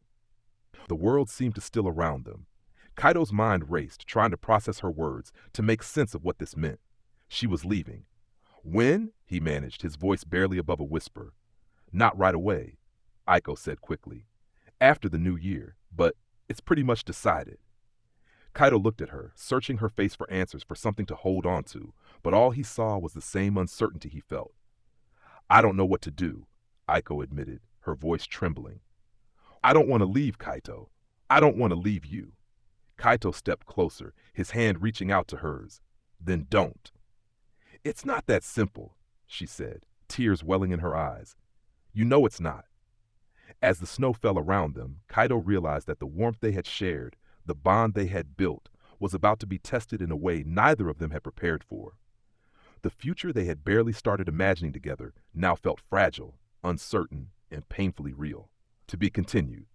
The world seemed to still around them. Kaito's mind raced, trying to process her words, to make sense of what this meant. She was leaving. When? He managed, his voice barely above a whisper. Not right away, Aiko said quickly. After the new year, but it's pretty much decided. Kaito looked at her, searching her face for answers, for something to hold on to, but all he saw was the same uncertainty he felt. I don't know what to do, Aiko admitted, her voice trembling. I don't want to leave, Kaito. I don't want to leave you. Kaito stepped closer, his hand reaching out to hers. Then don't. It's not that simple, she said, tears welling in her eyes. You know it's not. As the snow fell around them, Kaito realized that the warmth they had shared, the bond they had built, was about to be tested in a way neither of them had prepared for. The future they had barely started imagining together now felt fragile, uncertain, and painfully real. To be continued.